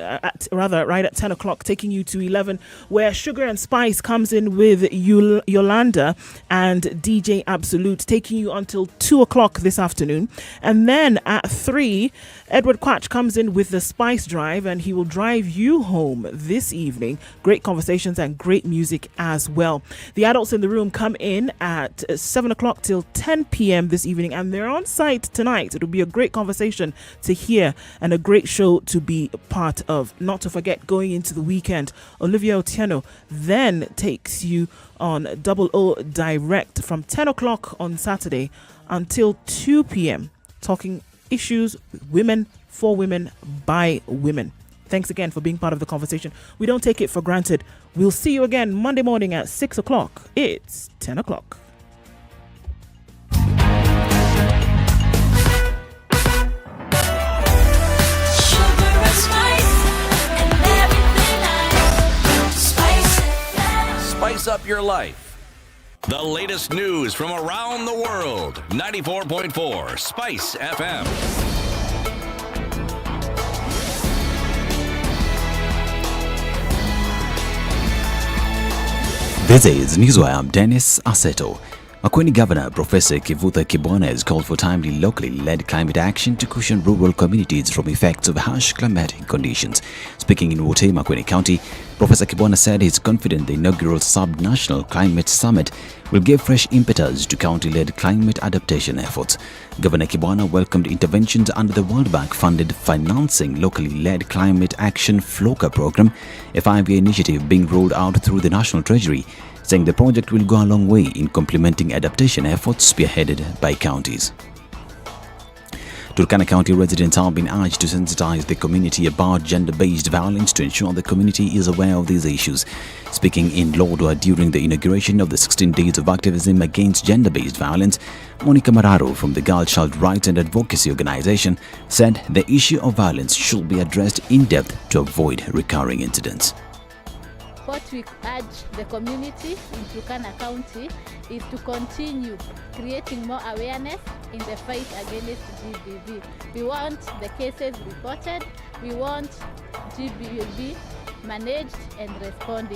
o'clock, taking you to 11, where Sugar and Spice comes in with Yolanda and DJ Absolute, taking you until 2 o'clock this afternoon. And then at 3, Edward Quatch comes in with the Spice Drive, and he will drive you home this evening. Great conversations and great music as well. The adults in the room come in at 7 o'clock till 10 p.m. this evening, and they're on site tonight. It'll be a great conversation to hear and a great show to be part of. Not to forget, going into the weekend, Olivia Otieno then takes you on 00 Direct from 10 o'clock on Saturday until 2 p.m. talking issues with women, for women, by women. Thanks again for being part of the conversation. We don't take it for granted. We'll see you again Monday morning at 6 o'clock. It's 10 o'clock. Spice up your life. The latest news from around the world. 94.4 Spice FM. This is Newswire. I'm Dennis Aseto. Makueni Governor Professor Kivutha Kibwana has called for timely locally led climate action to cushion rural communities from effects of harsh climatic conditions. Speaking in Muthui, Makueni County, Professor Kibwana said he's confident the inaugural Sub-National Climate Summit will give fresh impetus to county-led climate adaptation efforts. Governor Kibwana welcomed interventions under the World Bank-funded Financing Locally Led Climate Action FLOCA program, a 5-year initiative being rolled out through the National Treasury, saying the project will go a long way in complementing adaptation efforts spearheaded by counties. Turkana County residents have been urged to sensitize the community about gender-based violence to ensure the community is aware of these issues. Speaking in Lodwar during the inauguration of the 16 Days of Activism Against Gender-Based Violence, Monica Mararo from the Girl Child Rights and Advocacy Organization said the issue of violence should be addressed in depth to avoid recurring incidents. What we urge the community in Turkana County is to continue creating more awareness in the fight against GBV. We want the cases reported, we want GBV managed and responding.